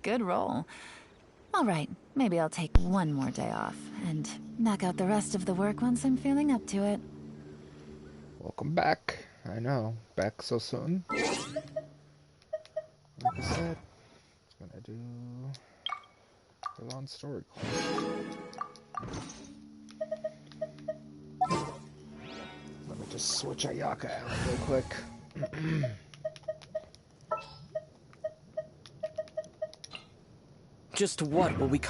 Good roll. All right, maybe I'll take one more day off and knock out the rest of the work once I'm feeling up to it. Welcome back. I know, back so soon. Like I said, I'm gonna do Yelan story quest. Let me just switch Ayaka out real quick. Just what will we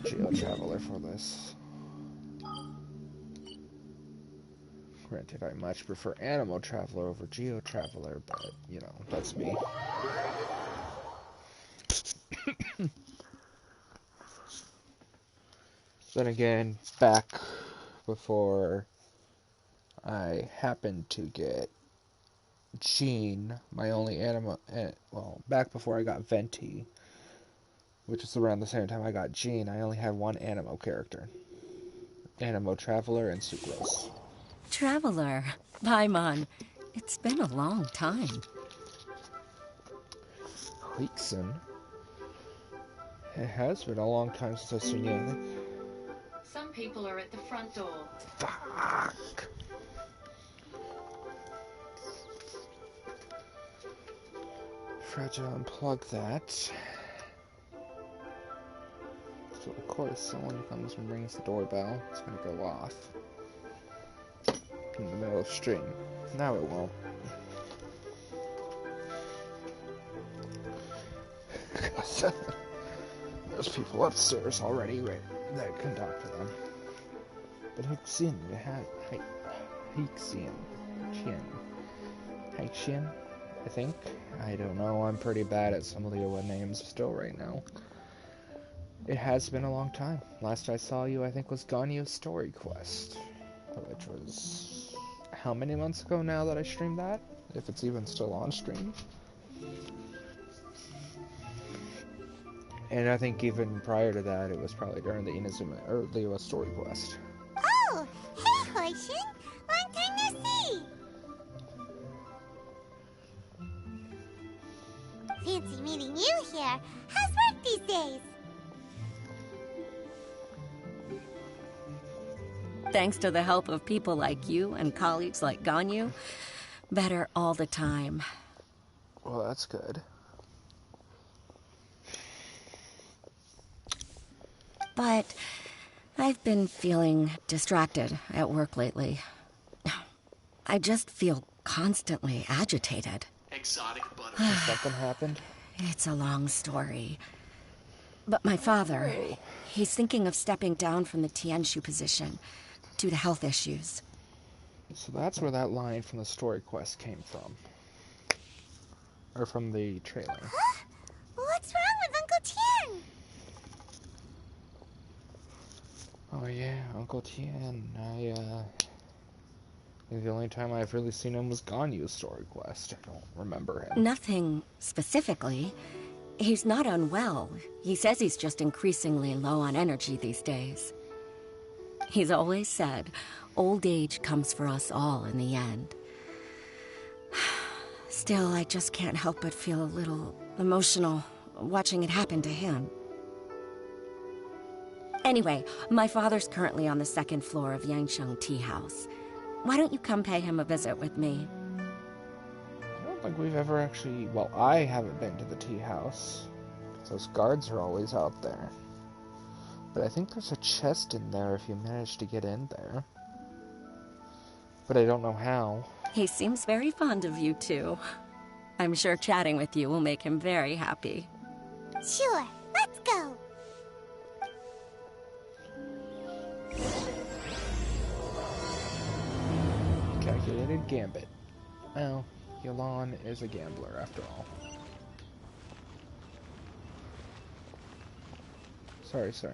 Geo-Traveler for this. Granted, I much prefer Animal Traveler over Geo-Traveler, but, you know, that's me. Then again, back before I happened to get Jean, my only animal, well, back before I got Venti, which is around the same time I got Jean, I only had one Animo character. Animo Traveler and Sucrose. Traveler. Paimon. It's been a long time. Huixen. It has been a long time since I've seen you. Some people are at the front door. Fuck. Try to unplug that. So of course someone comes and rings the doorbell. It's gonna go off in the middle of stream. Now it won't. There's people upstairs already that can talk to them. But Huixin, Huixin, I think. I don't know, I'm pretty bad at some of the OA names still right now. It has been a long time. Last I saw you, I think, was Ganyo's Story Quest, which was how many months ago now that I streamed that? If it's even still on stream. And I think even prior to that, it was probably during the Inazuma, or the US Story Quest. Oh, hey, Huixin! Long time no see! Fancy meeting you here. How's work these days? Thanks to the help of people like you and colleagues like Ganyu, better all the time. Well, that's good. But I've been feeling distracted at work lately. I just feel constantly agitated. exotic butter? Something happened? It's a long story. But my father, he's thinking of stepping down from the Tianshu position due to health issues. So that's where that line from the story quest came from. Or from the trailer. Huh? What's wrong with Uncle Tian? Oh yeah, Uncle Tian. I think the only time I've really seen him was Ganyu's story quest. I don't remember him. Nothing specifically. He's not unwell. He says he's just increasingly low on energy these days. He's always said, old age comes for us all in the end. Still, I just can't help but feel a little emotional watching it happen to him. Anyway, my father's currently on the second floor of Yangsheng Tea House. Why don't you come pay him a visit with me? I don't think we've ever actually... Well, I haven't been to the tea house. Those guards are always out there. But I think there's a chest in there if you manage to get in there. But I don't know how. He seems very fond of you, too. I'm sure chatting with you will make him very happy. Sure, let's go. Calculated gambit. Well, Yelan is a gambler after all. Sorry, sir.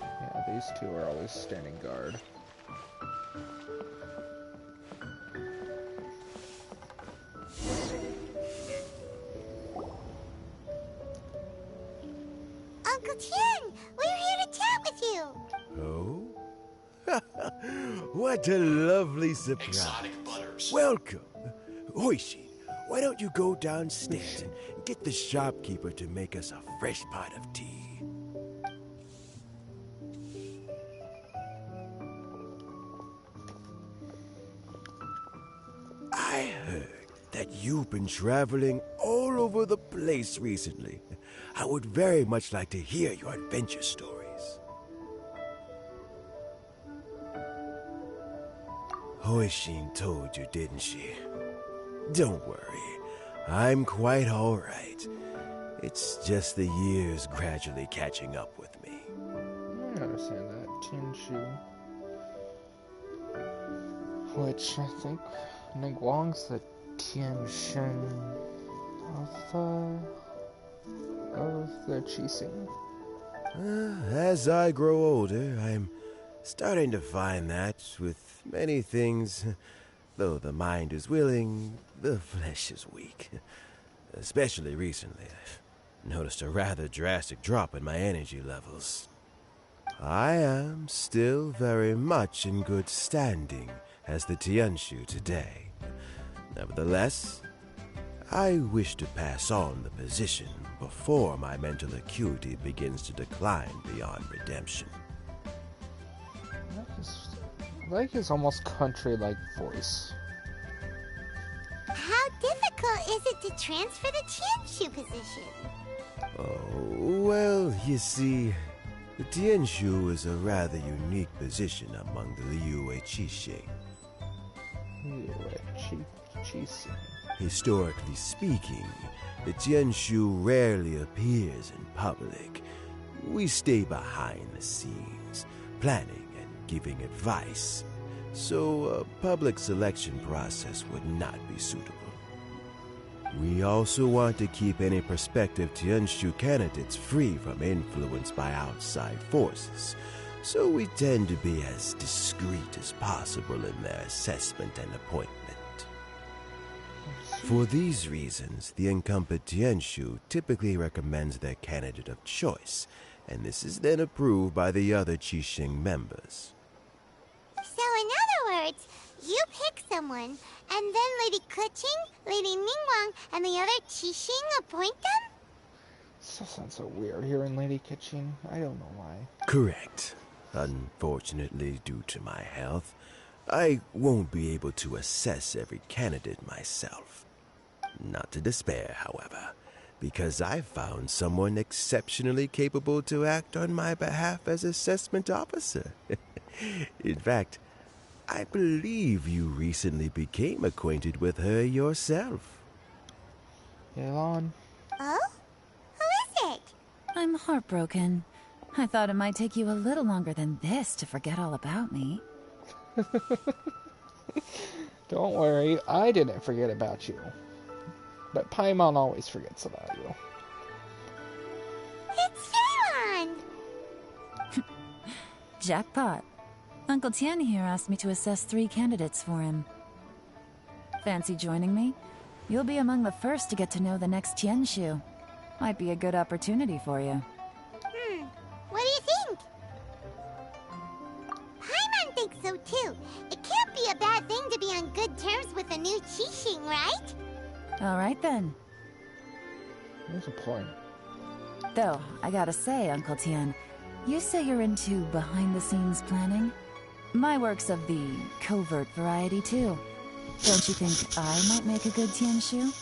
Yeah, these two are always standing guard. Uncle Tian, we're here to chat with you. Oh? What a lovely surprise. Exotic butters. Welcome. Hoishi, why don't you go downstairs and get the shopkeeper to make us a fresh pot of tea? I heard that you've been traveling all over the place recently. I would very much like to hear your adventure stories. Hoishin told you, didn't she? Don't worry, I'm quite all right. It's just the years gradually catching up with me. I understand that. Tianshu. Which I think Ningguang's the Tianshin of the Qixing. As I grow older, I'm starting to find that with many things, though the mind is willing, the flesh is weak. Especially recently, I've noticed a rather drastic drop in my energy levels. I am still very much in good standing as the Tianshu today. Nevertheless, I wish to pass on the position before my mental acuity begins to decline beyond redemption. I like his almost country-like voice. How difficult is it to transfer the Tianshu position? Oh, well, you see, the Tianshu is a rather unique position among the Liyue Qixing. Qixing. Historically speaking, the Tianshu rarely appears in public. We stay behind the scenes, planning and giving advice, so a public selection process would not be suitable. We also want to keep any prospective Tianshu candidates free from influence by outside forces, so we tend to be as discreet as possible in their assessment and appointment. For these reasons, the incumbent Tianshu typically recommends their candidate of choice, and this is then approved by the other Qixing members. So in other words, you pick someone, and then Lady Keqing, Lady Ningguang, and the other Qixing appoint them? This sounds so weird hearing Lady Keqing. I don't know why. Correct. Unfortunately, due to my health, I won't be able to assess every candidate myself. Not to despair, however, because I found someone exceptionally capable to act on my behalf as assessment officer. In fact, I believe you recently became acquainted with her yourself. Yelan. Oh? Who is it? I'm heartbroken. I thought it might take you a little longer than this to forget all about me. Don't worry, I didn't forget about you. But Paimon always forgets about you. It's Yelan! Jackpot. Uncle Tian here asked me to assess 3 candidates for him. Fancy joining me? You'll be among the first to get to know the next Tianshu. Might be a good opportunity for you. What do you think? Paimon thinks so too. It can't be a bad thing to be on good terms with a new Qixing, right? Alright then. There's a point. Though, I gotta say, Uncle Tian, you say you're into behind-the-scenes planning? My work's of the covert variety, too. Don't you think I might make a good Tianshu?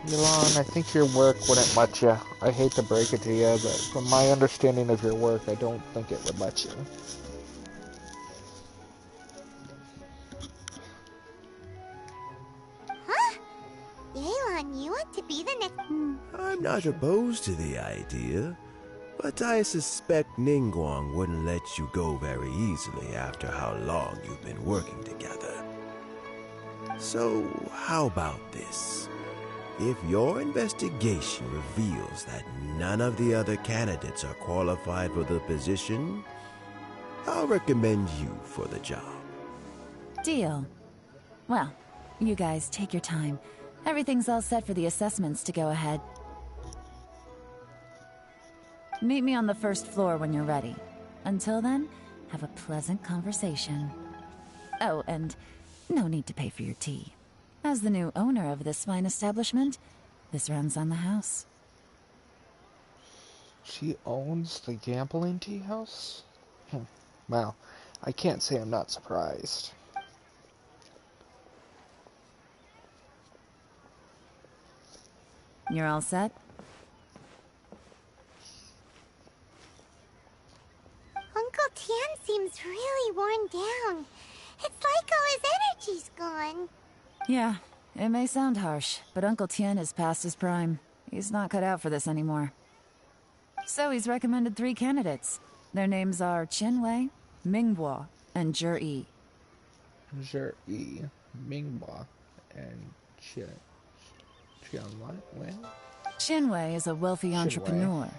Yelan, I think your work wouldn't let you. I hate to break it to you, but from my understanding of your work, I don't think it would let you. Huh? Yelan, you want to be the next... I'm not opposed to the idea, but I suspect Ningguang wouldn't let you go very easily after how long you've been working together. So, how about this? If your investigation reveals that none of the other candidates are qualified for the position, I'll recommend you for the job. Deal. Well, you guys take your time. Everything's all set for the assessments to go ahead. Meet me on the first floor when you're ready. Until then, have a pleasant conversation. Oh, and no need to pay for your tea. As the new owner of this fine establishment, this runs on the house. She owns the gambling tea house? Well, I can't say I'm not surprised. You're all set? Uncle Tian seems really worn down. It's like all his energy's gone. Yeah, it may sound harsh, but Uncle Tian is past his prime. He's not cut out for this anymore. So he's recommended 3 candidates. Their names are Qinwei, Mingbo, and Zhi. Zhi, Minghua, and Qianwen? Qinwei is a wealthy Qinwei. entrepreneur.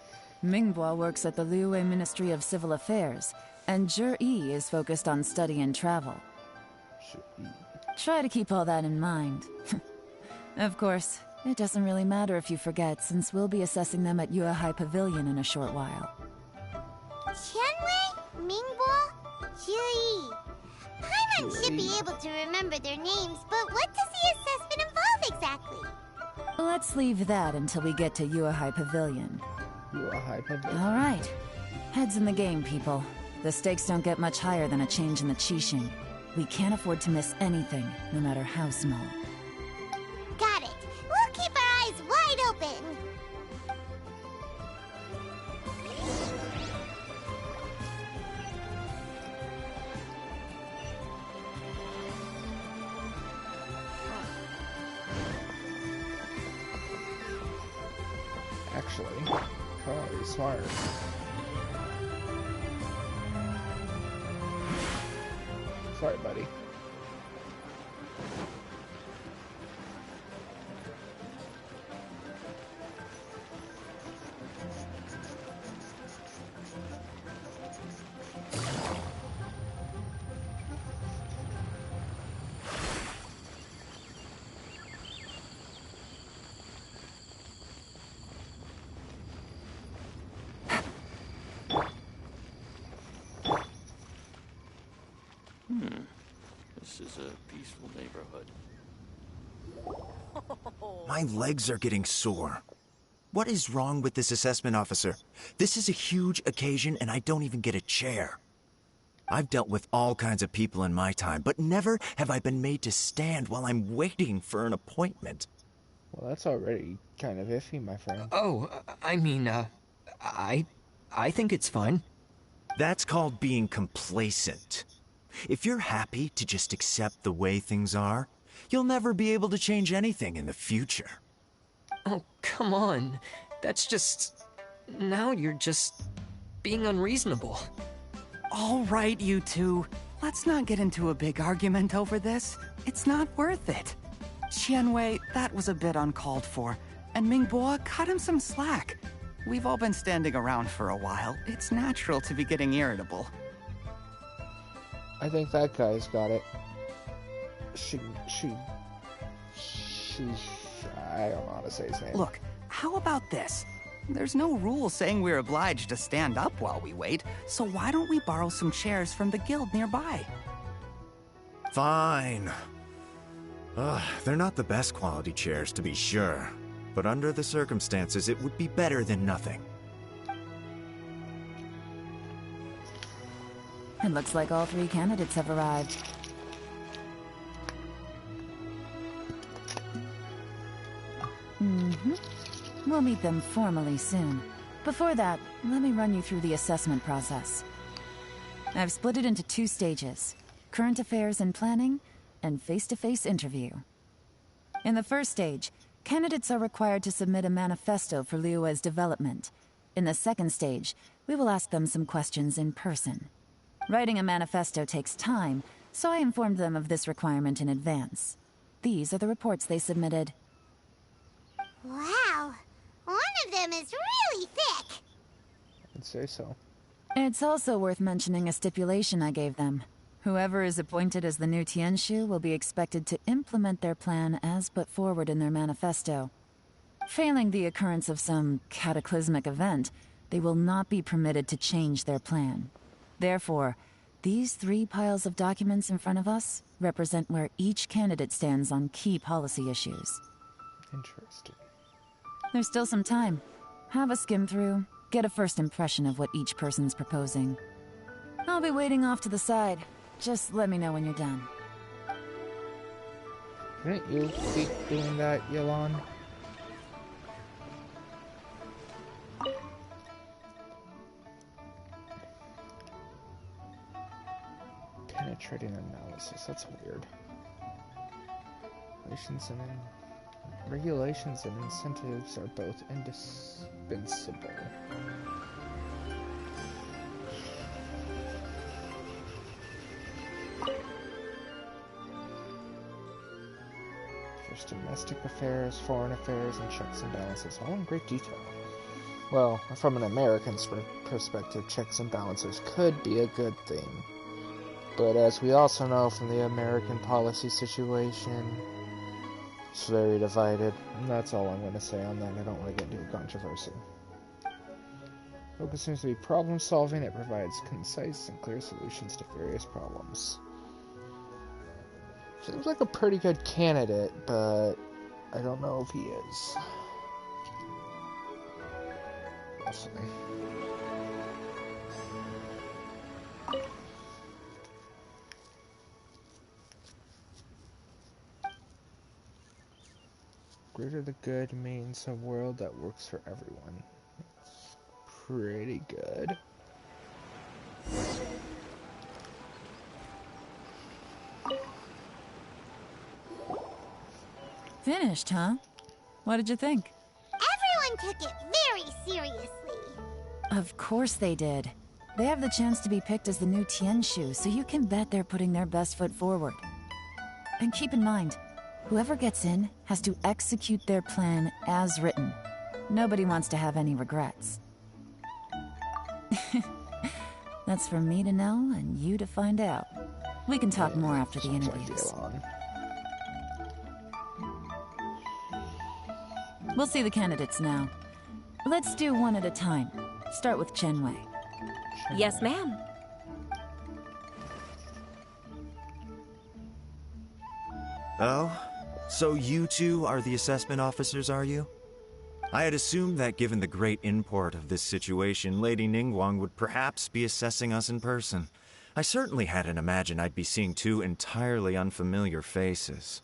Mingbo works at the Liyue Ministry of Civil Affairs, and Zhi is focused on study and travel. Zhi. Try to keep all that in mind. Of course, it doesn't really matter if you forget, since we'll be assessing them at Yuehai Pavilion in a short while. Qianwei, Mingbo, Zhi. Paimon should be able to remember their names, but what does the assessment involve exactly? Let's leave that until we get to Yuehai Pavilion. Yuehai Pavilion. All right. Heads in the game, people. The stakes don't get much higher than a change in the Qixing. We can't afford to miss anything, no matter how small. Got it. We'll keep our eyes wide open. Actually, probably smart. Sorry, buddy. This is a peaceful neighborhood. My legs are getting sore. What is wrong with this assessment officer? This is a huge occasion and I don't even get a chair. I've dealt with all kinds of people in my time, but never have I been made to stand while I'm waiting for an appointment. Well, that's already kind of iffy, my friend. Oh, I mean, I think it's fine. That's called being complacent. If you're happy to just accept the way things are, you'll never be able to change anything in the future. Oh, come on. That's just... Now you're just being unreasonable. All right, you two. Let's not get into a big argument over this. It's not worth it. Qianwei, that was a bit uncalled for. And Mingbo, cut him some slack. We've all been standing around for a while. It's natural to be getting irritable. I think that guy's got it. I don't know how to say his name. Look, how about this? There's no rule saying we're obliged to stand up while we wait, so why don't we borrow some chairs from the guild nearby? Fine. They're not the best quality chairs, to be sure. But under the circumstances, it would be better than nothing. It looks like all 3 candidates have arrived. We'll meet them formally soon. Before that, let me run you through the assessment process. I've split it into 2 stages: current affairs and planning, and face-to-face interview. In the first stage, candidates are required to submit a manifesto for Liyue's development. In the second stage, we will ask them some questions in person. Writing a manifesto takes time, so I informed them of this requirement in advance. These are the reports they submitted. Wow. One of them is really thick. I'd say so. It's also worth mentioning a stipulation I gave them. Whoever is appointed as the new Tianshu will be expected to implement their plan as put forward in their manifesto. Failing the occurrence of some cataclysmic event, they will not be permitted to change their plan. Therefore, These 3 piles of documents in front of us represent where each candidate stands on key policy issues. Interesting. There's still some time. Have a skim through, get a first impression of what each person's proposing. I'll be waiting off to the side. Just let me know when you're done. Couldn't you keep doing that, Yelan? Penetrating analysis, that's weird. Regulations and incentives are both indispensable. There's domestic affairs, foreign affairs, and checks and balances, all in great detail. Well, from an American's perspective, checks and balances could be a good thing. But as we also know from the American policy situation, it's very divided. And that's all I'm going to say on that. I don't want to get into a controversy. Focus seems to be problem solving. It provides concise and clear solutions to various problems. Seems like a pretty good candidate, but I don't know if he is. We'll see. Greater the good means a world that works for everyone. It's pretty good. Finished, huh? What did you think? Everyone took it very seriously. Of course they did. They have the chance to be picked as the new Tianshu, so you can bet they're putting their best foot forward. And keep in mind, whoever gets in has to execute their plan as written. Nobody wants to have any regrets. That's for me to know and you to find out. We can talk more after the interviews. We'll see the candidates now. Let's do one at a time. Start with Chenwei. Yes, ma'am. Oh? So you two are the assessment officers, are you? I had assumed that given the great import of this situation, Lady Ningguang would perhaps be assessing us in person. I certainly hadn't imagined I'd be seeing 2 entirely unfamiliar faces.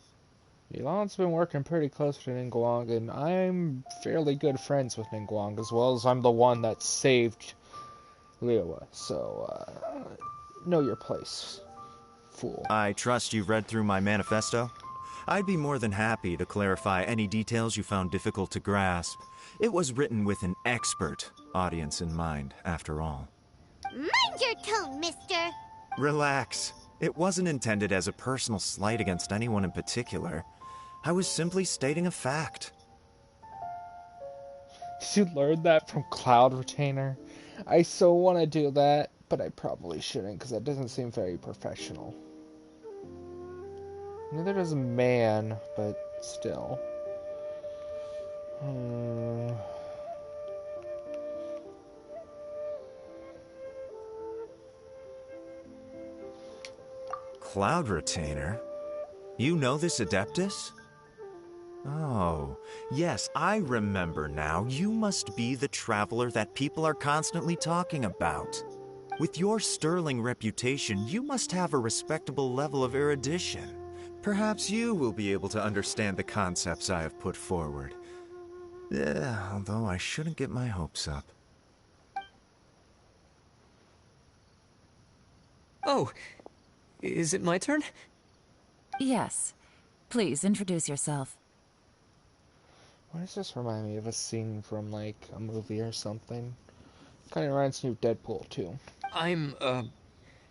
Yelan's been working pretty close to Ningguang, and I'm fairly good friends with Ningguang, as well as I'm the one that saved Liyue. So, know your place, fool. I trust you've read through my manifesto? I'd be more than happy to clarify any details you found difficult to grasp. It was written with an expert audience in mind, after all. Mind your tone, mister. Relax. It wasn't intended as a personal slight against anyone in particular. I was simply stating a fact. Did you learn that from Cloud Retainer? I so want to do that, but I probably shouldn't, because that doesn't seem very professional. Neither does man, but still. Cloud Retainer? You know this Adeptus? Oh, yes, I remember now. You must be the traveler that people are constantly talking about. With your sterling reputation, you must have a respectable level of erudition. Perhaps you will be able to understand the concepts I have put forward. Although I shouldn't get my hopes up. Oh, is it my turn? Yes. Please, introduce yourself. Why does this remind me of a scene from, like, a movie or something? Kind of reminds me of Deadpool, too. I'm,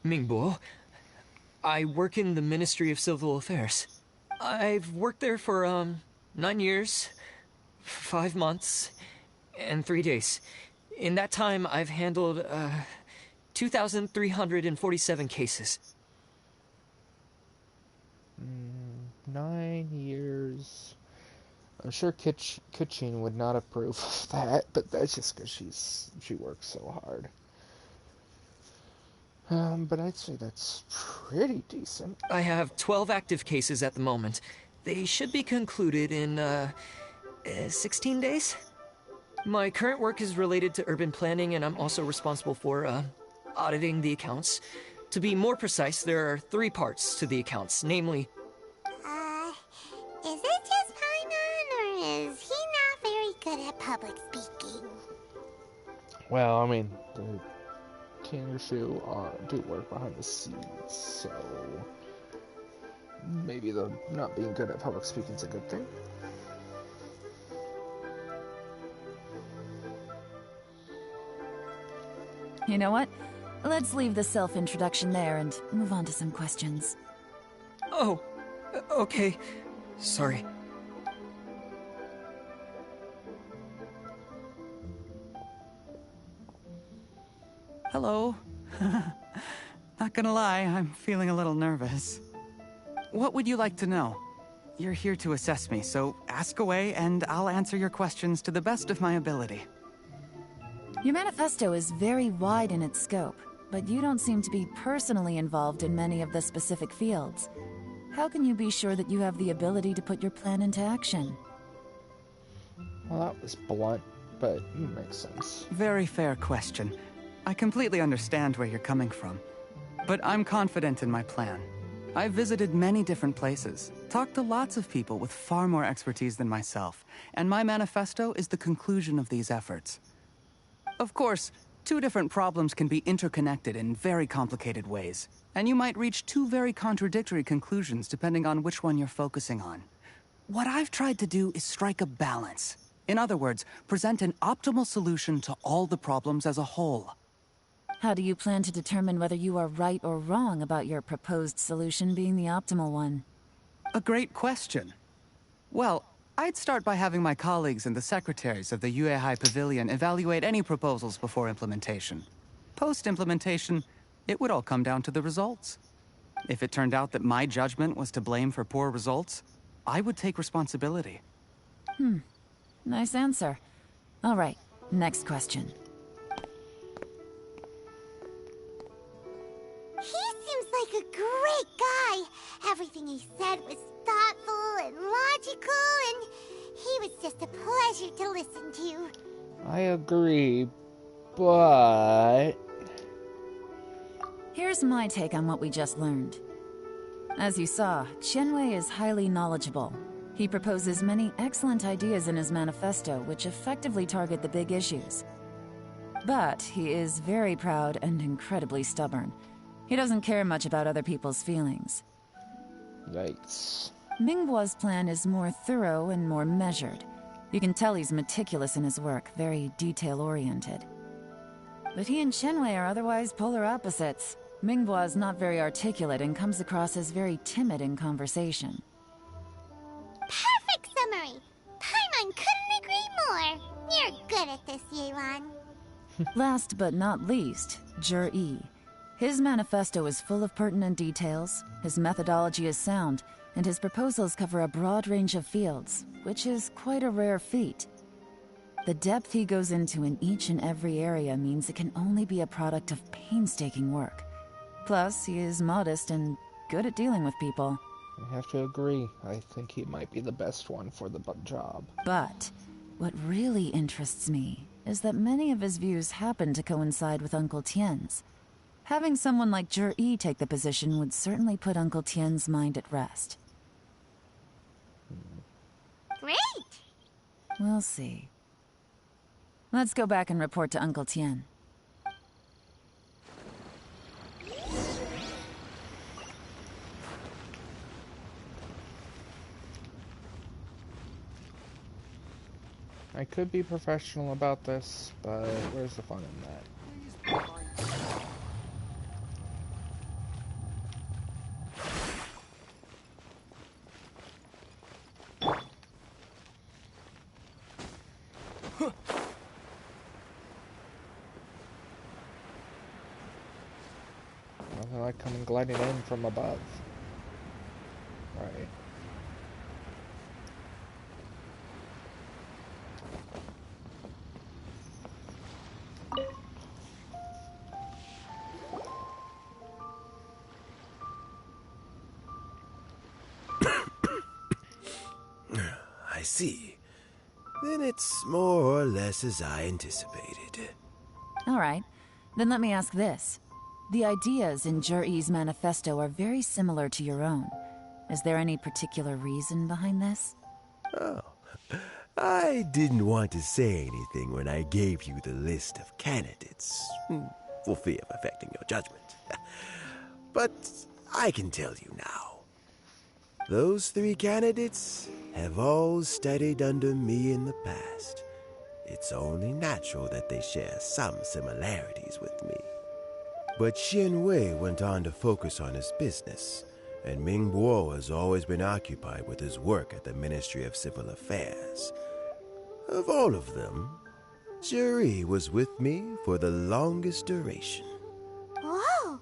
Mingbo. I work in the Ministry of Civil Affairs. I've worked there for, 9 years, 5 months, and 3 days. In that time, I've handled, 2,347 cases. 9 years. I'm sure Kitchin would not approve of that, but that's just because she works so hard. But I'd say that's pretty decent. I have 12 active cases at the moment. They should be concluded in, 16 days? My current work is related to urban planning, and I'm also responsible for, auditing the accounts. To be more precise, there are 3 parts to the accounts, namely... Is it just Paimon, or is he not very good at public speaking? Well, I mean, the Kangashu do work behind the scenes, so maybe the not being good at public speaking is a good thing. You know what? Let's leave the self-introduction there and move on to some questions. Oh, okay. Sorry. Hello. Not gonna lie, I'm feeling a little nervous. What would you like to know? You're here to assess me, so ask away and I'll answer your questions to the best of my ability. Your manifesto is very wide in its scope, but you don't seem to be personally involved in many of the specific fields. How can you be sure that you have the ability to put your plan into action? Well, that was blunt, but it makes sense. Very fair question. I completely understand where you're coming from. But I'm confident in my plan. I've visited many different places, talked to lots of people with far more expertise than myself, and my manifesto is the conclusion of these efforts. Of course, 2 different problems can be interconnected in very complicated ways, and you might reach 2 very contradictory conclusions depending on which one you're focusing on. What I've tried to do is strike a balance. In other words, present an optimal solution to all the problems as a whole. How do you plan to determine whether you are right or wrong about your proposed solution being the optimal one? A great question. Well, I'd start by having my colleagues and the secretaries of the Yuehai Pavilion evaluate any proposals before implementation. Post-implementation, it would all come down to the results. If it turned out that my judgment was to blame for poor results, I would take responsibility. Nice answer. All right, next question. He seems like a great guy. Everything he said was thoughtful and logical, and he was just a pleasure to listen to. I agree, but... Here's my take on what we just learned. As you saw, Qianwei is highly knowledgeable. He proposes many excellent ideas in his manifesto which effectively target the big issues. But he is very proud and incredibly stubborn. He doesn't care much about other people's feelings. Yikes. Mingbo's plan is more thorough and more measured. You can tell he's meticulous in his work, very detail-oriented. But he and Qianwei are otherwise polar opposites. Mingbo is not very articulate and comes across as very timid in conversation. Perfect summary. Paimon couldn't agree more. You're good at this, Yelan. Last but not least, Jur-E. His manifesto is full of pertinent details, his methodology is sound, and his proposals cover a broad range of fields, which is quite a rare feat. The depth he goes into in each and every area means it can only be a product of painstaking work. Plus, he is modest and good at dealing with people. I have to agree. I think he might be the best one for the job. But what really interests me is that many of his views happen to coincide with Uncle Tien's. Having someone like Jur-E take the position would certainly put Uncle Tien's mind at rest. Great! We'll see. Let's go back and report to Uncle Tien. I could be professional about this, but where's the fun in that? Nothing like coming gliding in from above. Right. see. Then it's more or less as I anticipated. All right. Then let me ask this. The ideas in Jur-E's manifesto are very similar to your own. Is there any particular reason behind this? Oh, I didn't want to say anything when I gave you the list of candidates, for fear of affecting your judgment. But I can tell you now. Those 3 candidates have all studied under me in the past. It's only natural that they share some similarities with me. But Xian Wei went on to focus on his business, and Ming Bo has always been occupied with his work at the Ministry of Civil Affairs. Of all of them, Juri was with me for the longest duration. Whoa!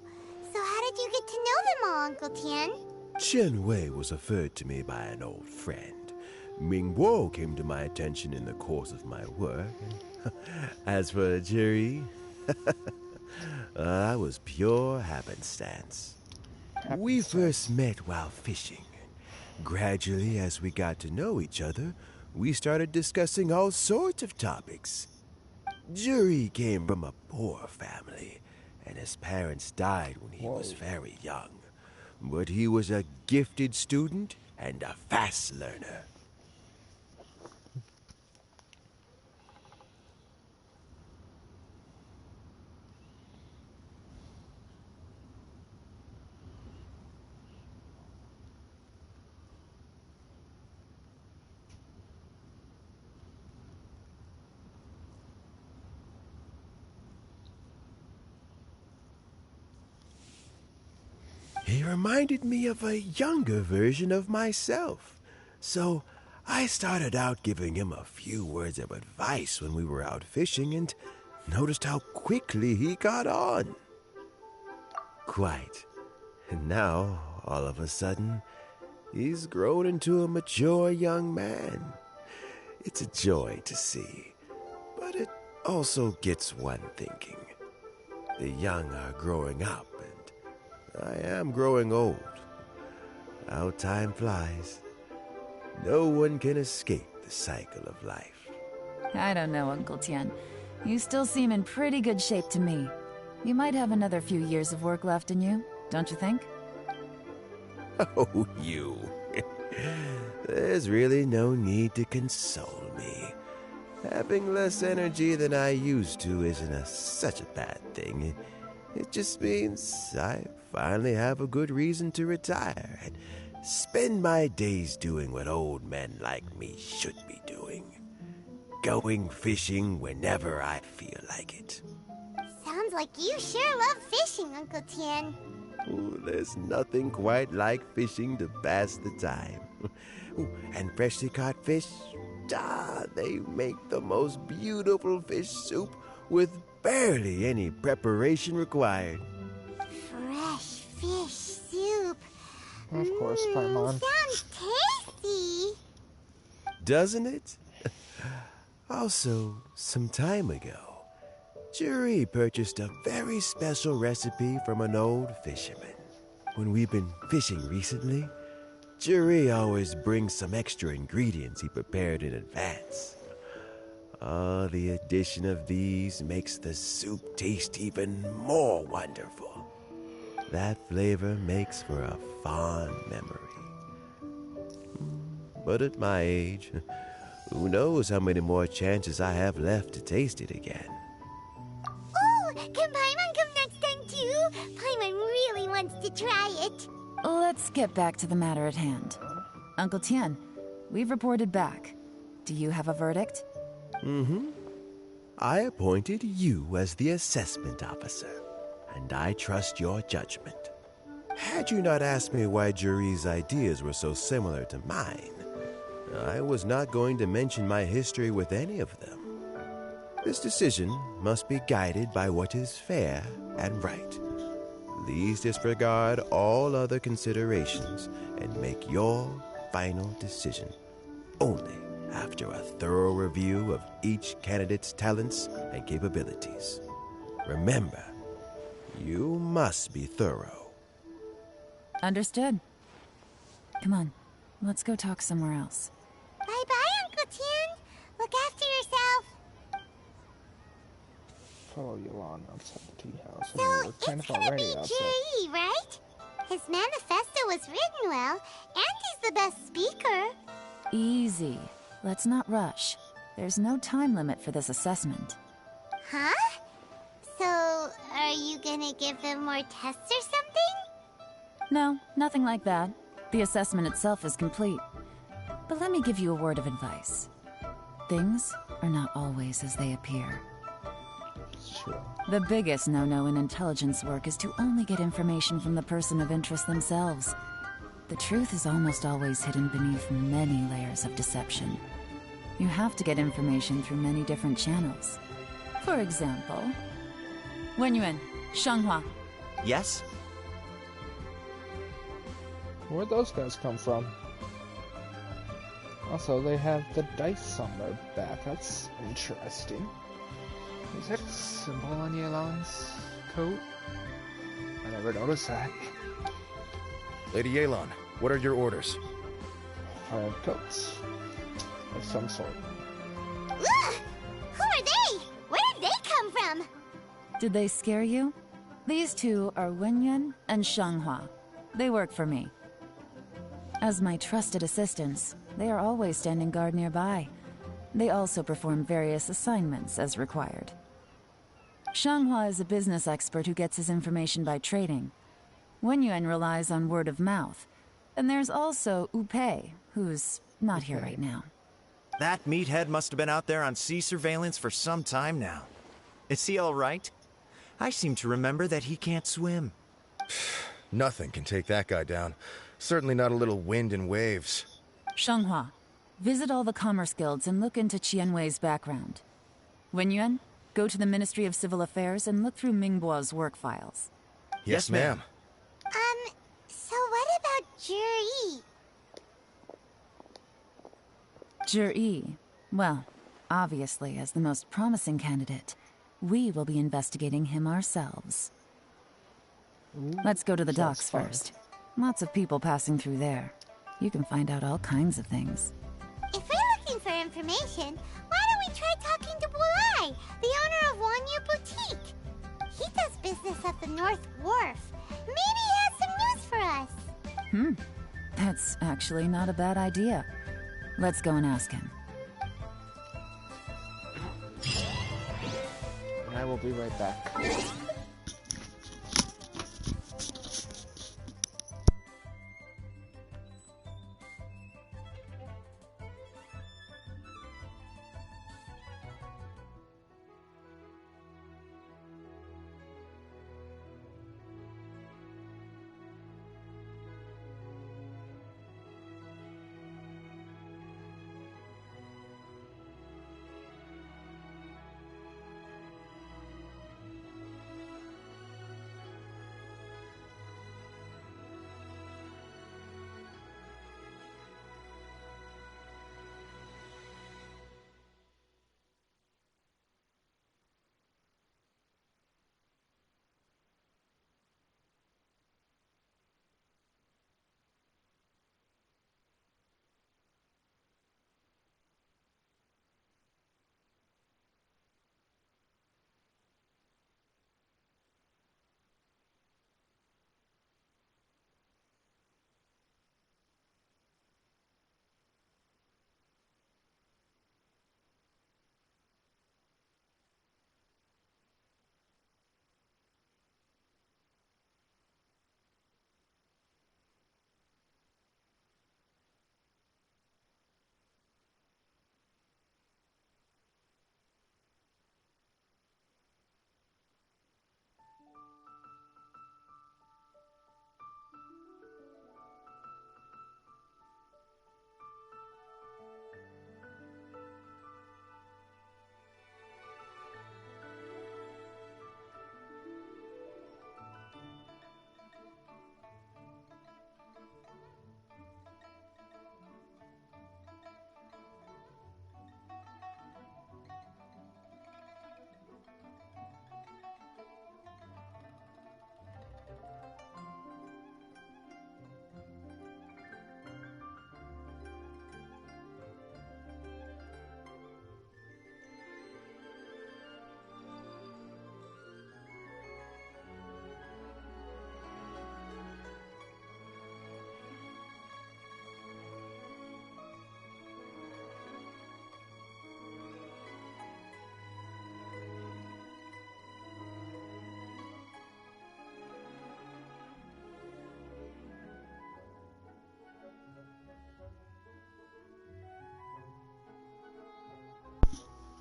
So how did you get to know them all, Uncle Tian? Chen Wei was referred to me by an old friend. Ming Bo came to my attention in the course of my work. As for Juri, that was pure happenstance. We first met while fishing. Gradually, as we got to know each other, we started discussing all sorts of topics. Juri came from a poor family, and his parents died when he was very young. But he was a gifted student and a fast learner. He reminded me of a younger version of myself. So I started out giving him a few words of advice when we were out fishing and noticed how quickly he got on. Quite. And now, all of a sudden, he's grown into a mature young man. It's a joy to see, but it also gets one thinking. The young are growing up, I am growing old. How time flies. No one can escape the cycle of life. I don't know, Uncle Tian. You still seem in pretty good shape to me. You might have another few years of work left in you, don't you think? Oh, you. There's really no need to console me. Having less energy than I used to isn't such a bad thing. It just means I finally have a good reason to retire and spend my days doing what old men like me should be doing. Going fishing whenever I feel like it. Sounds like you sure love fishing, Uncle Tian. Ooh, there's nothing quite like fishing to pass the time. Ooh, and freshly caught fish, they make the most beautiful fish soup with barely any preparation required. Fresh fish soup. Of course, Paimon. Sounds tasty. Doesn't it? Also, some time ago, Juri purchased a very special recipe from an old fisherman. When we've been fishing recently, Juri always brings some extra ingredients he prepared in advance. The addition of these makes the soup taste even more wonderful. That flavor makes for a fond memory. But at my age, who knows how many more chances I have left to taste it again. Ooh, can Paimon come next time too? Paimon really wants to try it. Let's get back to the matter at hand. Uncle Tian, we've reported back. Do you have a verdict? I appointed you as the assessment officer, and I trust your judgment. Had you not asked me why Juri's ideas were so similar to mine, I was not going to mention my history with any of them. This decision must be guided by what is fair and right. Please disregard all other considerations and make your final decision only after a thorough review of each candidate's talents and capabilities. Remember, you must be thorough. Understood. Come on, let's go talk somewhere else. Bye-bye, follow Yelan outside the tea house. So I mean, we're kind it's of gonna already be outside. Jiri, right? His manifesto was written well, and he's the best speaker. Easy. Let's not rush. There's no time limit for this assessment. Huh? So, are you gonna give them more tests or something? No, nothing like that. The assessment itself is complete. But let me give you a word of advice. Things are not always as they appear. Sure. The biggest no-no in intelligence work is to only get information from the person of interest themselves. The truth is almost always hidden beneath many layers of deception. You have to get information through many different channels. For example, Wenyuan, Shanghua. Yes? Where'd those guys come from? Also, they have the dice on their back. That's interesting. Is that a symbol on Yelan's coat? I never noticed that. Lady Yelan, what are your orders? Fire coats of some sort. Ugh! Who are they? Where did they come from? Did they scare you? These two are Wenyuan and Shanghua. They work for me. As my trusted assistants, they are always standing guard nearby. They also perform various assignments as required. Shanghua is a business expert who gets his information by trading. Wenyuan relies on word of mouth. And there's also Upei, who's not here right now. That meathead must have been out there on sea surveillance for some time now. Is he all right? I seem to remember that he can't swim. Nothing can take that guy down. Certainly not a little wind and waves. Shanghua, visit all the commerce guilds and look into Qianwei's background. Wenyuan, go to the Ministry of Civil Affairs and look through Mingbo's work files. Yes, ma'am. So what about Jiri? Jiri, well, obviously as the most promising candidate, we will be investigating him ourselves. Let's go to the docks first. Lots of people passing through there. You can find out all kinds of things. If we're looking for information, why don't we try talking to Bulai, the owner of Wanyu Boutique? He does business at the North Wharf. Maybe he has some news for us. That's actually not a bad idea. Let's go and ask him. And I will be right back.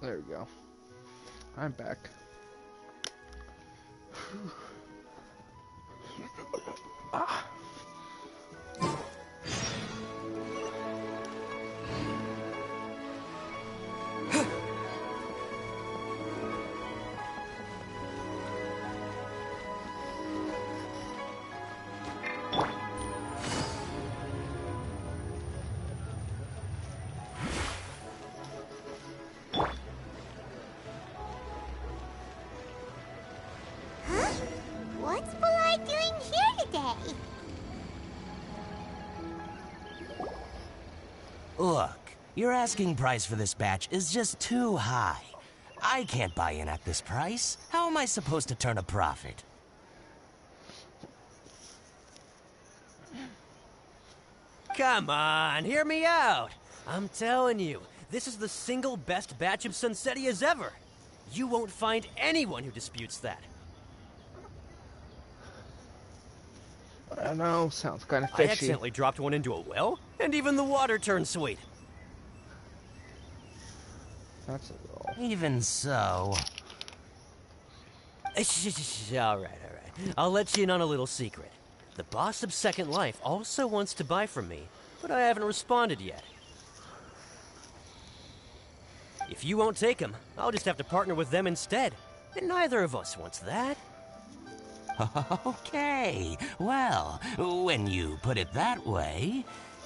There we go. I'm back. Ah. What's Bulai doing here today? Look, your asking price for this batch is just too high. I can't buy in at this price. How am I supposed to turn a profit? Come on, hear me out. I'm telling you, this is the single best batch of Sunsetias ever. You won't find anyone who disputes that. I don't know, sounds kind of I fishy. accidentally dropped one into a well, and even the water turned sweet. That's a little... Even so... All right. I'll let you in on a little secret. The boss of Second Life also wants to buy from me, but I haven't responded yet. If you won't take him, I'll just have to partner with them instead. And neither of us wants that. Okay, well, when you put it that way,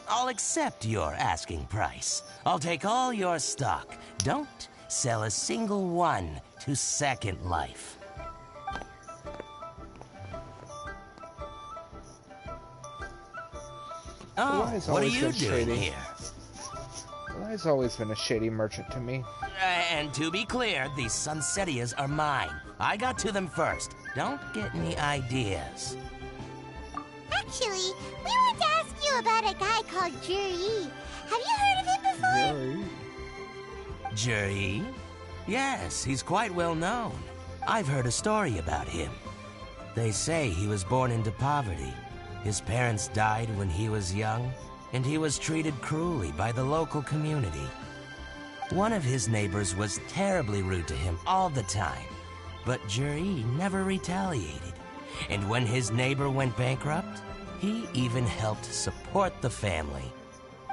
I'll accept your asking price. I'll take all your stock. Don't sell a single one to Second Life. Oh, what are you doing here? He's always been a shady merchant to me. And to be clear, these Sunsetias are mine. I got to them first. Don't get any ideas. Actually, we want to ask you about a guy called Juri. Have you heard of him before? Juri? Yes, he's quite well known. I've heard a story about him. They say he was born into poverty. His parents died when he was young, and he was treated cruelly by the local community. One of his neighbors was terribly rude to him all the time, but Juri never retaliated. And when his neighbor went bankrupt, he even helped support the family.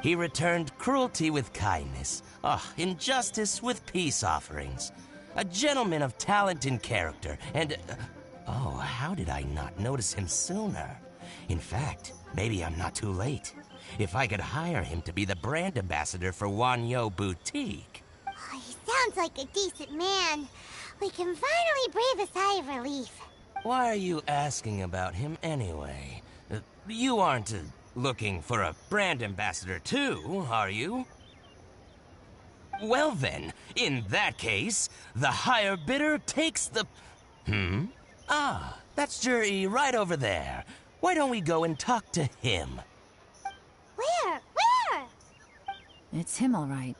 He returned cruelty with kindness, injustice with peace offerings. A gentleman of talent and character, and... how did I not notice him sooner? In fact, maybe I'm not too late. If I could hire him to be the brand ambassador for Wanyo Boutique. Oh, he sounds like a decent man. We can finally breathe a sigh of relief. Why are you asking about him anyway? You aren't looking for a brand ambassador too, are you? Well then, in that case, the higher bidder takes the... that's Juri right over there. Why don't we go and talk to him? Where? It's him, all right.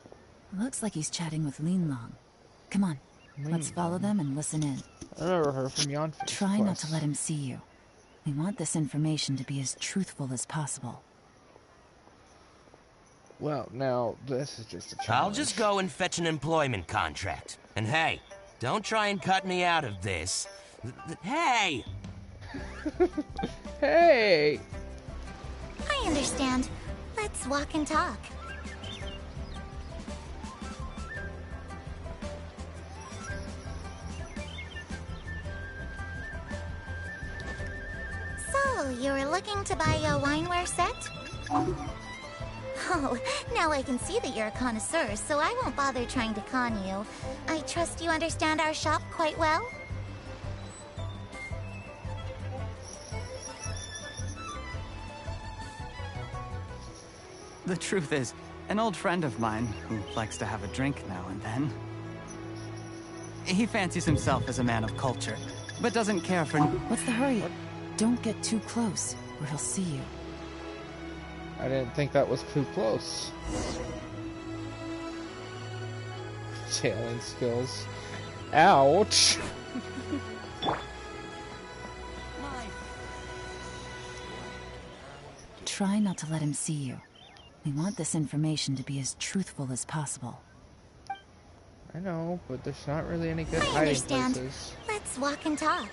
Looks like he's chatting with Linlong. Come on, let's follow them and listen in. I never heard from Yelan. Try not to let him see you. We want this information to be as truthful as possible. Well, now, this is just a challenge. I'll just go and fetch an employment contract. And hey, don't try and cut me out of this. Hey! Hey! I understand. Let's walk and talk. So, you were looking to buy a wineware set? Oh, now I can see that you're a connoisseur, so I won't bother trying to con you. I trust you understand our shop quite well? The truth is, an old friend of mine who likes to have a drink now and then. He fancies himself as a man of culture, but doesn't care for... What's the hurry? Don't get too close, or he'll see you. I didn't think that was too close. Tailing skills. Ouch! Try not to let him see you. We want this information to be as truthful as possible. I know, but there's not really any good I hiding understand. places. Let's walk and talk.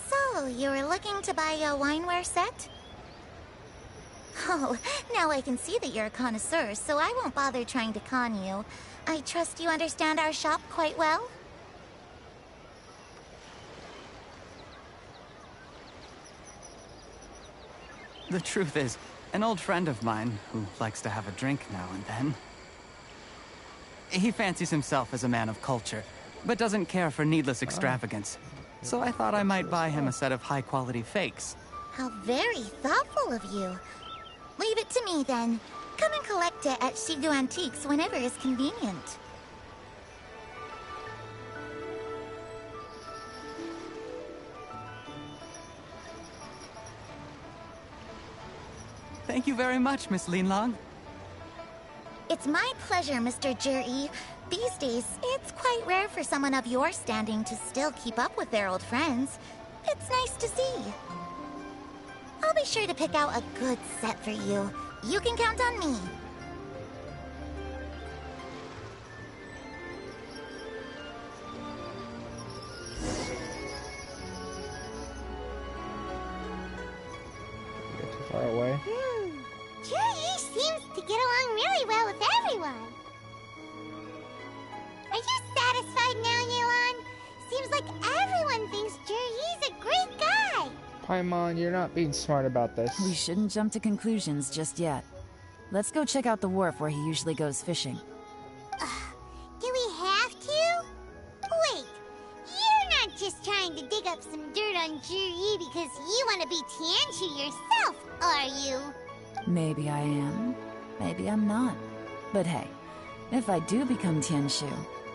So, you were looking to buy a wineware set? Oh, now I can see that you're a connoisseur, so I won't bother trying to con you. I trust you understand our shop quite well? The truth is, an old friend of mine, who likes to have a drink now and then, he fancies himself as a man of culture, but doesn't care for needless extravagance. So I thought I might buy him a set of high-quality fakes. How very thoughtful of you. Leave it to me, then. Come and collect it at Shigu Antiques whenever is convenient. Thank you very much, Miss Linlong. It's my pleasure, Mr. Juri. These days, it's quite rare for someone of your standing to still keep up with their old friends. It's nice to see. I'll be sure to pick out a good set for you. You can count on me. Get too far away. Juri seems to get along really well with everyone. Are you satisfied now, Yelan? Seems like everyone thinks Juri's a great guy. Paimon, you're not being smart about this. We shouldn't jump to conclusions just yet. Let's go check out the wharf where he usually goes fishing. Do we have to? Wait, you're not just trying to dig up some dirt on Juri because you want to be Tianshu yourself, are you? Maybe I am, maybe I'm not. But hey, if I do become Tianshu,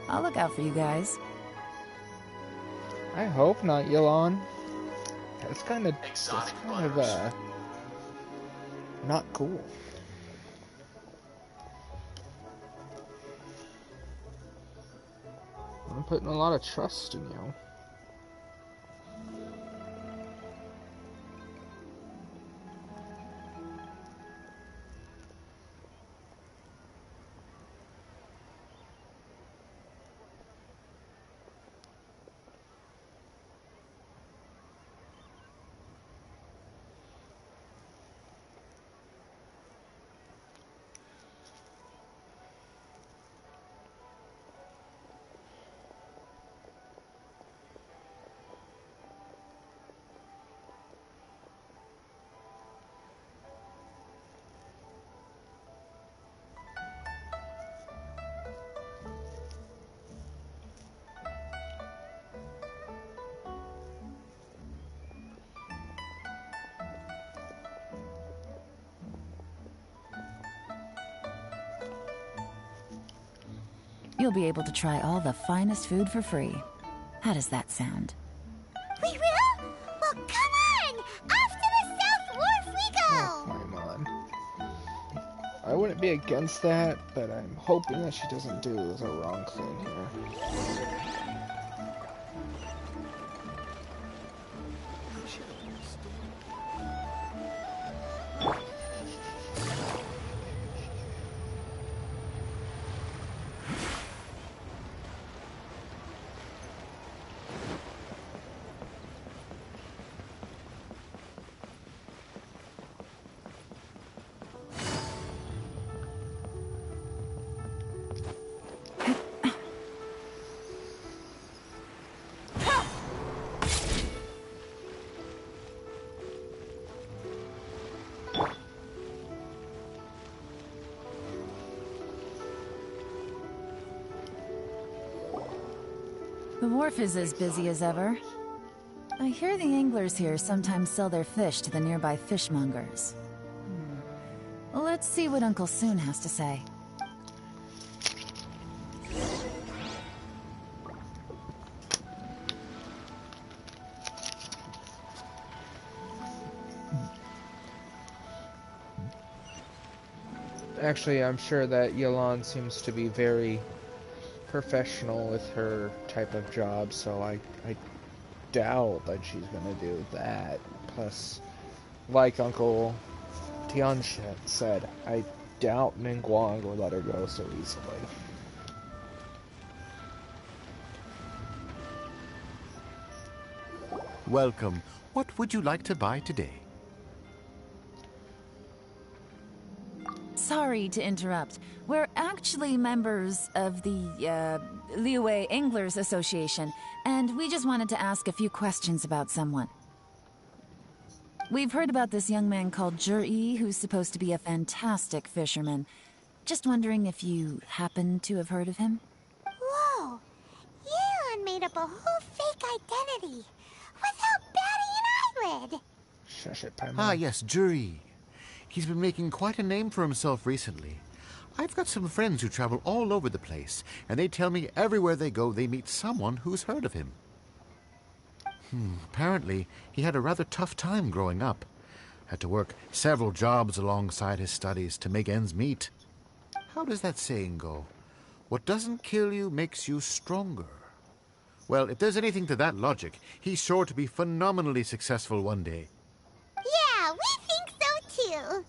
I'll look out for you guys. I hope not, Yelan. That's kind of not cool. I'm putting a lot of trust in you. You'll be able to try all the finest food for free. How does that sound? We will? Well, come on! Off to the South Wharf we go! Oh, Paimon. I wouldn't be against that, but I'm hoping that she doesn't do the wrong thing here. The wharf is as busy as ever. I hear the anglers here sometimes sell their fish to the nearby fishmongers. Let's see what Uncle Soon has to say. Actually, I'm sure that Yelan seems to be very professional with her type of job, so I doubt that she's gonna do that. Plus, like Uncle Tian said, I doubt Ningguang will let her go so easily. Welcome. What would you like to buy today? Sorry to interrupt. We're actually members of the Liyue Anglers Association, and we just wanted to ask a few questions about someone. We've heard about this young man called Zhi, who's supposed to be a fantastic fisherman. Just wondering if you happen to have heard of him? Whoa! Yelan made up a whole fake identity without batting an eyelid! Shush it, Paimon. Ah, yes, Zhi. He's been making quite a name for himself recently. I've got some friends who travel all over the place, and they tell me everywhere they go they meet someone who's heard of him. Apparently, he had a rather tough time growing up. Had to work several jobs alongside his studies to make ends meet. How does that saying go? What doesn't kill you makes you stronger. Well, if there's anything to that logic, he's sure to be phenomenally successful one day. Yeah, we think so too.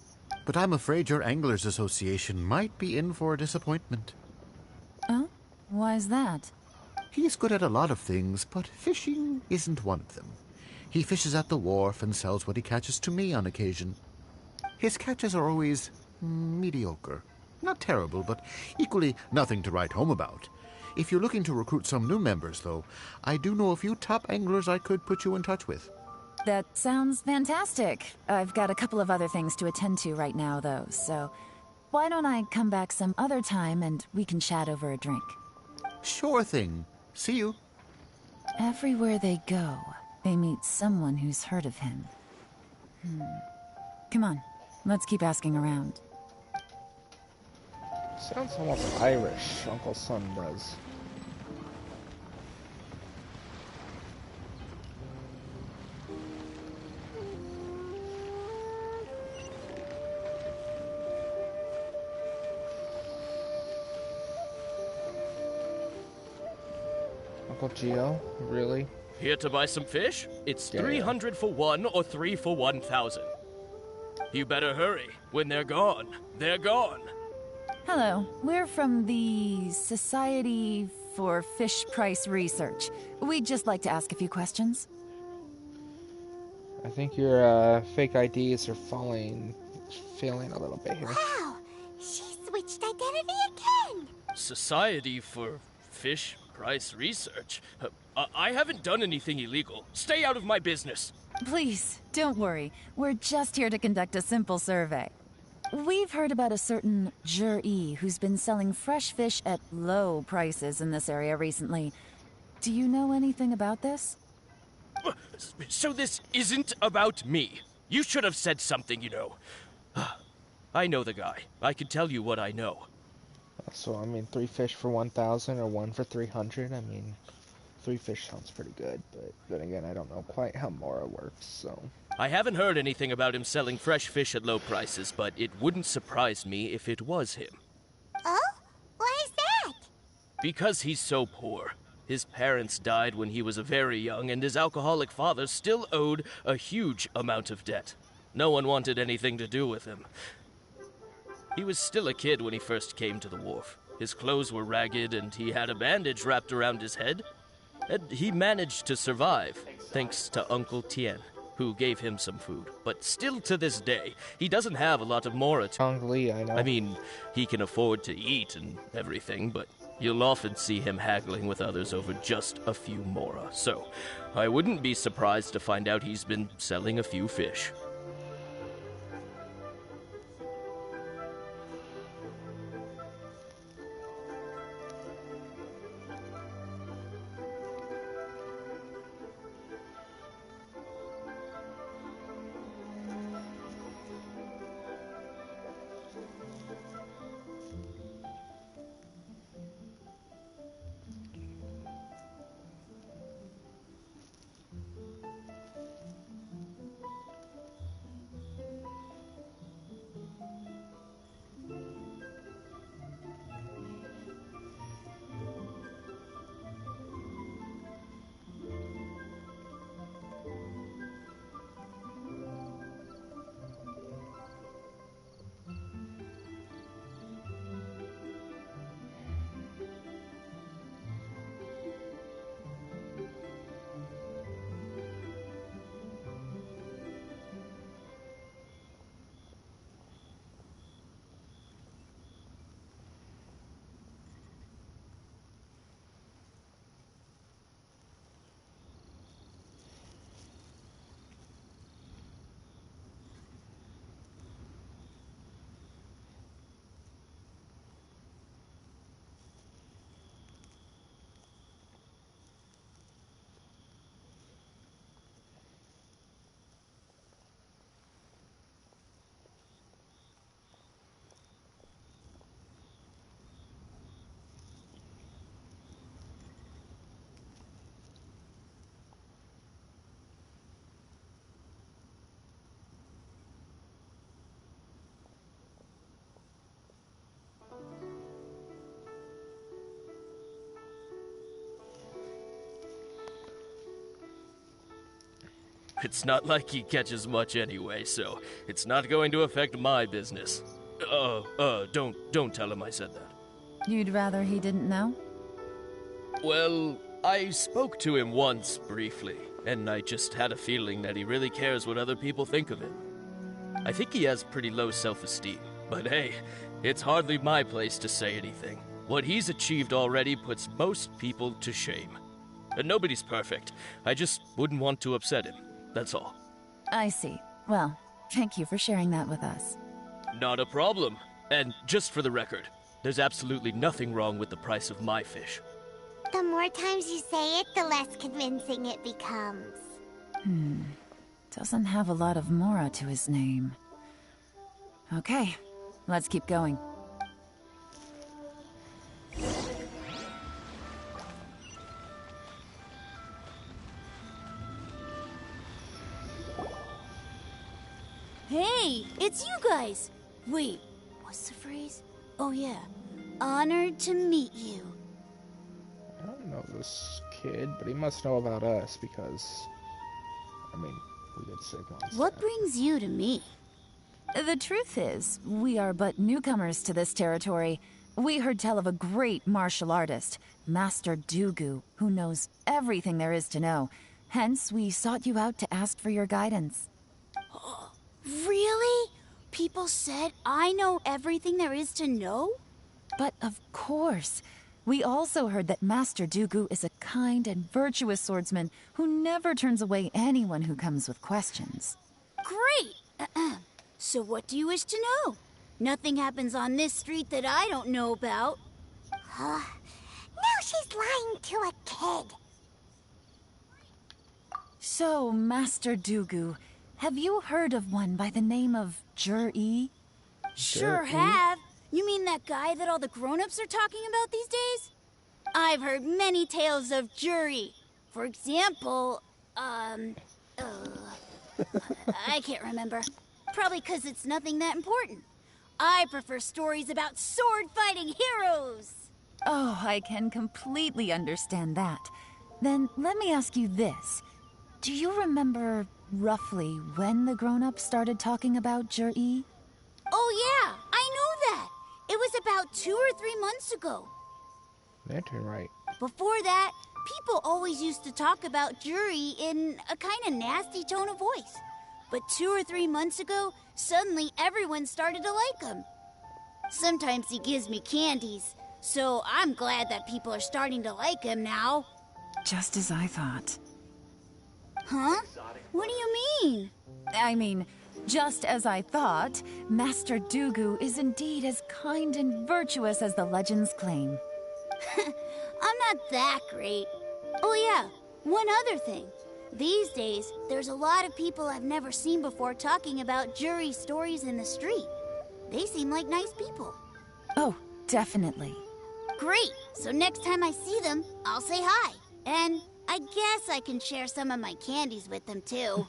But I'm afraid your Anglers Association might be in for a disappointment. Oh? Why's that? He's good at a lot of things, but fishing isn't one of them. He fishes at the wharf and sells what he catches to me on occasion. His catches are always mediocre. Not terrible, but equally nothing to write home about. If you're looking to recruit some new members, though, I do know a few top anglers I could put you in touch with. That sounds fantastic. I've got a couple of other things to attend to right now, though, so why don't I come back some other time and we can chat over a drink? Sure thing. See you. Everywhere they go, they meet someone who's heard of him. Come on, let's keep asking around. Sounds almost Irish, Uncle Sun does. Uncle Gio? Really? Here to buy some fish? It's Yeah. 300 for one or 3 for 1,000. You better hurry. When they're gone, they're gone. Hello, we're from the Society for Fish Price Research. We'd just like to ask a few questions. I think your fake IDs are failing a little bit here. Wow! She switched identity again! Society for Fish Price Research? I haven't done anything illegal. Stay out of my business. Please, don't worry. We're just here to conduct a simple survey. We've heard about a certain Zhi who's been selling fresh fish at low prices in this area recently. Do you know anything about this? So this isn't about me. You should have said something, you know. I know the guy. I can tell you what I know. So, I mean, 3 fish for 1,000 or 1 for 300. I mean, 3 fish sounds pretty good, but then again, I don't know quite how Mora works, so... I haven't heard anything about him selling fresh fish at low prices, but it wouldn't surprise me if it was him. Oh? Why is that? Because he's so poor. His parents died when he was very young, and his alcoholic father still owed a huge amount of debt. No one wanted anything to do with him. He was still a kid when he first came to the wharf. His clothes were ragged, and he had a bandage wrapped around his head. And he managed to survive, thanks to Uncle Tien, who gave him some food. But still to this day, he doesn't have a lot of Mora to... I know. I mean, he can afford to eat and everything, but you'll often see him haggling with others over just a few Mora. So, I wouldn't be surprised to find out he's been selling a few fish. it's not like he catches much anyway, so it's not going to affect my business. Don't tell him I said that. You'd rather he didn't know? Well, I spoke to him once, briefly, and I just had a feeling that he really cares what other people think of him. I think he has pretty low self-esteem, but hey, it's hardly my place to say anything. What he's achieved already puts most people to shame. And nobody's perfect. I just wouldn't want to upset him, that's all. I see. Well, thank you for sharing that with us. Not a problem. And just for the record, there's absolutely nothing wrong with the price of my fish. The more times you say it, the less convincing it becomes. Doesn't have a lot of mora to his name. Okay, let's keep going. Hey, it's you guys! Wait, what's the phrase? Oh yeah, honored to meet you. I don't know this kid, but he must know about us because, I mean, we did save monsters. What brings you to me? The truth is, we are but newcomers to this territory. We heard tell of a great martial artist, Master Dugu, who knows everything there is to know. Hence, we sought you out to ask for your guidance. Really? People said I know everything there is to know? But of course. We also heard that Master Dugu is a kind and virtuous swordsman who never turns away anyone who comes with questions. Great! So what do you wish to know? Nothing happens on this street that I don't know about. Now she's lying to a kid. So, Master Dugu, have you heard of one by the name of Jur-E? Sure have. You mean that guy that all the grown-ups are talking about these days? I've heard many tales of Juri. For example, I can't remember. Probably because it's nothing that important. I prefer stories about sword-fighting heroes. Oh, I can completely understand that. Then let me ask you this. Do you remember roughly when the grown-ups started talking about Jur-E? Oh yeah, I know that. It was about 2 or 3 months ago. Lantern, right. Before that, people always used to talk about Juri in a kind of nasty tone of voice. But 2 or 3 months ago, suddenly everyone started to like him. Sometimes he gives me candies, so I'm glad that people are starting to like him now. Just as I thought. Huh? What do you mean? I mean, just as I thought, Master Dugu is indeed as kind and virtuous as the legends claim. I'm not that great. Oh yeah, one other thing. These days, there's a lot of people I've never seen before talking about Juri stories in the street. They seem like nice people. Oh, definitely. Great! So next time I see them, I'll say hi. And I guess I can share some of my candies with them too.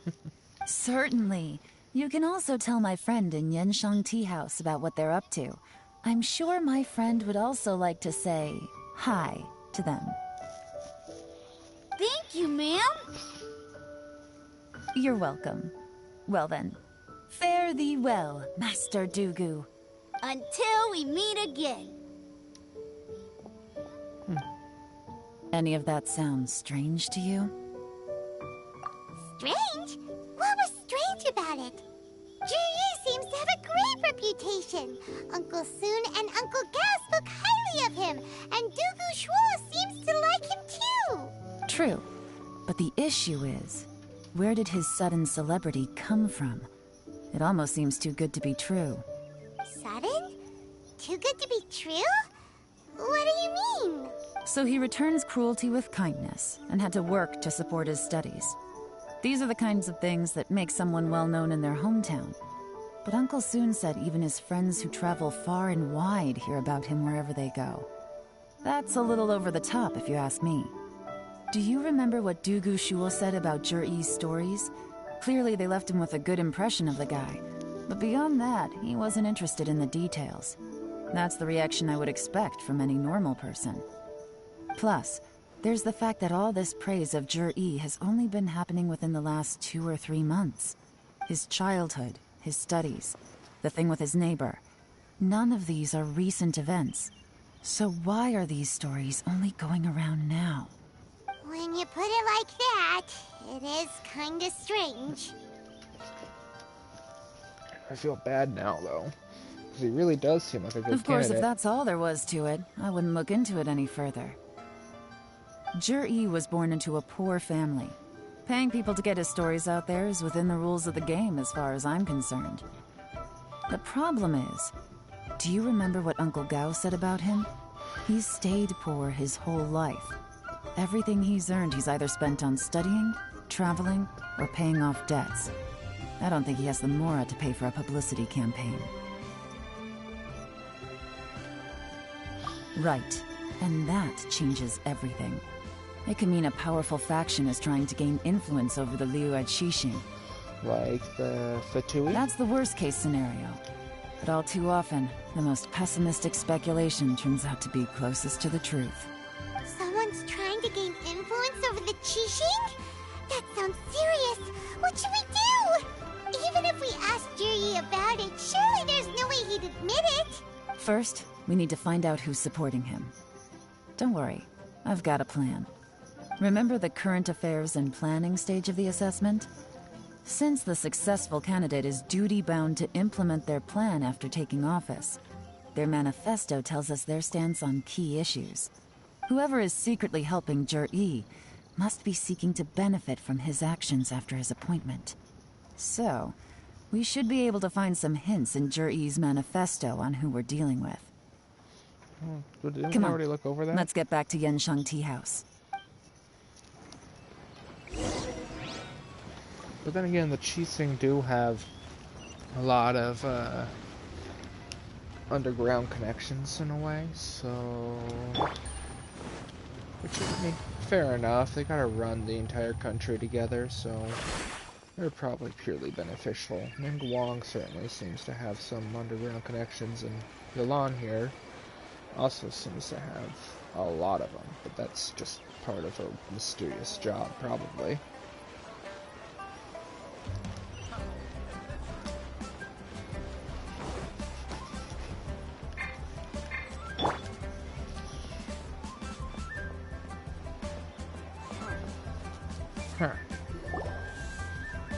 Certainly. You can also tell my friend in Yenshan Tea House about what they're up to. I'm sure my friend would also like to say hi to them. Thank you, ma'am. You're welcome. Well then, fare thee well, Master Dugu. Until we meet again. Any of that sound strange to you? Strange? What was strange about it? Juri seems to have a great reputation. Uncle Soon and Uncle Gas look highly of him, and Dugu Shuo seems to like him too. True. But the issue is, where did his sudden celebrity come from? It almost seems too good to be true. Sudden? Too good to be true? What do you mean? So he returns cruelty with kindness, and had to work to support his studies. These are the kinds of things that make someone well known in their hometown. But Uncle Soon said even his friends who travel far and wide hear about him wherever they go. That's a little over the top, if you ask me. Do you remember what Dugu Shuo said about Jur-E's stories? Clearly they left him with a good impression of the guy. But beyond that, he wasn't interested in the details. That's the reaction I would expect from any normal person. Plus, There's the fact that all this praise of Jur-E has only been happening within the last 2 or 3 months. His childhood, his studies, the thing with his neighbor. None of these are recent events. So why are these stories only going around now? When you put it like that, it is kinda strange. I feel bad now, though. Because he really does seem like a good Of course, candidate. if that's all there was to it, I wouldn't look into it any further. Jur-E was born into a poor family. Paying people to get his stories out there is within the rules of the game as far as I'm concerned. The problem is, do you remember what Uncle Gao said about him? He's stayed poor his whole life. Everything he's earned he's either spent on studying, traveling, or paying off debts. I don't think he has the mora to pay for a publicity campaign. Right, and that changes everything. It could mean a powerful faction is trying to gain influence over the Liu at Xixing. Like the Fatui? That's the worst-case scenario. But all too often, the most pessimistic speculation turns out to be closest to the truth. Someone's trying to gain influence over the Qixing? That sounds serious. What should we do? Even if we asked Juri about it, surely there's no way he'd admit it. First, we need to find out who's supporting him. Don't worry, I've got a plan. Remember the current affairs and planning stage of the assessment? Since the successful candidate is duty-bound to implement their plan after taking office, their manifesto tells us their stance on key issues. Whoever is secretly helping Jur-E must be seeking to benefit from his actions after his appointment. So, we should be able to find some hints in Jur-E's manifesto on who we're dealing with. Didn't Come we on, already look over that? let's get back to Yenshang Tea House. But then again, the Qixing do have a lot of underground connections in a way, so... Which is, I mean, fair enough. They gotta run the entire country together, so... They're probably purely beneficial. Ningguang certainly seems to have some underground connections, and Yelan here also seems to have a lot of them, but that's just part of her mysterious job, probably.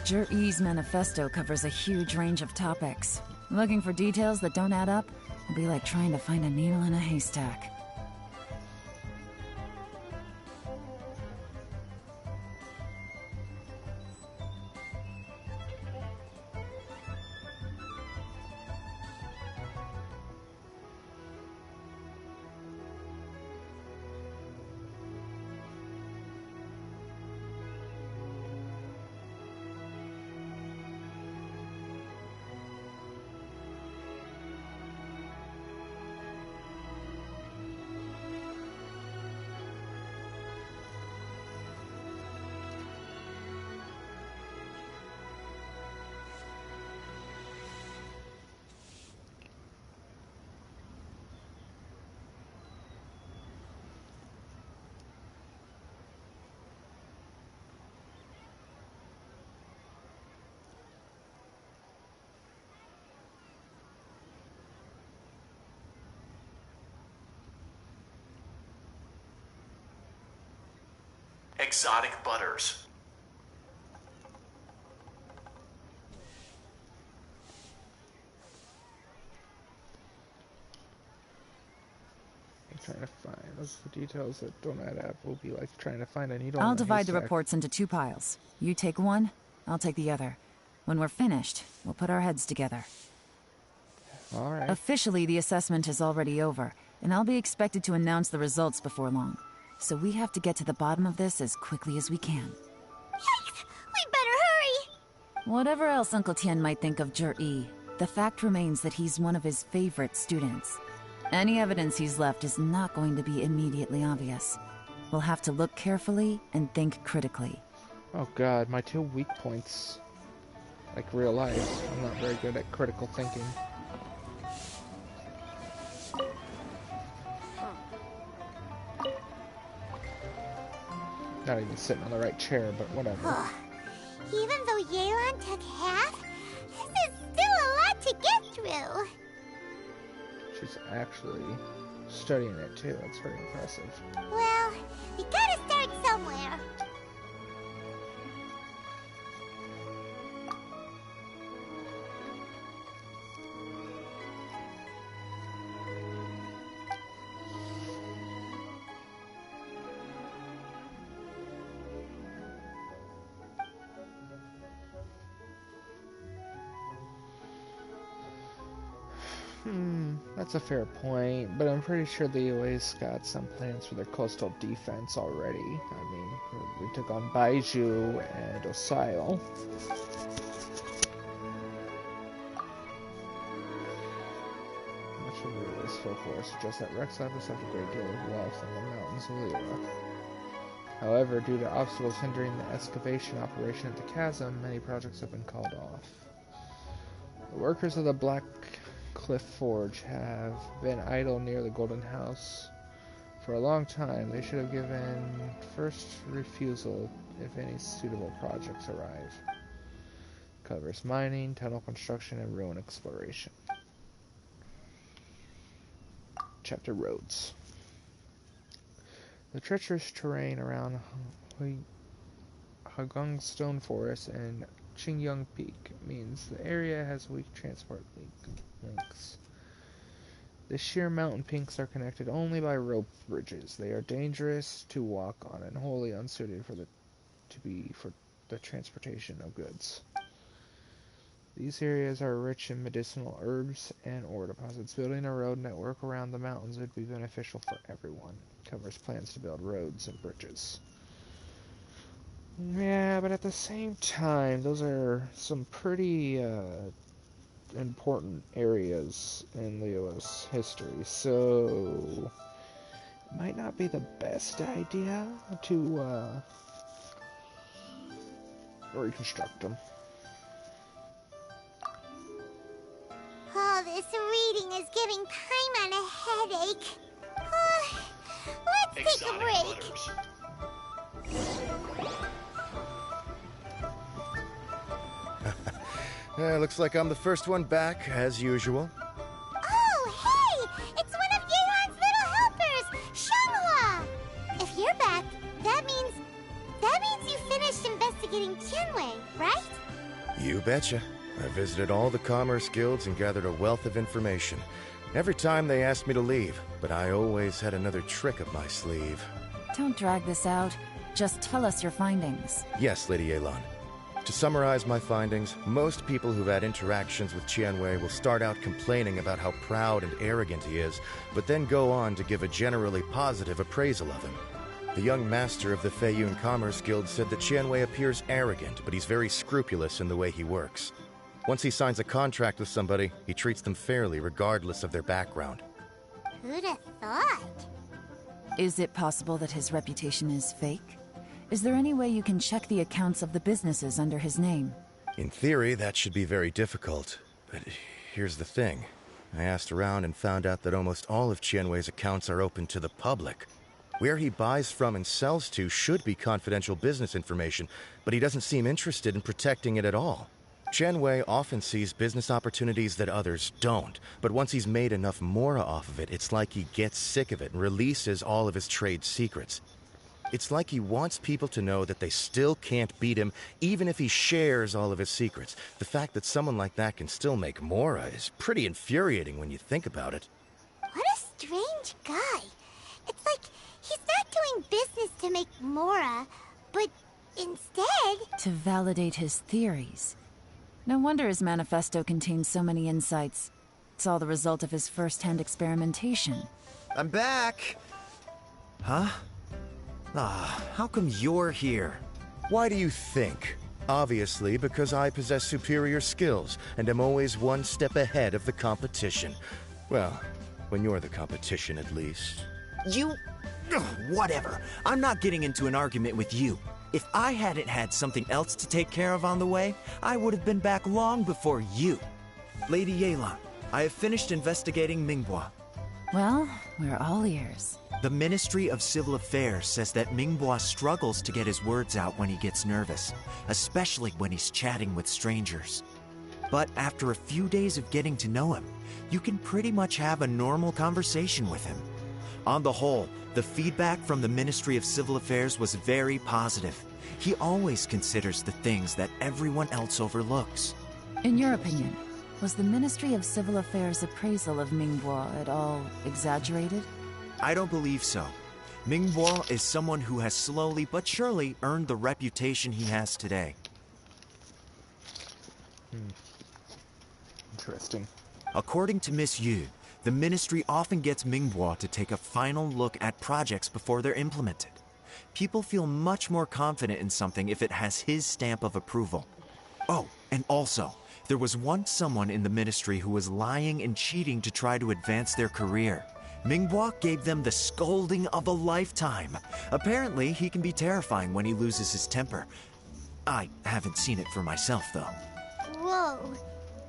Jur-E's manifesto covers a huge range of topics. Looking for details that don't add up will be like trying to find a needle in a haystack. Exotic butters. I'm trying to find those details that don't add up. Will be like trying to find a needle. I'll in a divide the haystack. reports into 2 piles. You take one, I'll take the other. When we're finished, we'll put our heads together. All right. Officially, the assessment is already over, and I'll be expected to announce the results before long. So we have to get to the bottom of this as quickly as we can. Yikes! We better hurry! Whatever else Uncle Tian might think of Jur-E, the fact remains that he's one of his favorite students. Any evidence he's left is not going to be immediately obvious. We'll have to look carefully and think critically. Oh god, my 2 weak points. Like real life. I'm not very good at critical thinking. Not even sitting on the right chair, but whatever. Even though Yelan took half, this is still a lot to get through. She's actually studying it too. That's very impressive. Well, we gotta start somewhere. That's a fair point, but I'm pretty sure the UA's got some plans for their coastal defense already. I mean, we took on Baiju and Osail. Much of the UA's folklore suggests that Rex Lapis left a great deal of wealth in the mountains of Lyra. However, due to obstacles hindering the excavation operation at the chasm, many projects have been called off. The workers of the Black Cliff Forge have been idle near the Golden House for a long time. They should have given first refusal if any suitable projects arrive. Covers mining, tunnel construction, and ruin exploration. Chapter Roads. The treacherous terrain around Hagung Stone Forest and Qingyang Peak means the area has weak transport links. The sheer mountain peaks are connected only by rope bridges. They are dangerous to walk on and wholly unsuited for the transportation of goods. These areas are rich in medicinal herbs and ore deposits. Building a road network around the mountains would be beneficial for everyone. Covers plans to build roads and bridges. Yeah, but at the same time, those are some pretty important areas in Leo's history, so it might not be the best idea to reconstruct them. Oh, this reading is giving Paimon a headache. Let's take a break. Looks like I'm the first one back, as usual. Oh, hey! It's one of Yelan's little helpers, Shanghua! If you're back, that means you finished investigating Tianwei, right? You betcha. I visited all the commerce guilds and gathered a wealth of information. Every time they asked me to leave, but I always had another trick up my sleeve. Don't drag this out. Just tell us your findings. Yes, Lady Yelan. To summarize my findings, most people who've had interactions with Tianwei will start out complaining about how proud and arrogant he is, but then go on to give a generally positive appraisal of him. The young master of the Feiyun Commerce Guild said that Tianwei appears arrogant, but he's very scrupulous in the way he works. Once he signs a contract with somebody, he treats them fairly regardless of their background. Who'd have thought? Is it possible that his reputation is fake? Is there any way you can check the accounts of the businesses under his name? In theory, that should be very difficult. But here's the thing. I asked around and found out that almost all of Tianwei's accounts are open to the public. Where he buys from and sells to should be confidential business information, but he doesn't seem interested in protecting it at all. Tianwei often sees business opportunities that others don't, but once he's made enough mora off of it, it's like he gets sick of it and releases all of his trade secrets. It's like he wants people to know that they still can't beat him, even if he shares all of his secrets. The fact that someone like that can still make mora is pretty infuriating when you think about it. What a strange guy. It's like he's not doing business to make mora, but instead... to validate his theories. No wonder his manifesto contains so many insights. It's all the result of his first-hand experimentation. I'm back! Huh? How come you're here? Why do you think? Obviously, because I possess superior skills and am always one step ahead of the competition. Well, when you're the competition, at least. You... whatever. I'm not getting into an argument with you. If I hadn't had something else to take care of on the way, I would have been back long before you. Lady Yelan, I have finished investigating Mingbua. Well, we're all ears. The Ministry of Civil Affairs says that Mingbua struggles to get his words out when he gets nervous, especially when he's chatting with strangers. But after a few days of getting to know him, you can pretty much have a normal conversation with him. On the whole, the feedback from the Ministry of Civil Affairs was very positive. He always considers the things that everyone else overlooks. In your opinion, was the Ministry of Civil Affairs' appraisal of Mingbua at all exaggerated? I don't believe so. Mingbua is someone who has slowly but surely earned the reputation he has today. Interesting. According to Miss Yu, the Ministry often gets Mingbua to take a final look at projects before they're implemented. People feel much more confident in something if it has his stamp of approval. Oh, and also, there was once someone in the Ministry who was lying and cheating to try to advance their career. Mingbua gave them the scolding of a lifetime. Apparently, he can be terrifying when he loses his temper. I haven't seen it for myself, though. Whoa,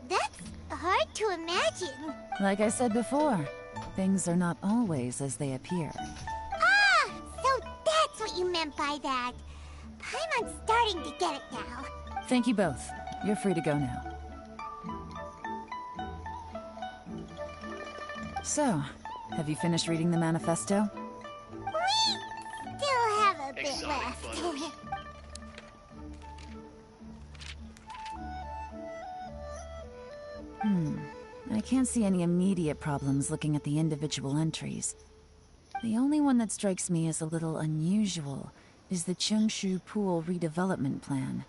that's hard to imagine. Like I said before, things are not always as they appear. Ah, so that's what you meant by that. Paimon's starting to get it now. Thank you both. You're free to go now. So, have you finished reading the manifesto? We still have a bit left. I can't see any immediate problems looking at the individual entries. The only one that strikes me as a little unusual is the Cheongshu Pool redevelopment plan.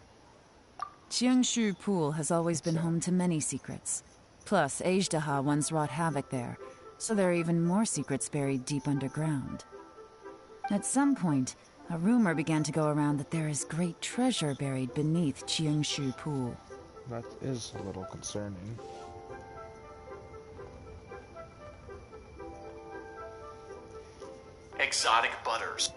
Cheongshu Pool has always been home to many secrets. Plus, Ajdaha once wrought havoc there, so there are even more secrets buried deep underground. At some point, a rumor began to go around that there is great treasure buried beneath Cheongshu Pool. That is a little concerning. Exotic butters.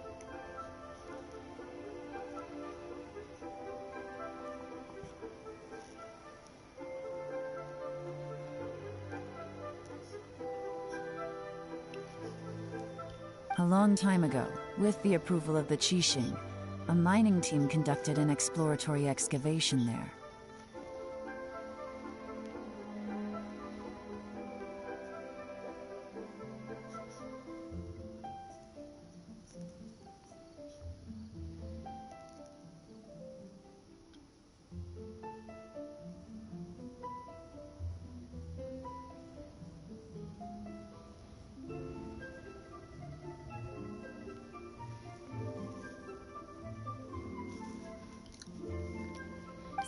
A long time ago, with the approval of the Qixing, a mining team conducted an exploratory excavation there.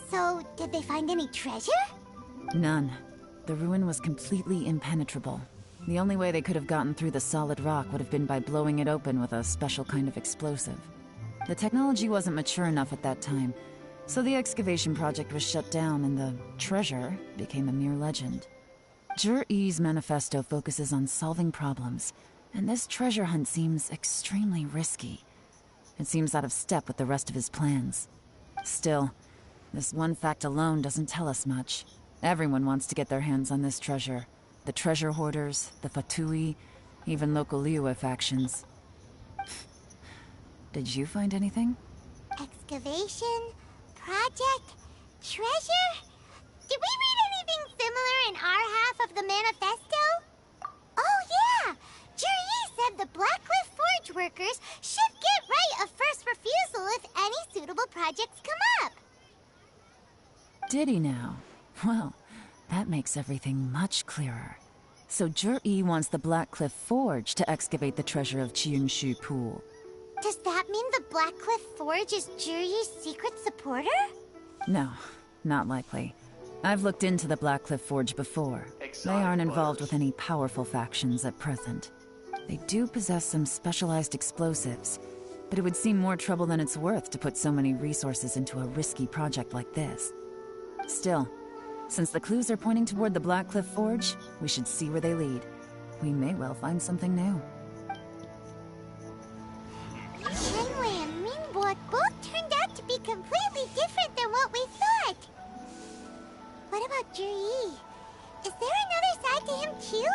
So, did they find any treasure? None. The ruin was completely impenetrable. The only way they could have gotten through the solid rock would have been by blowing it open with a special kind of explosive. The technology wasn't mature enough at that time, so the excavation project was shut down and the treasure became a mere legend. Zhi-Yi's manifesto focuses on solving problems, and this treasure hunt seems extremely risky. It seems out of step with the rest of his plans. Still, this one fact alone doesn't tell us much. Everyone wants to get their hands on this treasure. The treasure hoarders, the Fatui, even local Liyue factions. Did you find anything? Excavation? Project? Treasure? Did we read anything similar in our half of the manifesto? Oh yeah! Zhi-Yi said the Blackcliff Forge workers should get right of first refusal if any suitable projects come up. Did he now? Well, that makes everything much clearer. So Zhi-Yi wants the Blackcliff Forge to excavate the treasure of Cheongshu Pool. Does that mean the Blackcliff Forge is Zhi-Yi's secret supporter? No, not likely. I've looked into the Blackcliff Forge before. They aren't involved with any powerful factions at present. They do possess some specialized explosives, but it would seem more trouble than it's worth to put so many resources into a risky project like this. Still, since the clues are pointing toward the Blackcliff Forge, we should see where they lead. We may well find something new. Shenwei and Mingbua both turned out to be completely different than what we thought. What about Zhi-Yi? Is there another side to him too?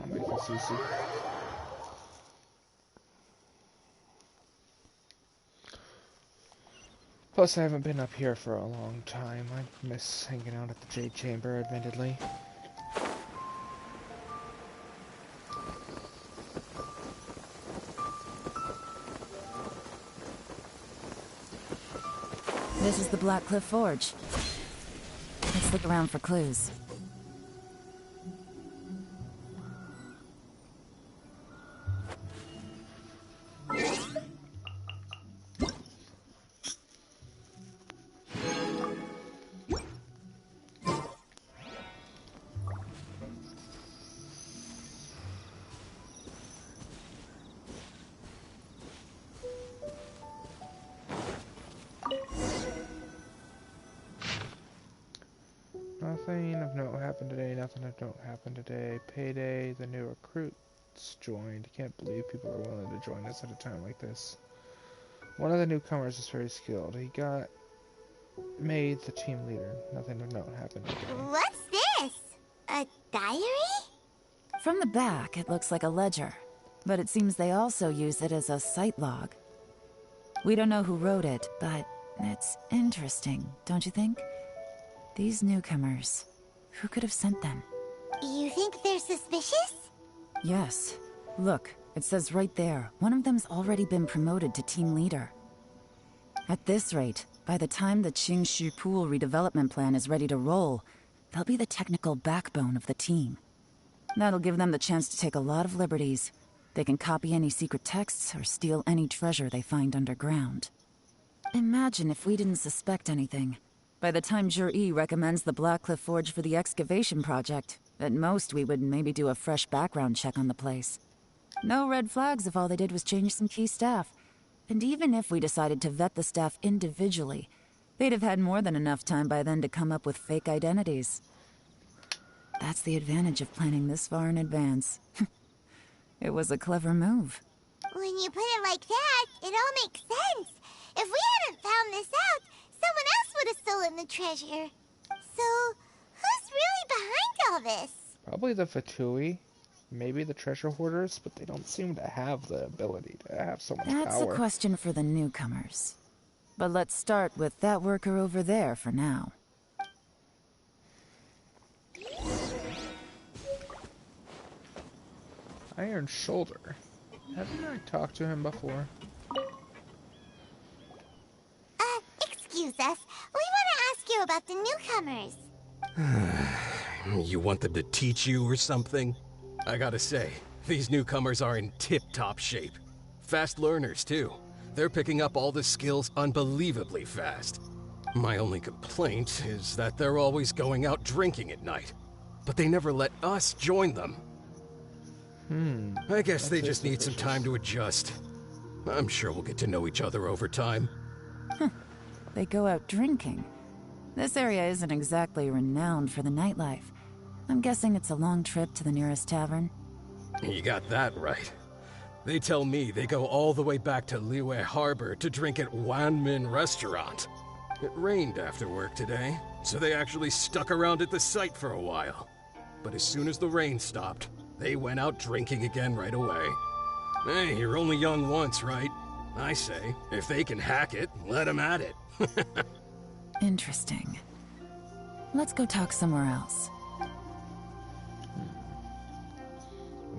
I'll make this easy. Plus, I haven't been up here for a long time. I miss hanging out at the Jade Chamber, admittedly. This is the Black Cliff Forge. Let's look around for clues. Nothing of note happened today, nothing of note happened today. Payday, the new recruits joined. Can't believe people are willing to join us at a time like this. One of the newcomers is very skilled. He got made the team leader. Nothing of note happened today. What's this? A diary? From the back, it looks like a ledger, but it seems they also use it as a site log. We don't know who wrote it, but it's interesting, don't you think? These newcomers, who could have sent them? You think they're suspicious? Yes. Look, it says right there, one of them's already been promoted to team leader. At this rate, by the time the Qingshu Pool redevelopment plan is ready to roll, they'll be the technical backbone of the team. That'll give them the chance to take a lot of liberties. They can copy any secret texts or steal any treasure they find underground. Imagine if we didn't suspect anything. By the time Jur-E recommends the Blackcliff Forge for the excavation project, at most we would maybe do a fresh background check on the place. No red flags if all they did was change some key staff. And even if we decided to vet the staff individually, they'd have had more than enough time by then to come up with fake identities. That's the advantage of planning this far in advance. It was a clever move. When you put it like that, it all makes sense. If we hadn't found this out, someone else would have stolen the treasure. So, who's really behind all this? Probably the Fatui. Maybe the treasure hoarders, but they don't seem to have the ability to have so much power. That's a question for the newcomers. But let's start with that worker over there for now. Iron Shoulder. Haven't I talked to him before? Excuse us. We want to ask you about the newcomers. You want them to teach you or something? I gotta say, these newcomers are in tip-top shape. Fast learners, too. They're picking up all the skills unbelievably fast. My only complaint is that they're always going out drinking at night. But they never let us join them. I guess they just need some time to adjust. I'm sure we'll get to know each other over time. They go out drinking. This area isn't exactly renowned for the nightlife. I'm guessing it's a long trip to the nearest tavern. You got that right. They tell me they go all the way back to Liyue Harbor to drink at Wanmin Restaurant. It rained after work today, so they actually stuck around at the site for a while. But as soon as the rain stopped, they went out drinking again right away. Hey, you're only young once, right? I say, if they can hack it, let them at it. Interesting. Let's go talk somewhere else.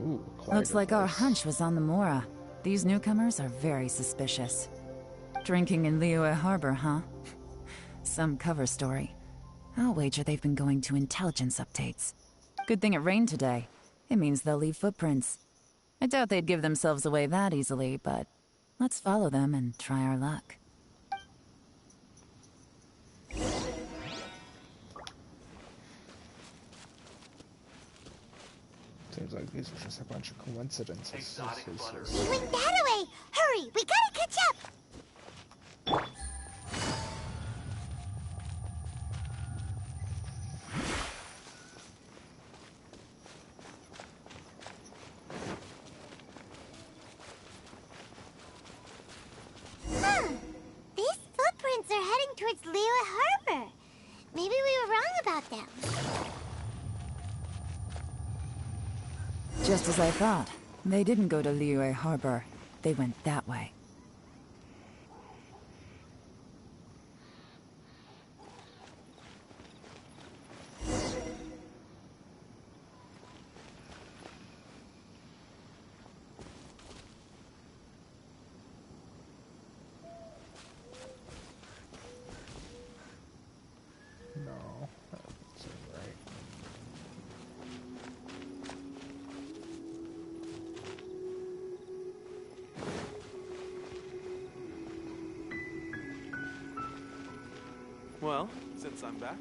Ooh, looks like our hunch was on the Mora. These newcomers are very suspicious. Drinking in Liyue Harbor, huh? Some cover story. I'll wager they've been going to intelligence updates. Good thing it rained today. It means they'll leave footprints. I doubt they'd give themselves away that easily, but let's follow them and try our luck. Seems like these are just a bunch of coincidences. He went that way! Hurry, we gotta catch up! These footprints are heading towards Liyue Harbor. Maybe we were wrong about them. Just as I thought. They didn't go to Liyue Harbor. They went that way. No, that doesn't seem right. Well, since I'm back,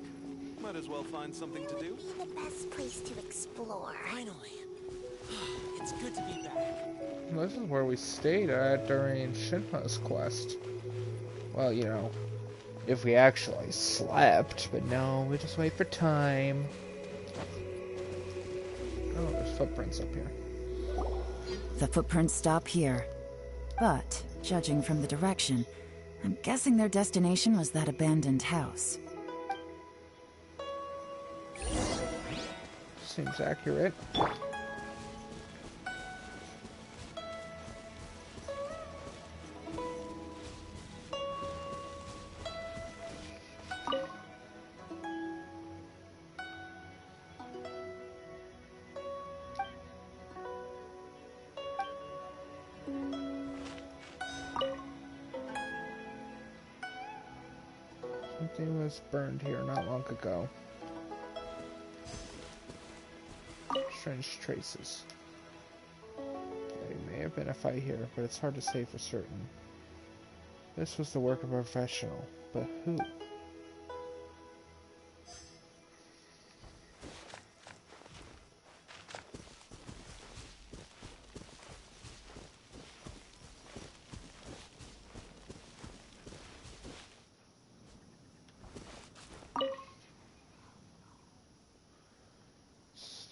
might as well find something to do. Be the best place to explore. Finally. It's good to be back. This is where we stayed at during Shinra's quest. Well, you know, if we actually slept, but no, we just wait for time. Oh, there's footprints up here. The footprints stop here. But, judging from the direction, I'm guessing their destination was that abandoned house. Seems accurate. Something was burned here not long ago. Strange traces. There may have been a fight here, but it's hard to say for certain. This was the work of a professional, but who?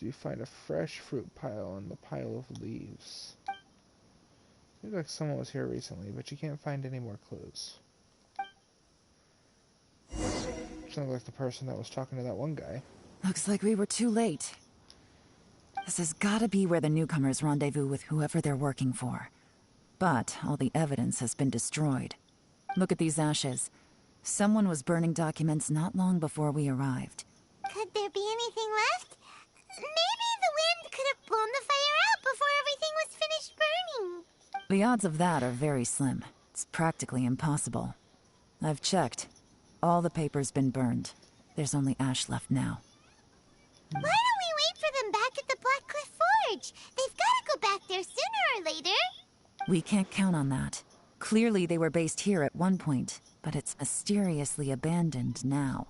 You find a fresh fruit pile in the pile of leaves. Seems like someone was here recently, but you can't find any more clues. Sounds like the person that was talking to that one guy. Looks like we were too late. This has gotta be where the newcomers rendezvous with whoever they're working for. But all the evidence has been destroyed. Look at these ashes. Someone was burning documents not long before we arrived. Could there be anything left? Maybe the wind could have blown the fire out before everything was finished burning. The odds of that are very slim. It's practically impossible. I've checked. All the paper's been burned. There's only ash left now. Why don't we wait for them back at the Black Cliff Forge? They've got to go back there sooner or later. We can't count on that. Clearly they were based here at one point, but it's mysteriously abandoned now.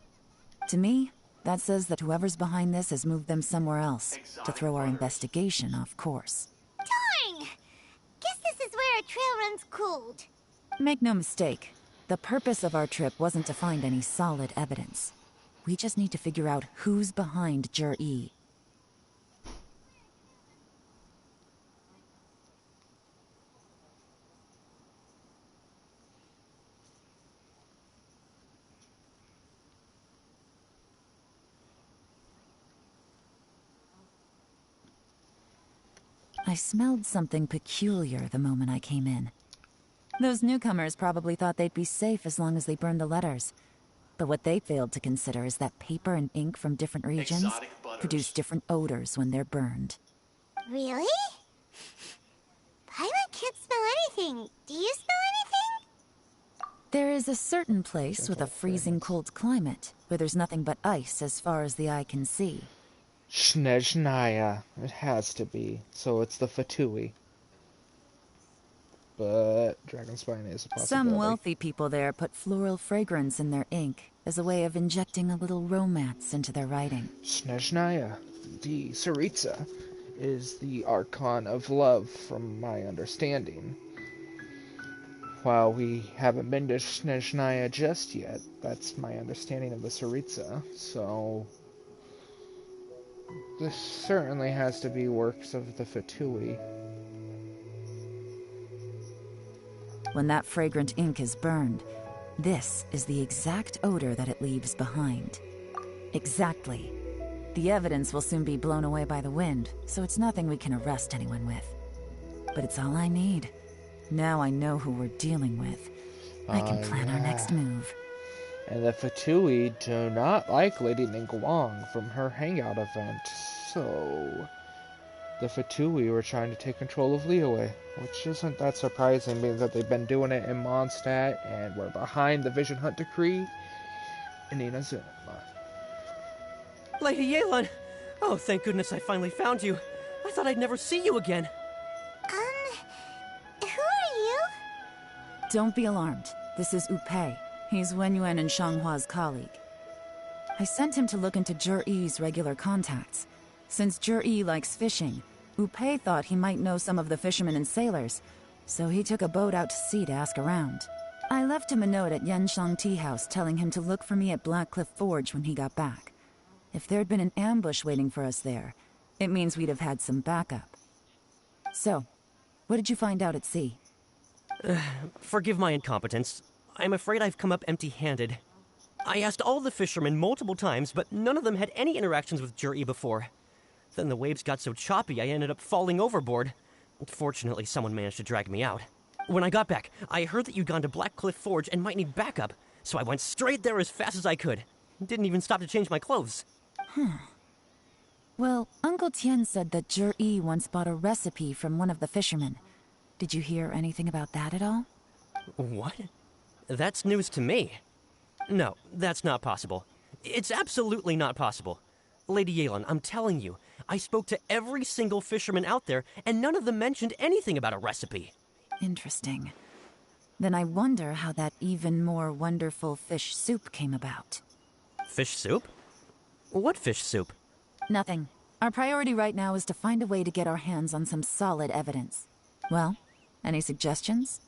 To me, that says that whoever's behind this has moved them somewhere else to throw our investigation off course. Darn! Guess this is where our trail runs cold. Make no mistake, the purpose of our trip wasn't to find any solid evidence. We just need to figure out who's behind Jur-E. I smelled something peculiar the moment I came in. Those newcomers probably thought they'd be safe as long as they burned the letters. But what they failed to consider is that paper and ink from different regions produce different odors when they're burned. Really? Paimon can't smell anything. Do you smell anything? There is a certain place with a freezing cold climate where there's nothing but ice as far as the eye can see. Snezhnaya. It has to be. So it's the Fatui. But Dragonspine is a possibility. Some wealthy people there put floral fragrance in their ink as a way of injecting a little romance into their writing. Snezhnaya, the Tsaritsa, is the Archon of Love, from my understanding. While we haven't been to Snezhnaya just yet, that's my understanding of the Tsaritsa, so this certainly has to be works of the Fatui. When that fragrant ink is burned, this is the exact odor that it leaves behind. Exactly. The evidence will soon be blown away by the wind, so it's nothing we can arrest anyone with. But it's all I need. Now I know who we're dealing with. I can plan our next move. And the Fatui do not like Lady Ningguang from her hangout event, so the Fatui were trying to take control of Liyue, which isn't that surprising, being that they've been doing it in Mondstadt and we're behind the Vision Hunt Decree in Inazuma. Lady Yelan! Oh, thank goodness I finally found you. I thought I'd never see you again. Who are you? Don't be alarmed. This is Upei. He's Wenyuan and Shanghua's colleague. I sent him to look into Zhi-Yi's regular contacts. Since Zhi-Yi likes fishing, Upei thought he might know some of the fishermen and sailors, so he took a boat out to sea to ask around. I left him a note at Yanshang Tea House telling him to look for me at Blackcliff Forge when he got back. If there'd been an ambush waiting for us there, it means we'd have had some backup. So, what did you find out at sea? Forgive my incompetence. I'm afraid I've come up empty-handed. I asked all the fishermen multiple times, but none of them had any interactions with Zhi-Yi before. Then the waves got so choppy I ended up falling overboard. Fortunately, someone managed to drag me out. When I got back, I heard that you'd gone to Blackcliff Forge and might need backup, so I went straight there as fast as I could. Didn't even stop to change my clothes. Well, Uncle Tian said that Zhi-Yi once bought a recipe from one of the fishermen. Did you hear anything about that at all? What? That's news to me. No, that's not possible. It's absolutely not possible. Lady Yelan, I'm telling you, I spoke to every single fisherman out there, and none of them mentioned anything about a recipe. Interesting. Then I wonder how that even more wonderful fish soup came about. Fish soup? What fish soup? Nothing. Our priority right now is to find a way to get our hands on some solid evidence. Well, any suggestions?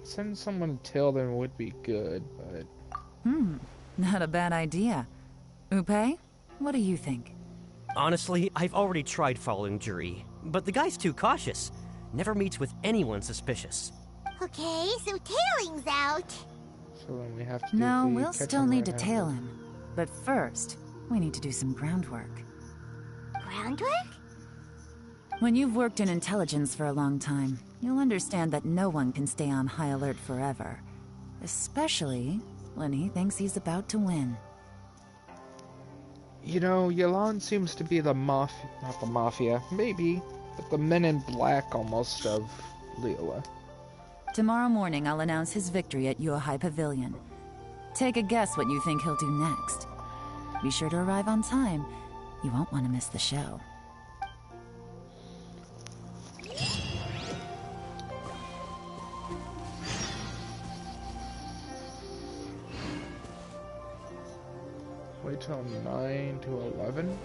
Send someone to Tilden would be good, but... Not a bad idea. Upei, what do you think? Honestly, I've already tried following Zhi-Yi, but the guy's too cautious. Never meets with anyone suspicious. Okay, so tailing's out. So then we have to No, do the we'll catch still him need to red-handed. tail him. But first, we need to do some groundwork. Groundwork? When you've worked in intelligence for a long time, you'll understand that no one can stay on high alert forever. Especially when he thinks he's about to win. You know, Yelan seems to be the not the mafia, maybe, but the men in black almost of Liyue. Tomorrow morning, I'll announce his victory at Yuehai Pavilion. Take a guess what you think he'll do next. Be sure to arrive on time. You won't want to miss the show. Wait till 9 to 11?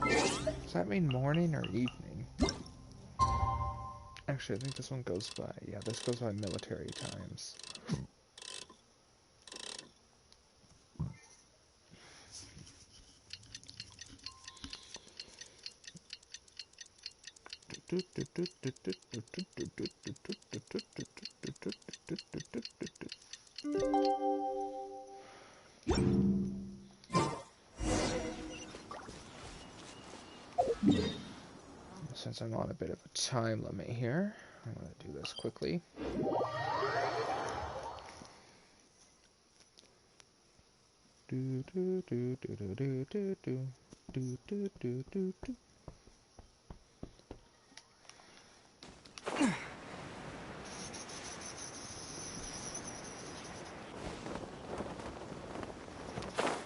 Does that mean morning or evening? Actually, I think this one goes by... Yeah, this goes by military times. Since I'm on a bit of a time limit here, I'm going to do this quickly. Do do do do do do do do do do do do do.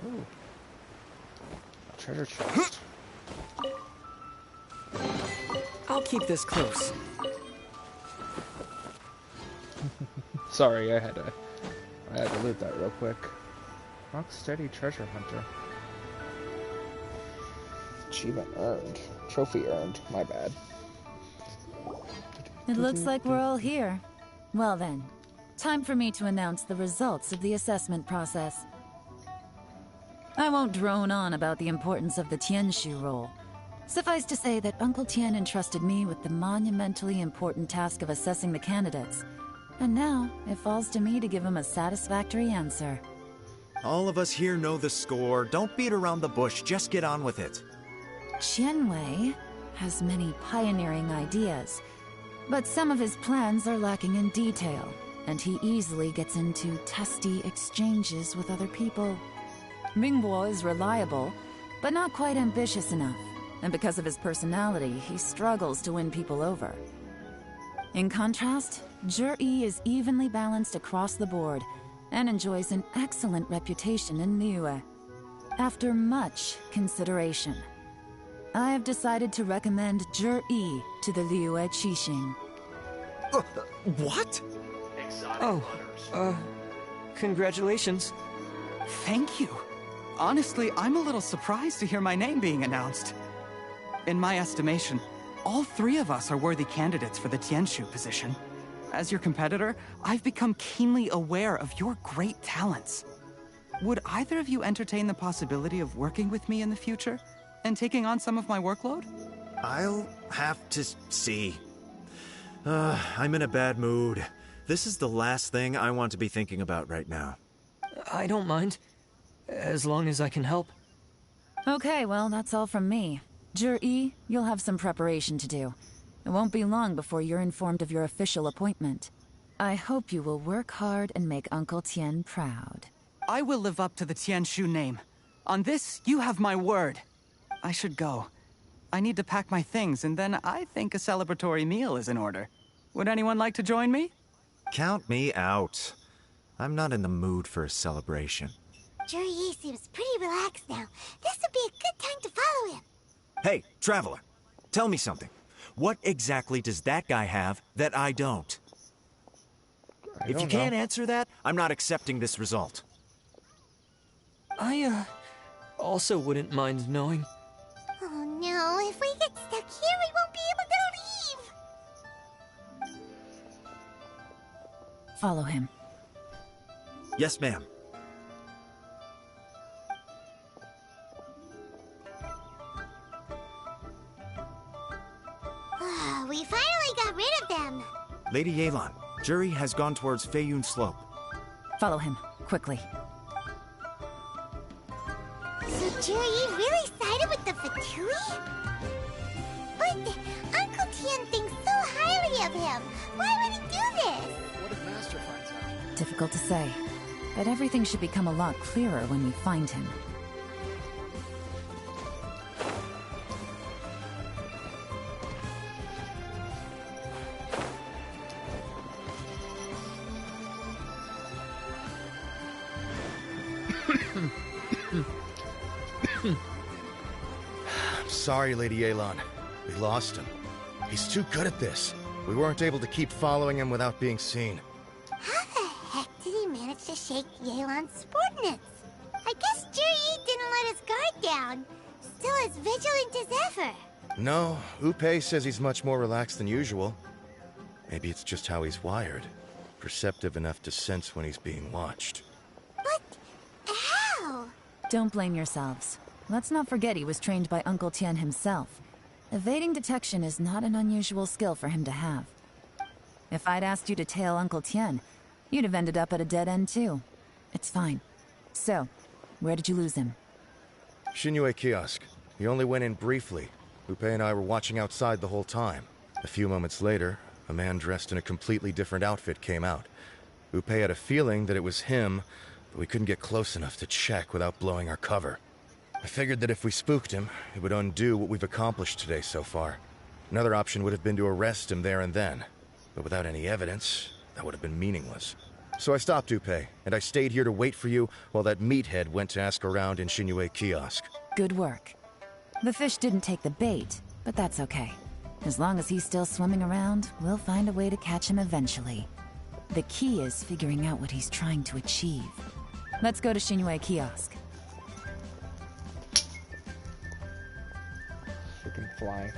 Ooh. Treasure chest. I'll keep this close. Sorry, I had to loot that real quick. Rocksteady treasure hunter. Achievement earned. Trophy earned. My bad. It looks like we're all here. Well then, time for me to announce the results of the assessment process. I won't drone on about the importance of the Tianshu role. Suffice to say that Uncle Tien entrusted me with the monumentally important task of assessing the candidates. And now, it falls to me to give him a satisfactory answer. All of us here know the score. Don't beat around the bush, just get on with it. Qianwei has many pioneering ideas, but some of his plans are lacking in detail, and he easily gets into testy exchanges with other people. Mingbo is reliable, but not quite ambitious enough, and because of his personality, he struggles to win people over. In contrast, Zhi is evenly balanced across the board, and enjoys an excellent reputation in Liyue. After much consideration, I have decided to recommend Zhi to the Liyue Qixing. What? Congratulations. Thank you. Honestly, I'm a little surprised to hear my name being announced. In my estimation, all three of us are worthy candidates for the Tianshu position. As your competitor, I've become keenly aware of your great talents. Would either of you entertain the possibility of working with me in the future and taking on some of my workload? I'll have to see. I'm in a bad mood. This is the last thing I want to be thinking about right now. I don't mind, as long as I can help. Okay, well, that's all from me. Zhi, you'll have some preparation to do. It won't be long before you're informed of your official appointment. I hope you will work hard and make Uncle Tien proud. I will live up to the Tianshu name. On this, you have my word. I should go. I need to pack my things, and then I think a celebratory meal is in order. Would anyone like to join me? Count me out. I'm not in the mood for a celebration. Zhi seems pretty relaxed now. This would be a good time to follow him. Hey, Traveler, tell me something. What exactly does that guy have that I don't? If you can't answer that, I'm not accepting this result. I, also wouldn't mind knowing. Oh no, if we get stuck here, we won't be able to leave! Follow him. Yes, ma'am. We finally got rid of them! Lady Yelan, Zhi has gone towards Feiyun Slope. Follow him, quickly. So Zhi really sided with the Fatui? But Uncle Tien thinks so highly of him. Why would he do this? What if Master finds out? Difficult to say, but everything should become a lot clearer when we find him. Sorry, Lady Yelan. We lost him. He's too good at this. We weren't able to keep following him without being seen. How the heck did he manage to shake Yelan's subordinates? I guess Zhi didn't let his guard down. Still as vigilant as ever. No, Upe says he's much more relaxed than usual. Maybe it's just how he's wired. Perceptive enough to sense when he's being watched. But how? Don't blame yourselves. Let's not forget he was trained by Uncle Tien himself. Evading detection is not an unusual skill for him to have. If I'd asked you to tail Uncle Tien, you'd have ended up at a dead end too. It's fine. So, where did you lose him? Xinyue kiosk. He only went in briefly. Upe and I were watching outside the whole time. A few moments later, a man dressed in a completely different outfit came out. Upe had a feeling that it was him, but we couldn't get close enough to check without blowing our cover. I figured that if we spooked him, it would undo what we've accomplished today so far. Another option would have been to arrest him there and then. But without any evidence, that would have been meaningless. So I stopped Upe, and I stayed here to wait for you while that meathead went to ask around in Xinyue kiosk. Good work. The fish didn't take the bait, but that's okay. As long as he's still swimming around, we'll find a way to catch him eventually. The key is figuring out what he's trying to achieve. Let's go to Xinyue kiosk. Freaking fly.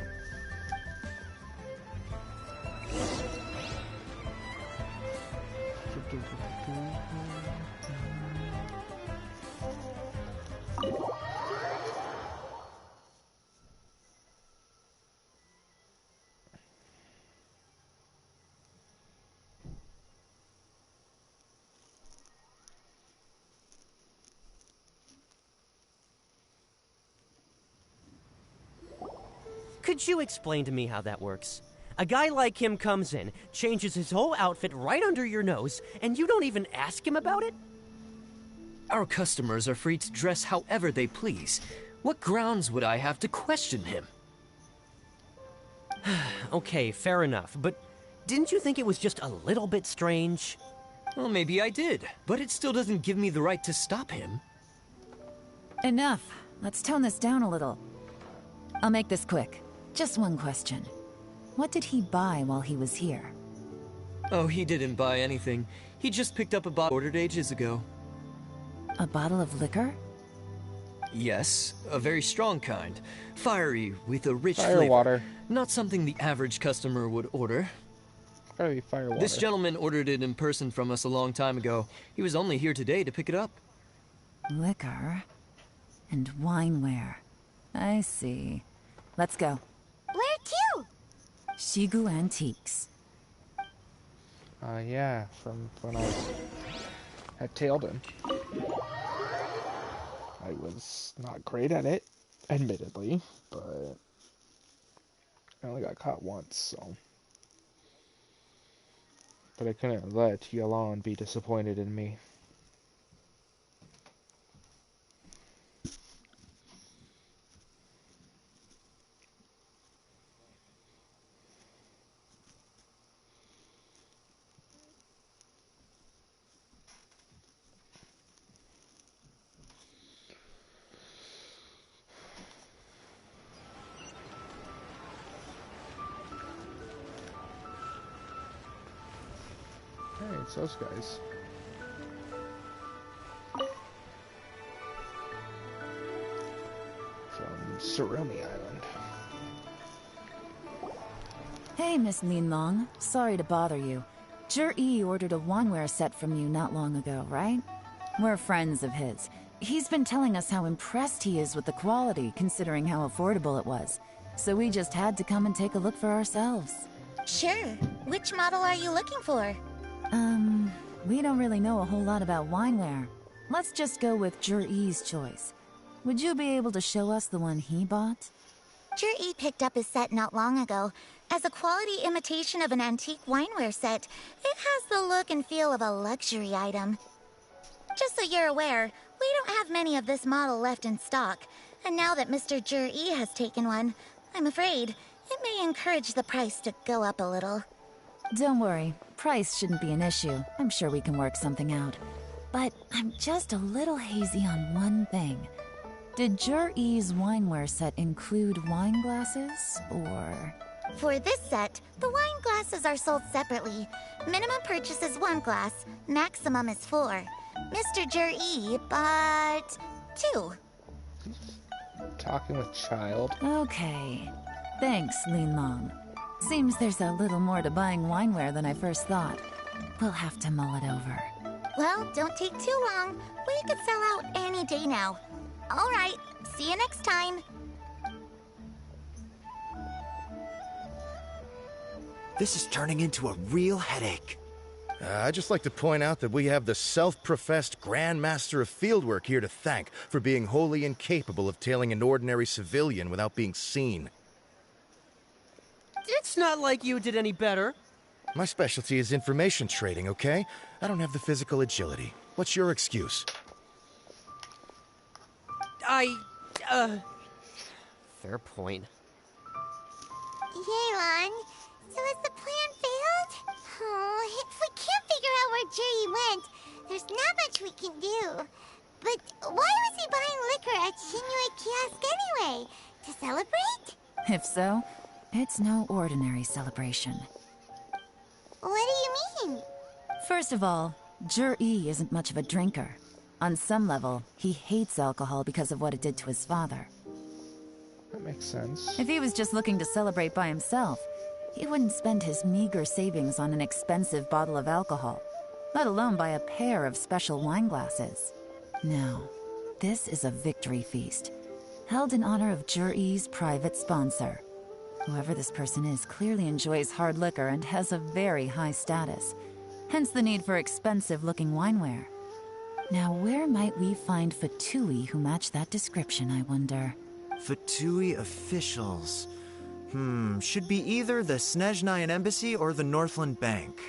Could you explain to me how that works? A guy like him comes in, changes his whole outfit right under your nose, and you don't even ask him about it? Our customers are free to dress however they please. What grounds would I have to question him? Okay, fair enough, but didn't you think it was just a little bit strange? Well, maybe I did, but it still doesn't give me the right to stop him. Enough. Let's tone this down a little. I'll make this quick. Just one question. What did he buy while he was here? Oh, he didn't buy anything. He just picked up a bottle ordered ages ago. A bottle of liquor? Yes, a very strong kind. Fiery, with a rich Fire flavor. water. Not something the average customer would order. Probably fire water. This gentleman ordered it in person from us a long time ago. He was only here today to pick it up. Liquor and wineware. I see. Let's go. Where to? Shigu Antiques. Yeah, from when I had tailed him. I was not great at it, admittedly, but I only got caught once, so. But I couldn't let Yelan be disappointed in me. Hey, it's those guys. From Surumi Island. Hey, Miss Yelan. Sorry to bother you. Jur-E ordered a wineware set from you not long ago, right? We're friends of his. He's been telling us how impressed he is with the quality, considering how affordable it was. So we just had to come and take a look for ourselves. Sure. Which model are you looking for? We don't really know a whole lot about wineware. Let's just go with Jur-E's choice. Would you be able to show us the one he bought? Jur-E picked up his set not long ago. As a quality imitation of an antique wineware set, it has the look and feel of a luxury item. Just so you're aware, we don't have many of this model left in stock. And now that Mr. Jur-E has taken one, I'm afraid it may encourage the price to go up a little. Don't worry. Price shouldn't be an issue. I'm sure we can work something out. But I'm just a little hazy on one thing. Did Jur-E's wineware set include wine glasses, or...? For this set, the wine glasses are sold separately. Minimum purchase is 1 glass, maximum is 4. Mr. Jur-E bought 2. Talking with child. Okay. Thanks, Yelan. Seems there's a little more to buying wineware than I first thought. We'll have to mull it over. Well, don't take too long. We could sell out any day now. All right, see you next time. This is turning into a real headache. I'd just like to point out that we have the self-professed Grand Master of Fieldwork here to thank for being wholly incapable of tailing an ordinary civilian without being seen. It's not like you did any better. My specialty is information trading, okay? I don't have the physical agility. What's your excuse? Fair point. Yelan, so has the plan failed? Oh, if we can't figure out where Jur-E went, there's not much we can do. But why was he buying liquor at Shinue Kiosk anyway? To celebrate? If so, it's no ordinary celebration. What do you mean? First of all, Jur-E isn't much of a drinker. On some level, he hates alcohol because of what it did to his father. That makes sense. If he was just looking to celebrate by himself, he wouldn't spend his meager savings on an expensive bottle of alcohol, let alone buy a pair of special wine glasses. No, this is a victory feast, held in honor of Jur-E's private sponsor. Whoever this person is clearly enjoys hard liquor and has a very high status, hence the need for expensive-looking wineware. Now, where might we find Fatui who match that description, I wonder? Fatui officials. Should be either the Snezhnayan Embassy or the Northland Bank.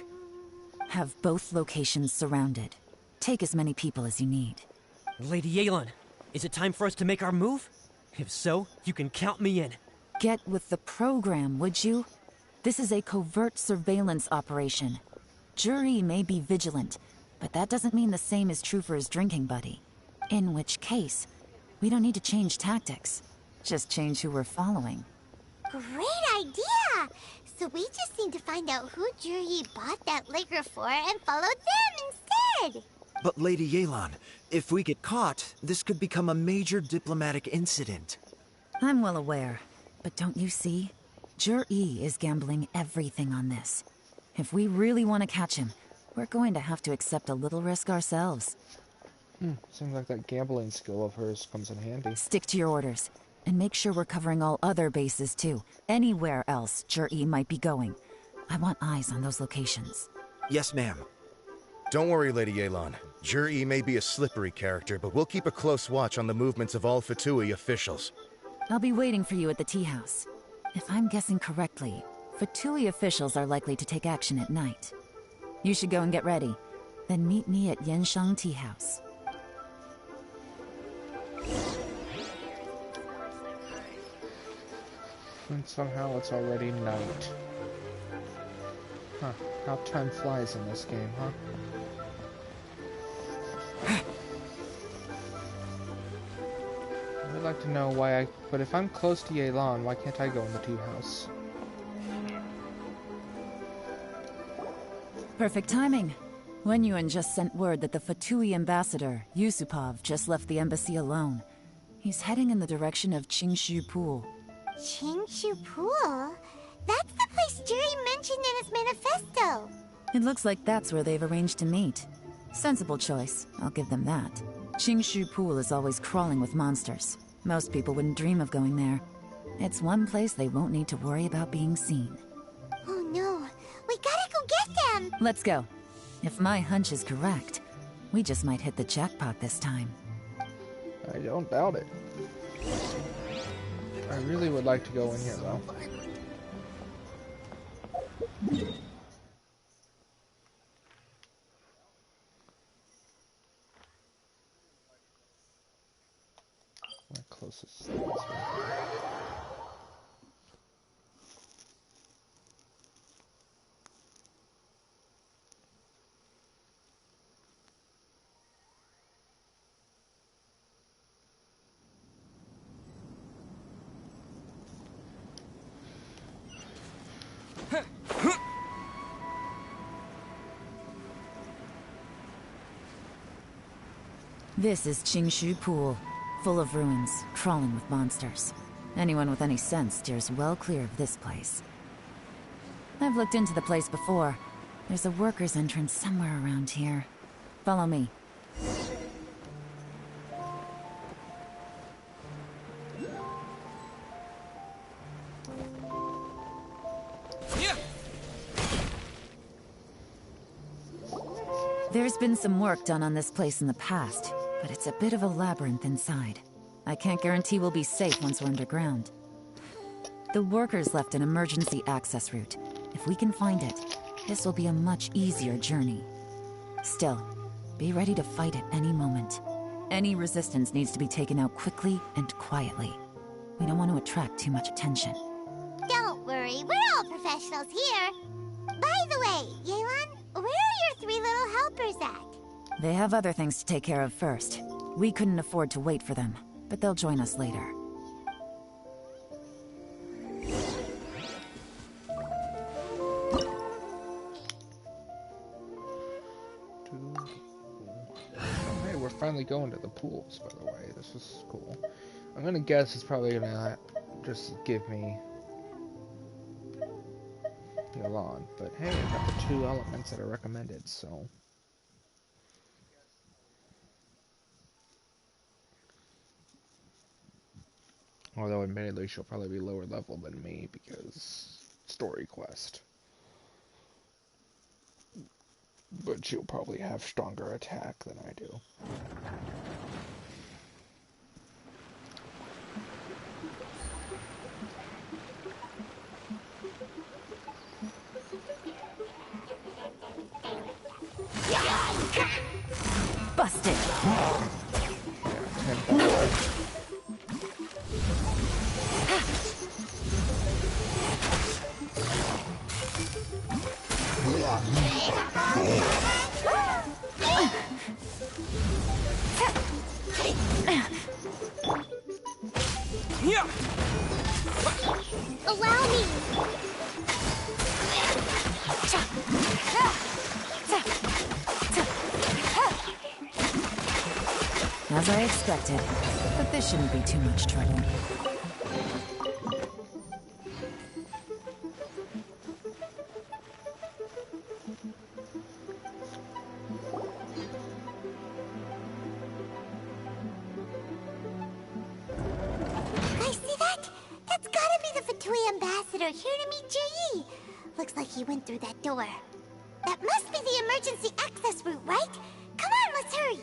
Have both locations surrounded. Take as many people as you need. Lady Yelan, is it time for us to make our move? If so, you can count me in. Get with the program, would you? This is a covert surveillance operation. Jury may be vigilant, but that doesn't mean the same is true for his drinking buddy. In which case, we don't need to change tactics. Just change who we're following. Great idea! So we just need to find out who Jury bought that liquor for and follow them instead! But Lady Yelan, if we get caught, this could become a major diplomatic incident. I'm well aware, but don't you see? Jury is gambling everything on this. If we really want to catch him, we're going to have to accept a little risk ourselves. Seems like that gambling skill of hers comes in handy. Stick to your orders, and make sure we're covering all other bases too. Anywhere else Jury might be going. I want eyes on those locations. Yes, ma'am. Don't worry, Lady Yelan. Jur-E may be a slippery character, but we'll keep a close watch on the movements of all Fatui officials. I'll be waiting for you at the tea house. If I'm guessing correctly, Fatui officials are likely to take action at night. You should go and get ready. Then meet me at Yenshang Tea House. And somehow it's already night. Huh. How time flies in this game, huh? I'd like to know why but if I'm close to Yelan, why can't I go in the tea house? Perfect timing. Wenyuan just sent word that the Fatui ambassador, Yusupov, just left the embassy alone. He's heading in the direction of Qingshu Pool. Qingshu Pool? That's the place Jury mentioned in his manifesto. It looks like that's where they've arranged to meet. Sensible choice, I'll give them that. Qingshu Pool is always crawling with monsters. Most people wouldn't dream of going there. It's one place they won't need to worry about being seen. Oh no, we gotta go get them! Let's go. If my hunch is correct, we just might hit the jackpot this time. I don't doubt it. I really would like to go in here, though. My closest. This is Qingshu Pool, full of ruins, crawling with monsters. Anyone with any sense steers well clear of this place. I've looked into the place before. There's a worker's entrance somewhere around here. Follow me. There's been some work done on this place in the past, but it's a bit of a labyrinth inside. I can't guarantee we'll be safe once we're underground. The workers left an emergency access route. If we can find it, this will be a much easier journey. Still, be ready to fight at any moment. Any resistance needs to be taken out quickly and quietly. We don't want to attract too much attention. Don't worry, we're all professionals here. By the way, Yelan, where are your 3 little helpers at? They have other things to take care of first. We couldn't afford to wait for them, but they'll join us later. Hey, we're finally going to the pools, by the way. This is cool. I'm gonna guess it's probably gonna just give me Yelan, but hey, I got the 2 elements that are recommended, so. Although admittedly she'll probably be lower level than me because story quest. But she'll probably have stronger attack than I do. Busted. Allow me. As I expected, but this shouldn't be too much trouble. Guys, see that? That's gotta be the Fatui ambassador here to meet Ji. Looks like he went through that door. That must be the emergency access route, right? Come on, let's hurry.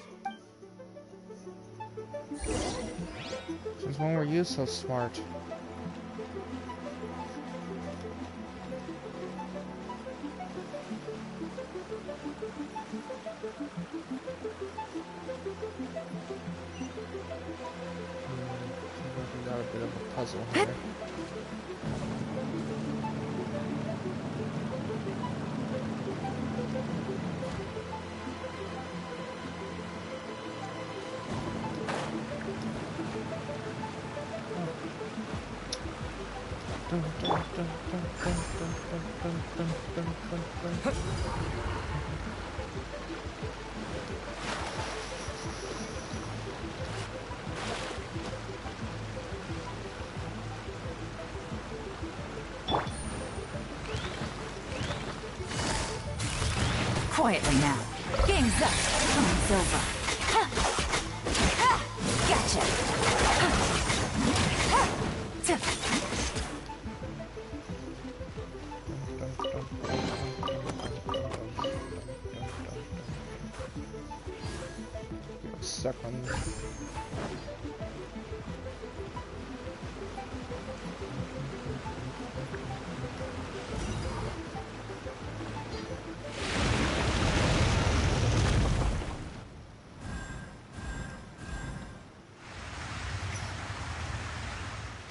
Since when were you so smart? Got a bit of a puzzle here. Quietly now. Game's up. Time's over. Gotcha. Stuck on.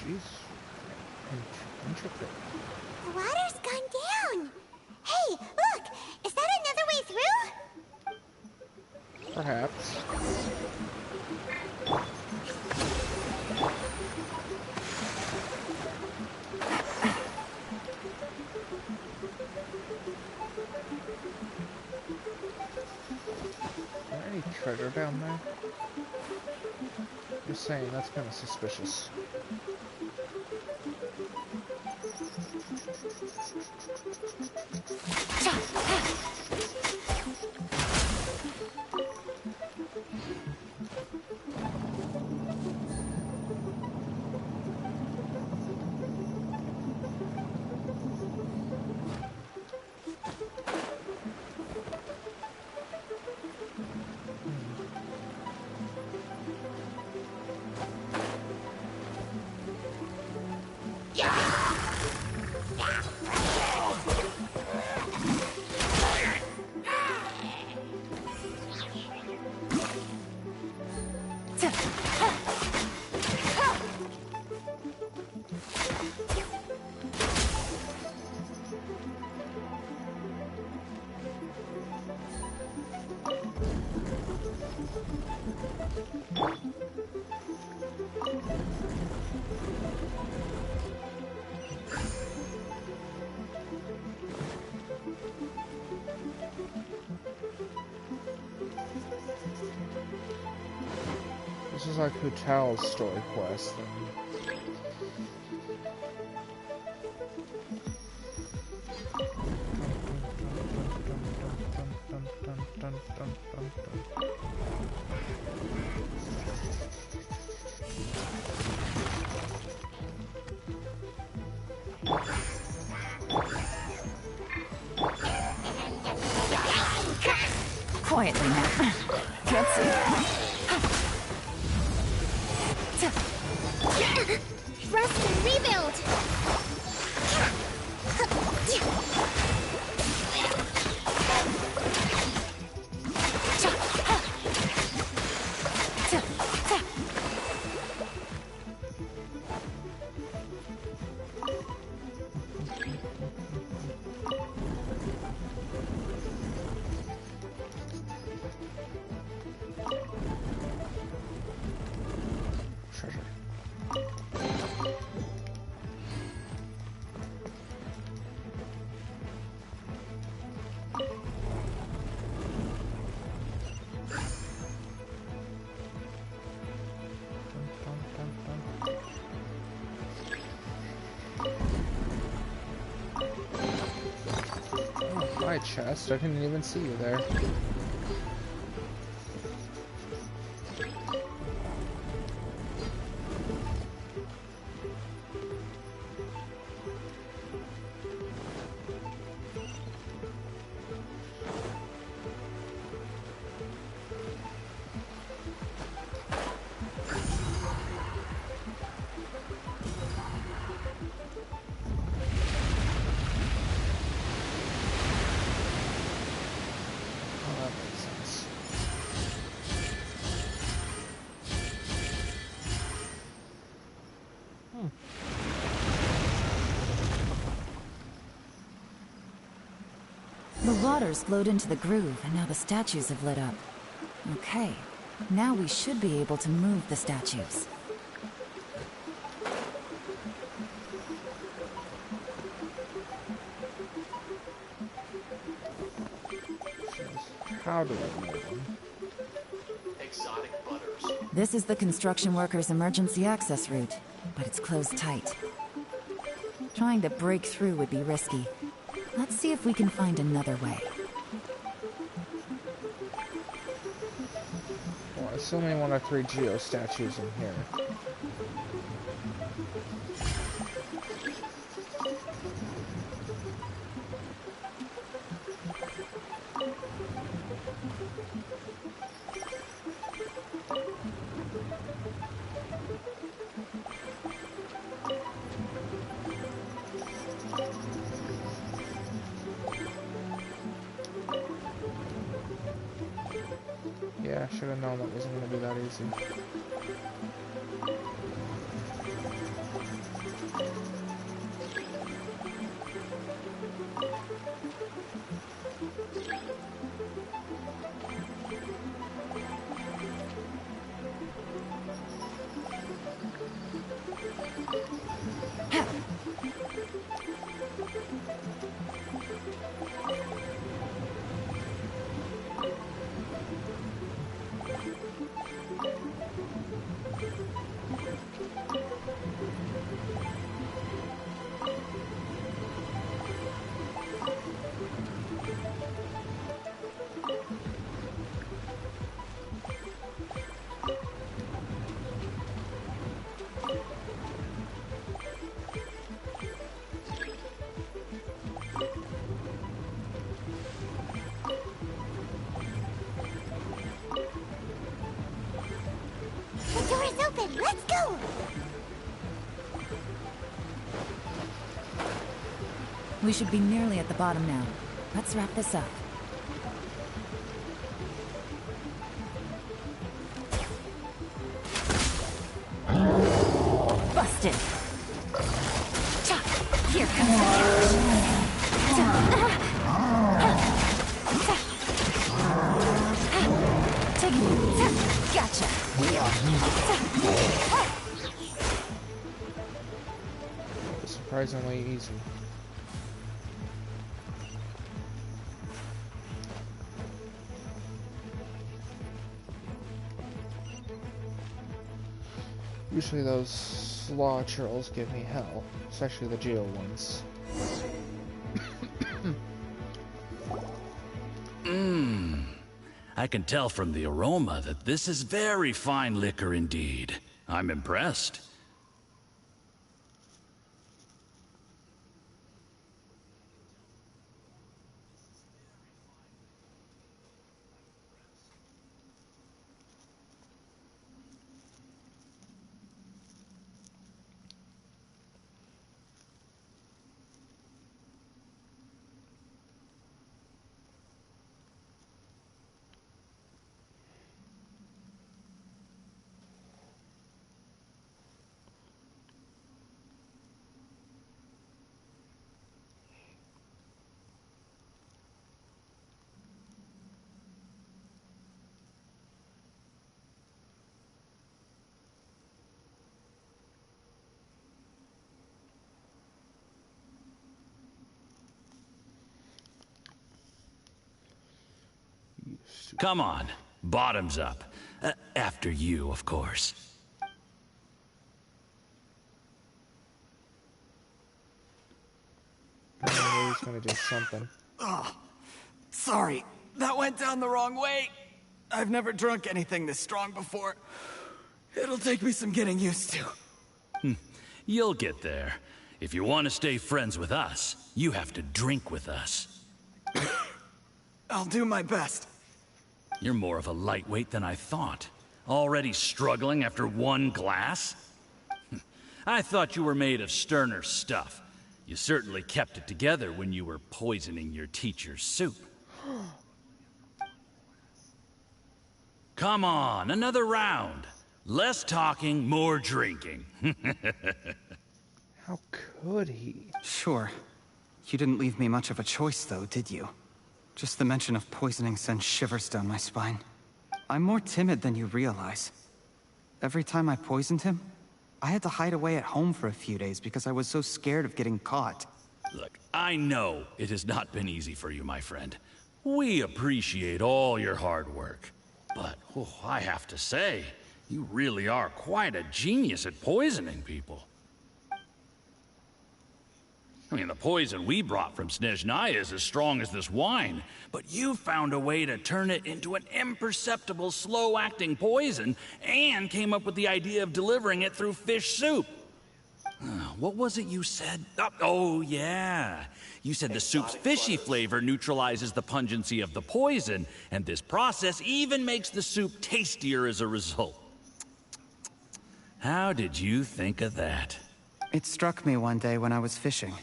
Jeez. Intricate. The water's gone down. Hey, look! Is that another way through? Perhaps. Is there any treasure down there? Just saying, that's kind of suspicious. This is like Hu Tao's story quest. Quietly now. Gutsy. Rest and rebuild! Hi, chest. I didn't even see you there. The water's flowed into the groove, and now the statues have lit up. Okay, now we should be able to move the statues. How do I move them? Exotic butters. This is the construction workers' emergency access route, but it's closed tight. Trying to break through would be risky. Let's see if we can find another way. Well, assuming one of 3 Geo statues in here. Yeah, I should have known that wasn't going to be that easy. The door is open. Let's go. We should be nearly at the bottom now. Let's wrap this up. Busted! Chuck! Here comes the Take it! Gotcha! Surprisingly easy. Usually those slaw churls give me hell, especially the Geo ones. I can tell from the aroma that this is very fine liquor indeed. I'm impressed. Come on, bottoms up. After you, of course. I knew he was gonna do something. Sorry, that went down the wrong way. I've never drunk anything this strong before. It'll take me some getting used to. You'll get there. If you want to stay friends with us, you have to drink with us. I'll do my best. You're more of a lightweight than I thought. Already struggling after one glass? I thought you were made of sterner stuff. You certainly kept it together when you were poisoning your teacher's soup. Come on, another round. Less talking, more drinking. How could he? Sure. You didn't leave me much of a choice, though, did you? Just the mention of poisoning sends shivers down my spine. I'm more timid than you realize. Every time I poisoned him, I had to hide away at home for a few days because I was so scared of getting caught. Look, I know it has not been easy for you, my friend. We appreciate all your hard work. But, I have to say, you really are quite a genius at poisoning people. I mean, the poison we brought from Snezhnaya is as strong as this wine, but you found a way to turn it into an imperceptible, slow-acting poison, and came up with the idea of delivering it through fish soup. What was it you said? Oh, yeah. You said the soup's fishy flavor neutralizes the pungency of the poison, and this process even makes the soup tastier as a result. How did you think of that? It struck me one day when I was fishing.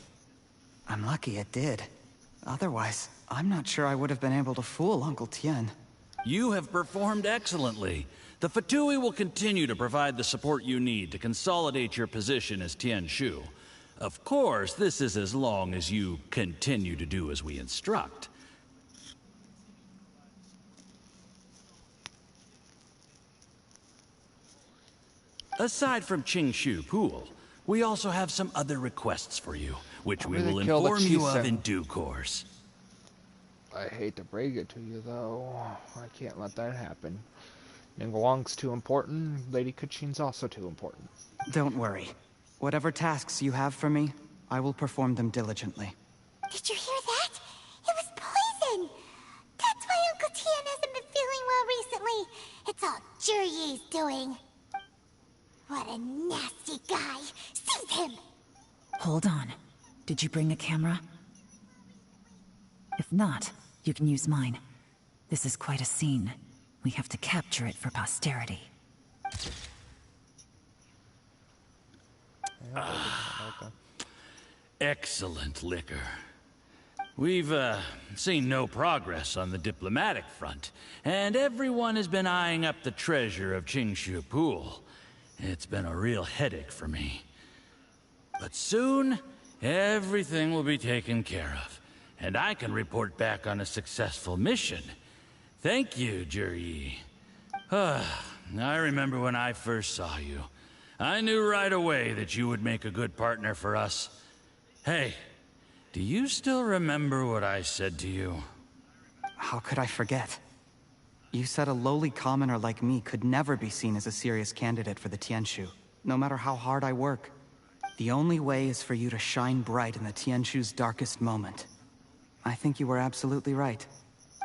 I'm lucky it did. Otherwise, I'm not sure I would have been able to fool Uncle Tien. You have performed excellently. The Fatui will continue to provide the support you need to consolidate your position as Tien Shu. Of course, this is as long as you continue to do as we instruct. Aside from Qingshu Pool, we also have some other requests for you, which we will inform you of in due course. I hate to break it to you, though. I can't let that happen. Ningguang's too important. Lady Kachin's also too important. Don't worry. Whatever tasks you have for me, I will perform them diligently. Did you hear that? It was poison! That's why Uncle Tien hasn't been feeling well recently. It's all Jurye's doing. What a nasty guy! Seize him! Hold on. Did you bring a camera? If not, you can use mine. This is quite a scene. We have to capture it for posterity. Excellent liquor. We've seen no progress on the diplomatic front, and everyone has been eyeing up the treasure of Qingshu Pool. It's been a real headache for me. But soon, everything will be taken care of, and I can report back on a successful mission. Thank you, Juryi. I remember when I first saw you. I knew right away that you would make a good partner for us. Hey, do you still remember what I said to you? How could I forget? You said a lowly commoner like me could never be seen as a serious candidate for the Tianshu, no matter how hard I work. The only way is for you to shine bright in the Tianshu's darkest moment. I think you were absolutely right.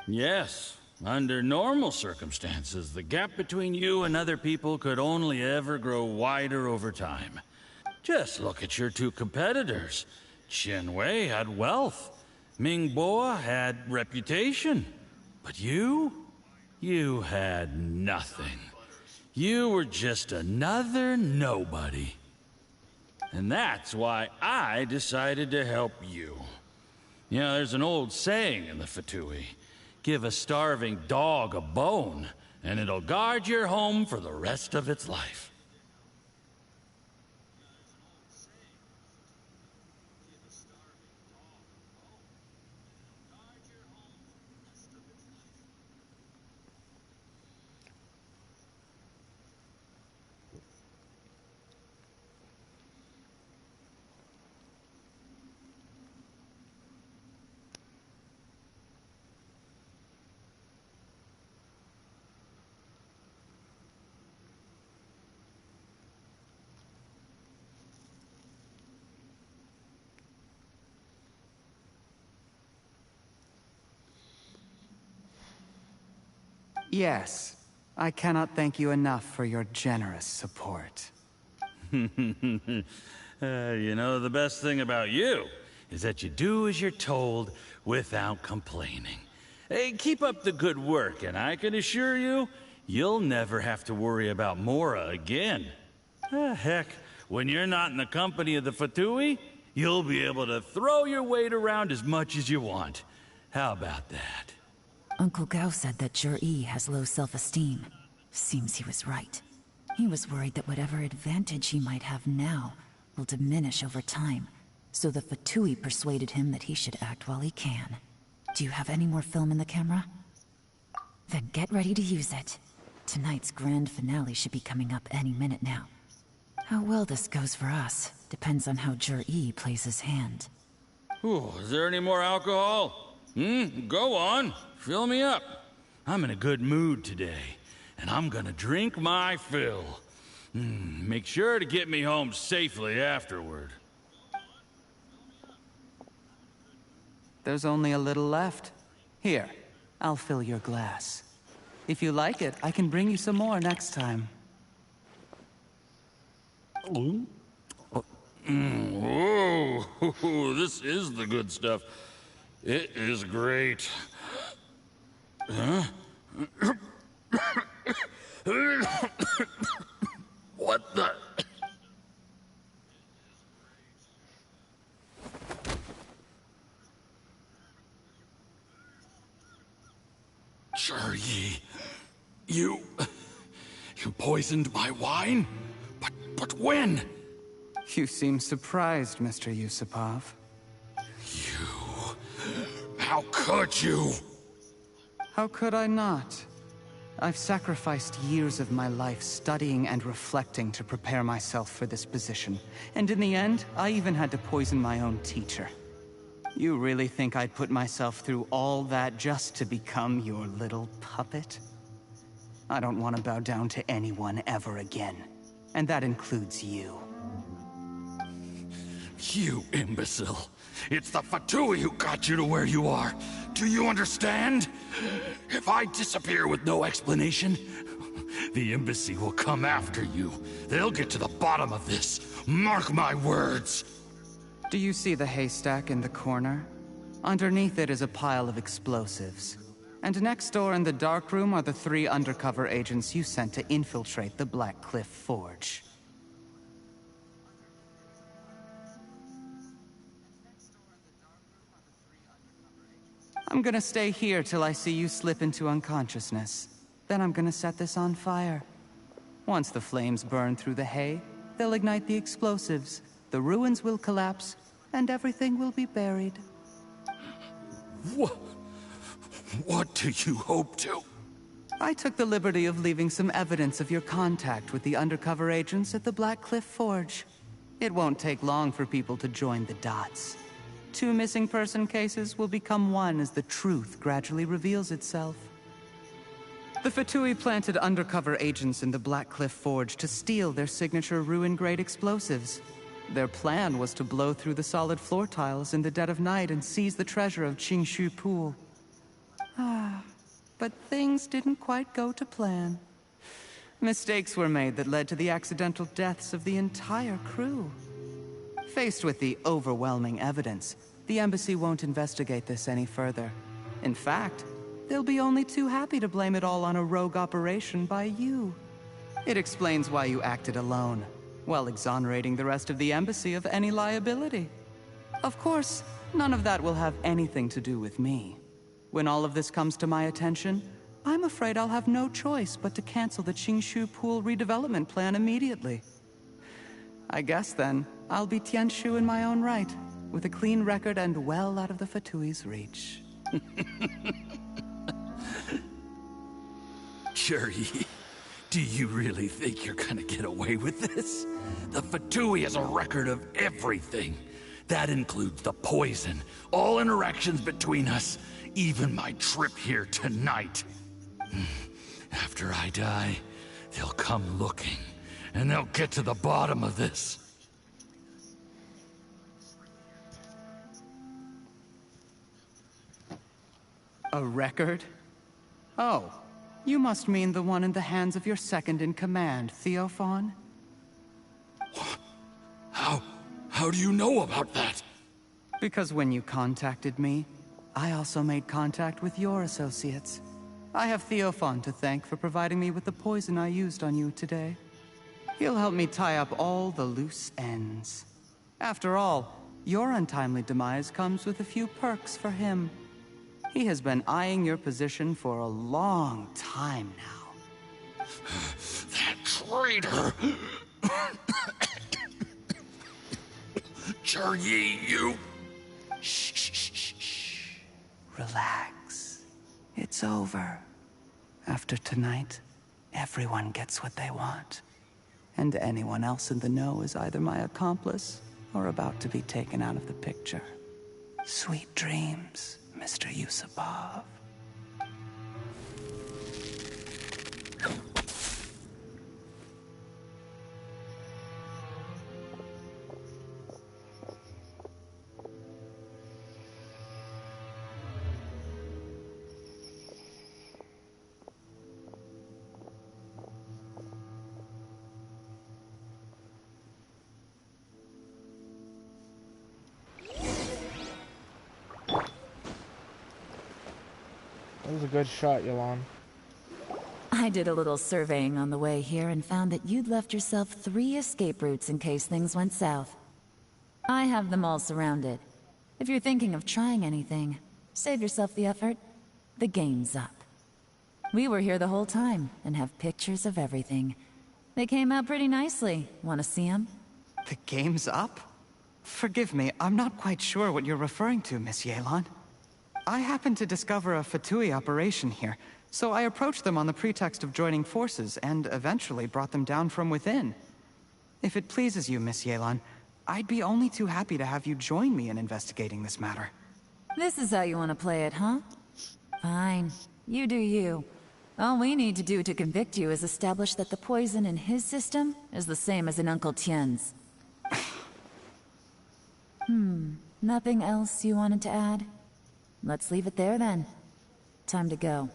Yes. Under normal circumstances, the gap between you and other people could only ever grow wider over time. Just look at your two competitors. Chen Wei had wealth. Ming Boa had reputation. But you had nothing. You were just another nobody. And that's why I decided to help you. You know, there's an old saying in the Fatui. Give a starving dog a bone, and it'll guard your home for the rest of its life. Yes. I cannot thank you enough for your generous support. You know, the best thing about you is that you do as you're told without complaining. Hey, keep up the good work, and I can assure you, you'll never have to worry about Mora again. Heck, when you're not in the company of the Fatui, you'll be able to throw your weight around as much as you want. How about that? Uncle Gao said that Jur-E has low self-esteem. Seems he was right. He was worried that whatever advantage he might have now will diminish over time, so the Fatui persuaded him that he should act while he can. Do you have any more film in the camera? Then get ready to use it. Tonight's grand finale should be coming up any minute now. How well this goes for us depends on how Jur-E plays his hand. Ooh, is there any more alcohol? Go on. Fill me up. I'm in a good mood today, and I'm gonna drink my fill. Make sure to get me home safely afterward. There's only a little left. Here, I'll fill your glass. If you like it, I can bring you some more next time. Whoa, this is the good stuff. It is great. Huh? What the? Jur-E, you poisoned my wine? But when? You seem surprised, Mr. Yusupov. How could you? How could I not? I've sacrificed years of my life studying and reflecting to prepare myself for this position. And in the end, I even had to poison my own teacher. You really think I'd put myself through all that just to become your little puppet? I don't want to bow down to anyone ever again. And that includes you. You imbecile. It's the Fatui who got you to where you are. Do you understand? If I disappear with no explanation, the embassy will come after you. They'll get to the bottom of this. Mark my words. Do you see the haystack in the corner? Underneath it is a pile of explosives. And next door in the dark room are the 3 undercover agents you sent to infiltrate the Black Cliff Forge. I'm gonna stay here till I see you slip into unconsciousness. Then I'm gonna set this on fire. Once the flames burn through the hay, they'll ignite the explosives, the ruins will collapse, and everything will be buried. What do you hope to? I took the liberty of leaving some evidence of your contact with the undercover agents at the Black Cliff Forge. It won't take long for people to join the dots. 2 missing person cases will become 1 as the truth gradually reveals itself. The Fatui planted undercover agents in the Black Cliff Forge to steal their signature ruin-grade explosives. Their plan was to blow through the solid floor tiles in the dead of night and seize the treasure of Qingshu Pool. But things didn't quite go to plan. Mistakes were made that led to the accidental deaths of the entire crew. Faced with the overwhelming evidence, the embassy won't investigate this any further. In fact, they'll be only too happy to blame it all on a rogue operation by you. It explains why you acted alone, while exonerating the rest of the embassy of any liability. Of course, none of that will have anything to do with me. When all of this comes to my attention, I'm afraid I'll have no choice but to cancel the Qingshu Pool redevelopment plan immediately. I guess then, I'll be Tianshu in my own right, with a clean record and well out of the Fatui's reach. Jur-E, do you really think you're gonna get away with this? The Fatui has a record of everything. That includes the poison, all interactions between us, even my trip here tonight. After I die, they'll come looking, and they'll get to the bottom of this. A record? Oh, You must mean the one in the hands of your second-in-command, Theophan? How do you know about that? Because when you contacted me, I also made contact with your associates. I have Theophan to thank for providing me with the poison I used on you today. He'll help me tie up all the loose ends. After all, your untimely demise comes with a few perks for him. He has been eyeing your position for a long time now. That traitor! Yi, you! Shh. Relax. It's over. After tonight, everyone gets what they want. And anyone else in the know is either my accomplice or about to be taken out of the picture. Sweet dreams, Mr. Yusupov. That was a good shot, Yelan. I did a little surveying on the way here and found that you'd left yourself 3 escape routes in case things went south. I have them all surrounded. If you're thinking of trying anything, save yourself the effort. The game's up. We were here the whole time and have pictures of everything. They came out pretty nicely. Want to see them? The game's up? Forgive me, I'm not quite sure what you're referring to, Miss Yelan. I happened to discover a Fatui operation here, so I approached them on the pretext of joining forces and eventually brought them down from within. If it pleases you, Miss Yelan, I'd be only too happy to have you join me in investigating this matter. This is how you want to play it, huh? Fine. You do you. All we need to do to convict you is establish that the poison in his system is the same as in Uncle Tien's. Nothing else you wanted to add? Let's leave it there then. Time to go.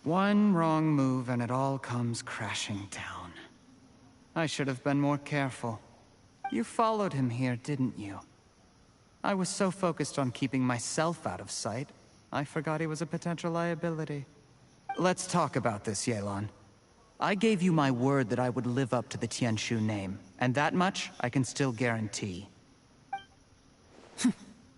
One wrong move and it all comes crashing down. I should have been more careful. You followed him here, didn't you? I was so focused on keeping myself out of sight, I forgot he was a potential liability. Let's talk about this, Yelan. I gave you my word that I would live up to the Tianshu name, and that much I can still guarantee.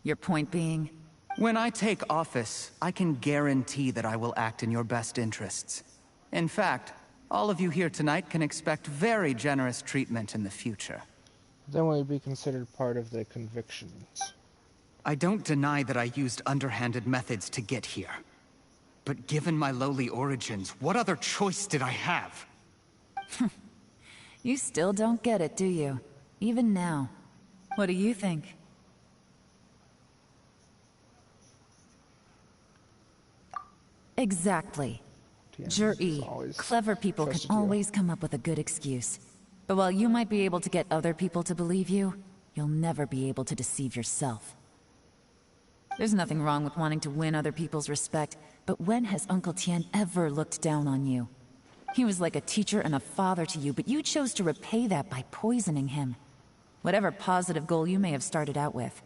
Your point being? When I take office, I can guarantee that I will act in your best interests. In fact, all of you here tonight can expect very generous treatment in the future. Then we'd be considered part of the convictions. I don't deny that I used underhanded methods to get here. But given my lowly origins, what other choice did I have? You still don't get it, do you? Even now. What do you think? Exactly. Clever people can always come up with a good excuse. But while you might be able to get other people to believe you, you'll never be able to deceive yourself. There's nothing wrong with wanting to win other people's respect, but when has Uncle Tien ever looked down on you? He was like a teacher and a father to you, but you chose to repay that by poisoning him. Whatever positive goal you may have started out with,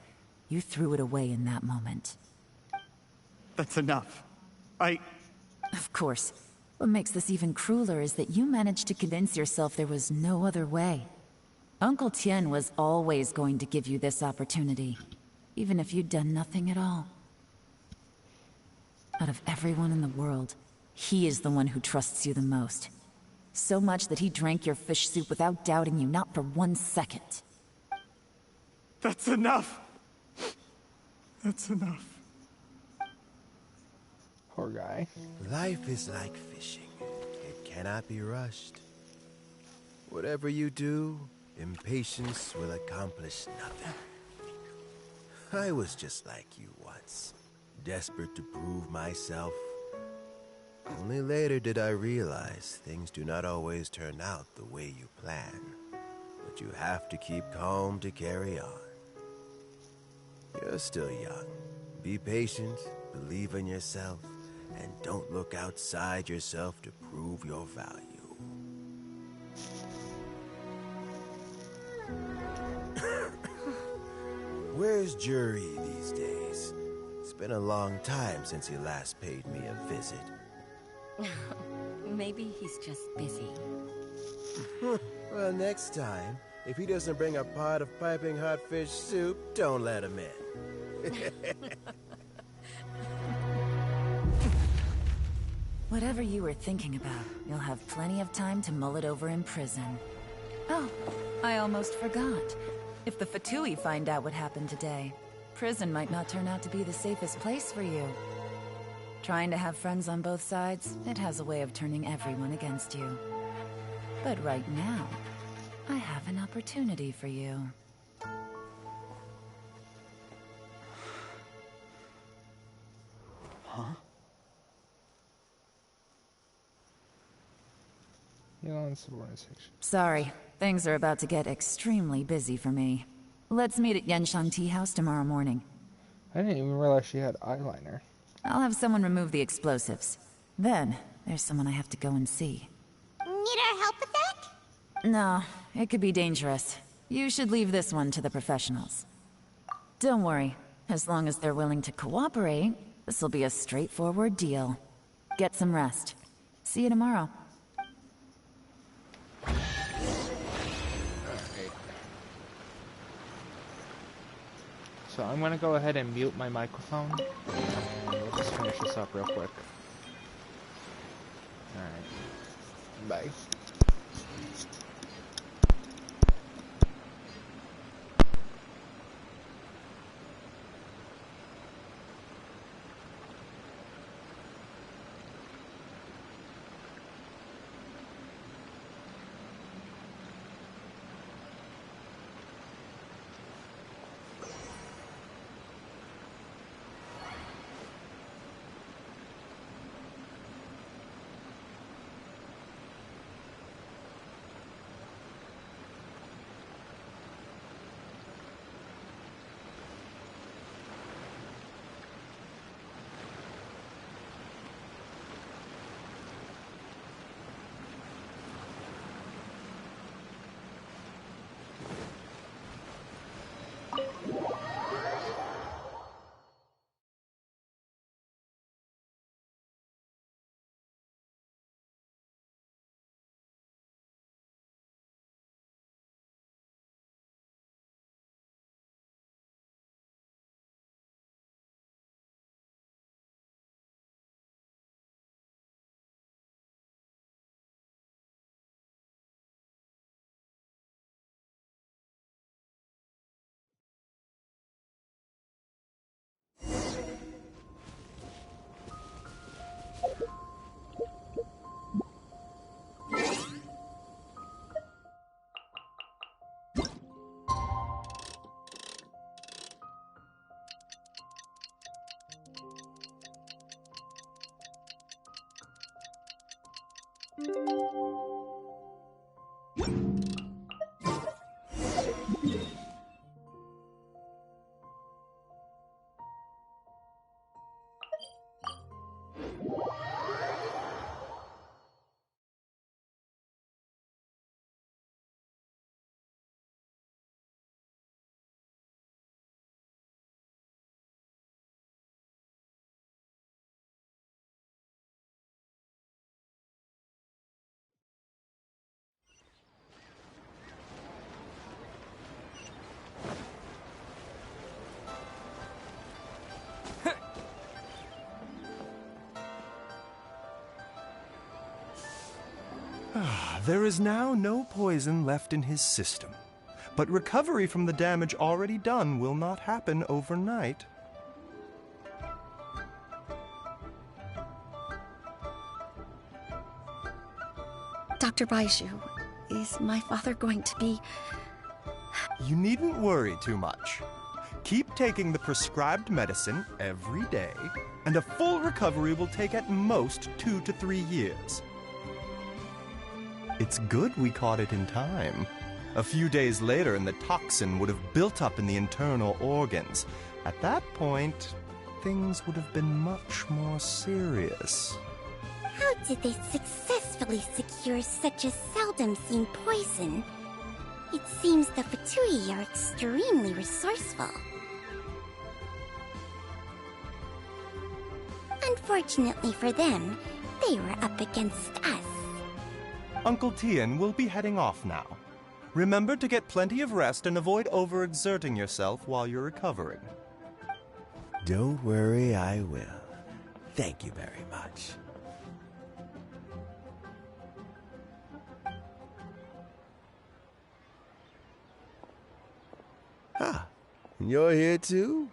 you threw it away in that moment. That's enough. Of course. What makes this even crueler is that you managed to convince yourself there was no other way. Uncle Tien was always going to give you this opportunity, even if you'd done nothing at all. Out of everyone in the world, he is the one who trusts you the most. So much that he drank your fish soup without doubting you, not for 1 second. That's enough! That's enough. Poor guy. Life is like fishing. It cannot be rushed. Whatever you do, impatience will accomplish nothing. I was just like you once, desperate to prove myself. Only later did I realize things do not always turn out the way you plan. But you have to keep calm to carry on. You're still young. Be patient, believe in yourself, and don't look outside yourself to prove your value. Where's Jury these days? It's been a long time since he last paid me a visit. Maybe he's just busy. Well, next time, if he doesn't bring a pot of piping hot fish soup, don't let him in. Whatever you were thinking about, you'll have plenty of time to mull it over in prison. Oh, I almost forgot. If the Fatui find out what happened today, prison might not turn out to be the safest place for you. Trying to have friends on both sides, it has a way of turning everyone against you. But right now, I have an opportunity for you. Huh? Yelan subordination. Sorry, things are about to get extremely busy for me. Let's meet at Genshin Tea House tomorrow morning. I didn't even realize she had eyeliner. I'll have someone remove the explosives. Then, there's someone I have to go and see. Need our help with that? No, it could be dangerous. You should leave this one to the professionals. Don't worry. As long as they're willing to cooperate, this'll be a straightforward deal. Get some rest. See you tomorrow. So I'm gonna go ahead and mute my microphone. We'll just finish this up real quick. Alright. Bye. There is now no poison left in his system, but recovery from the damage already done will not happen overnight. Dr. Baiju, is my father going to be... You needn't worry too much. Keep taking the prescribed medicine every day, and a full recovery will take at most 2 to 3 years. It's good we caught it in time. A few days later, and the toxin would have built up in the internal organs. At that point, things would have been much more serious. How did they successfully secure such a seldom-seen poison? It seems the Fatui are extremely resourceful. Unfortunately for them, they were up against us. Uncle Tien will be heading off now. Remember to get plenty of rest and avoid overexerting yourself while you're recovering. Don't worry, I will. Thank you very much. Ah, you're here too?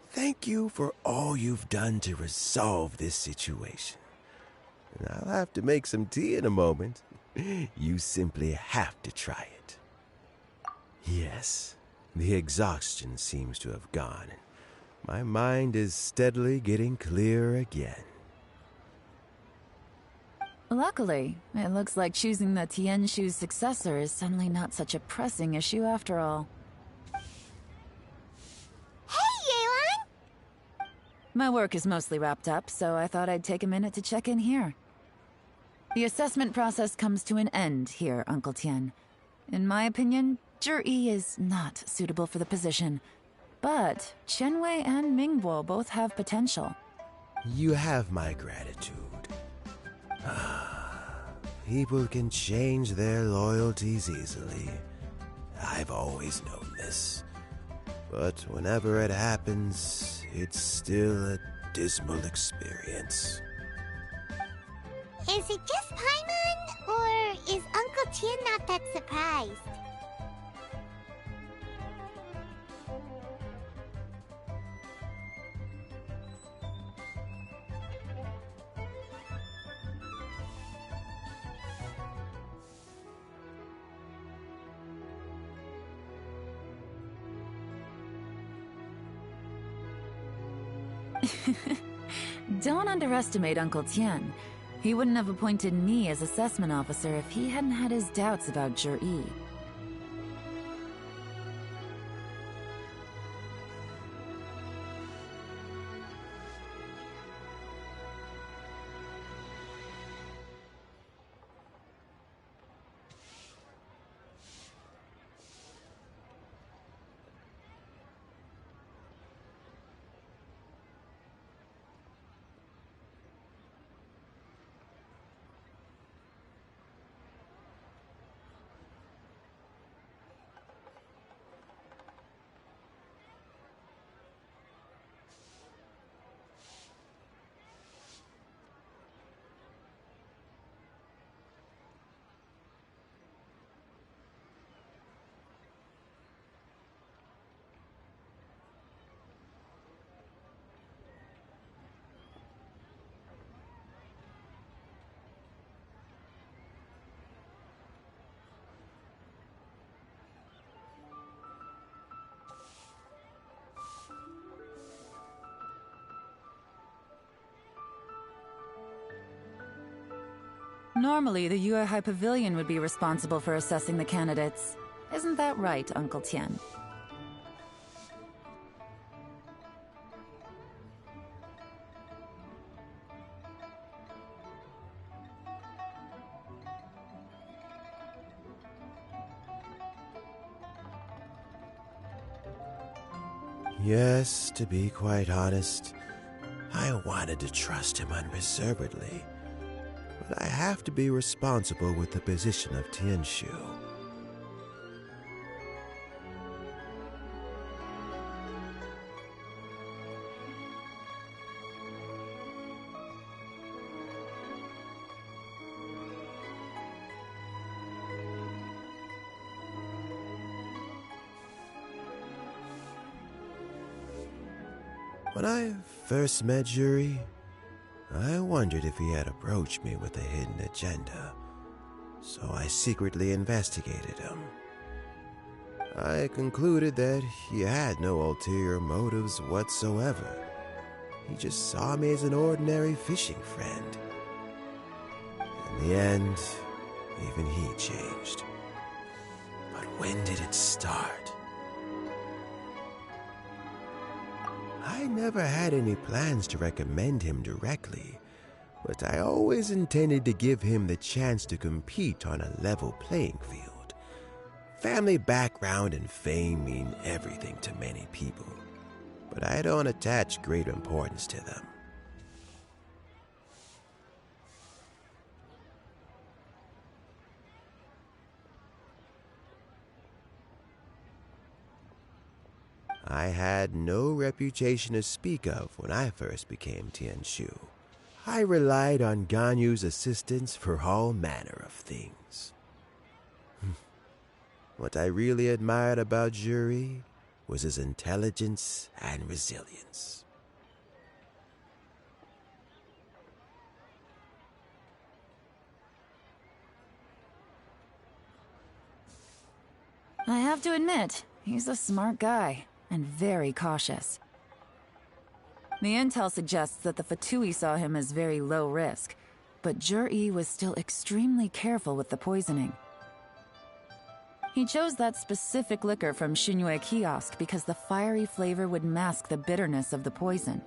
Thank you for all you've done to resolve this situation. And I'll have to make some tea in a moment. You simply have to try it. Yes, the exhaustion seems to have gone, and my mind is steadily getting clearer again. Luckily, it looks like choosing the Tianshu's successor is suddenly not such a pressing issue after all. Hey, Yelan! My work is mostly wrapped up, so I thought I'd take a minute to check in here. The assessment process comes to an end here, Uncle Tien. In my opinion, Zhi is not suitable for the position, but Qianwei and Mingbo both have potential. You have my gratitude. People can change their loyalties easily. I've always known this. But whenever it happens, it's still a dismal experience. Is it just Paimon, or is Uncle Tien not that surprised? Don't underestimate Uncle Tien. He wouldn't have appointed me as assessment officer if he hadn't had his doubts about Zhi. Normally, the Yuehai Pavilion would be responsible for assessing the candidates. Isn't that right, Uncle Tien? Yes, to be quite honest, I wanted to trust him unreservedly. But I have to be responsible with the position of Tianshu. When I first met Zhi, I wondered if he had approached me with a hidden agenda, so I secretly investigated him. I concluded that he had no ulterior motives whatsoever. He just saw me as an ordinary fishing friend. In the end, even he changed. But when did it start? I I never had any plans to recommend him directly, but I always intended to give him the chance to compete on a level playing field. Family background and fame mean everything to many people, but I don't attach great importance to them. I had no reputation to speak of when I first became Tianshu. I relied on Ganyu's assistance for all manner of things. What I really admired about Juri was his intelligence and resilience. I have to admit, he's a smart guy, and very cautious. The intel suggests that the Fatui saw him as very low risk, but Jur-E was still extremely careful with the poisoning. He chose that specific liquor from Xinyue Kiosk because the fiery flavor would mask the bitterness of the poison,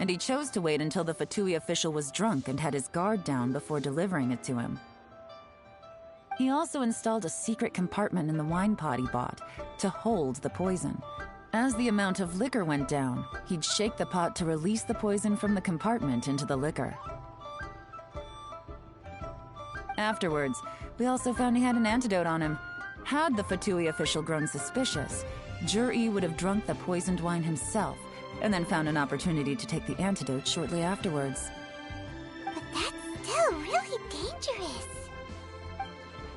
and he chose to wait until the Fatui official was drunk and had his guard down before delivering it to him. He also installed a secret compartment in the wine pot he bought to hold the poison. As the amount of liquor went down, he'd shake the pot to release the poison from the compartment into the liquor. Afterwards, we also found he had an antidote on him. Had the Fatui official grown suspicious, Jur-E would have drunk the poisoned wine himself, and then found an opportunity to take the antidote shortly afterwards. But that's still really dangerous.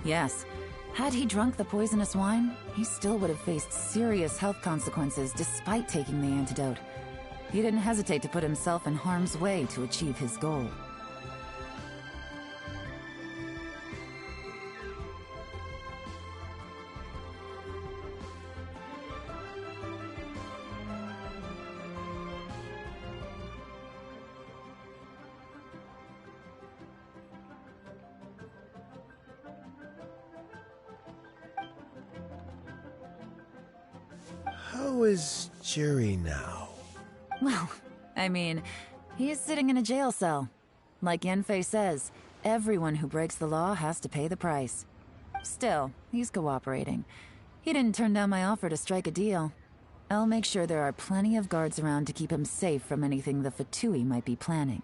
Yes. Had he drunk the poisonous wine, he still would have faced serious health consequences despite taking the antidote. He didn't hesitate to put himself in harm's way to achieve his goal. How is Juri now? Well, I mean, he's sitting in a jail cell. Like Yanfei says, everyone who breaks the law has to pay the price. Still, he's cooperating. He didn't turn down my offer to strike a deal. I'll make sure there are plenty of guards around to keep him safe from anything the Fatui might be planning.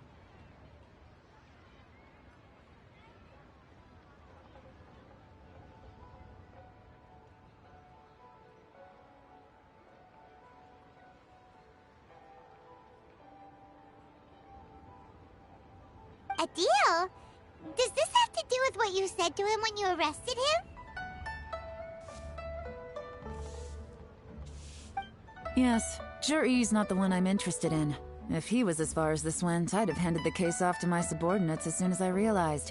A deal? Does this have to do with what you said to him when you arrested him? Yes, Jur-E's not the one I'm interested in. If he was as far as this went, I'd have handed the case off to my subordinates as soon as I realized.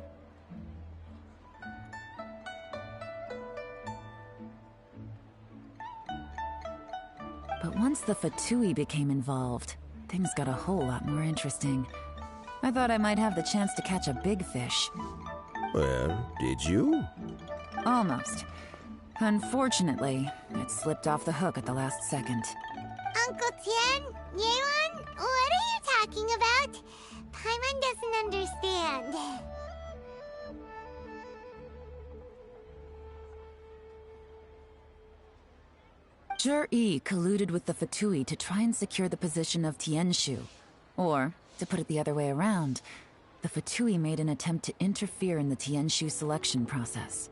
But once the Fatui became involved, things got a whole lot more interesting. I thought I might have the chance to catch a big fish. Well, did you? Almost. Unfortunately, it slipped off the hook at the last second. Uncle Tian? Yelan? What are you talking about? Paimon doesn't understand. Jur-E colluded with the Fatui to try and secure the position of Tianshu. Or, to put it the other way around, the Fatui made an attempt to interfere in the Tianshu selection process.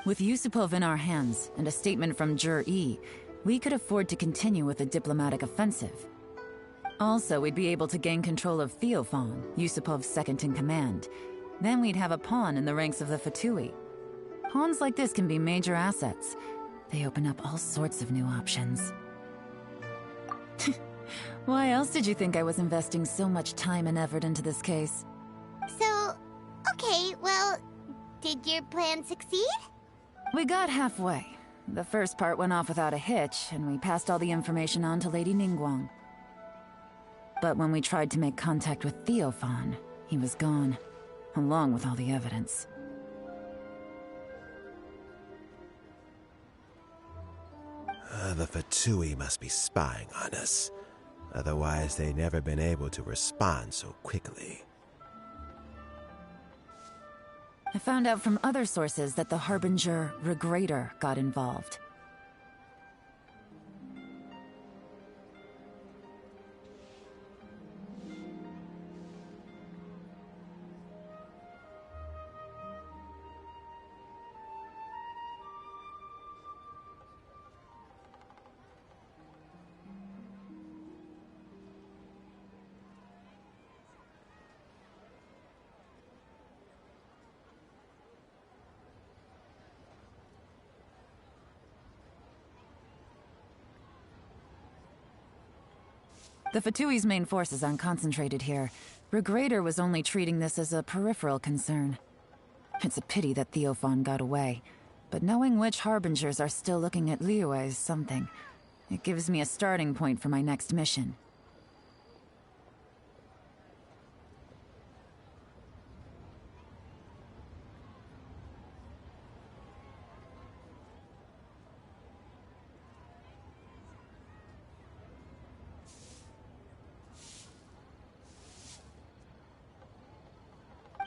With Yusupov in our hands and a statement from Jur-E, we could afford to continue with a diplomatic offensive. Also, we'd be able to gain control of Theophan, Yusupov's second-in-command. Then we'd have a pawn in the ranks of the Fatui. Pawns like this can be major assets. They open up all sorts of new options. Why else did you think I was investing so much time and effort into this case? So, okay, well, did your plan succeed? We got halfway. The first part went off without a hitch, and we passed all the information on to Lady Ningguang. But when we tried to make contact with Theophan, he was gone, along with all the evidence. The Fatui must be spying on us. Otherwise, they'd never been able to respond so quickly. I found out from other sources that the Harbinger Regrator got involved. The Fatui's main forces aren't concentrated here. Regrator was only treating this as a peripheral concern. It's a pity that Theophan got away, but knowing which Harbingers are still looking at Liyue is something. It gives me a starting point for my next mission.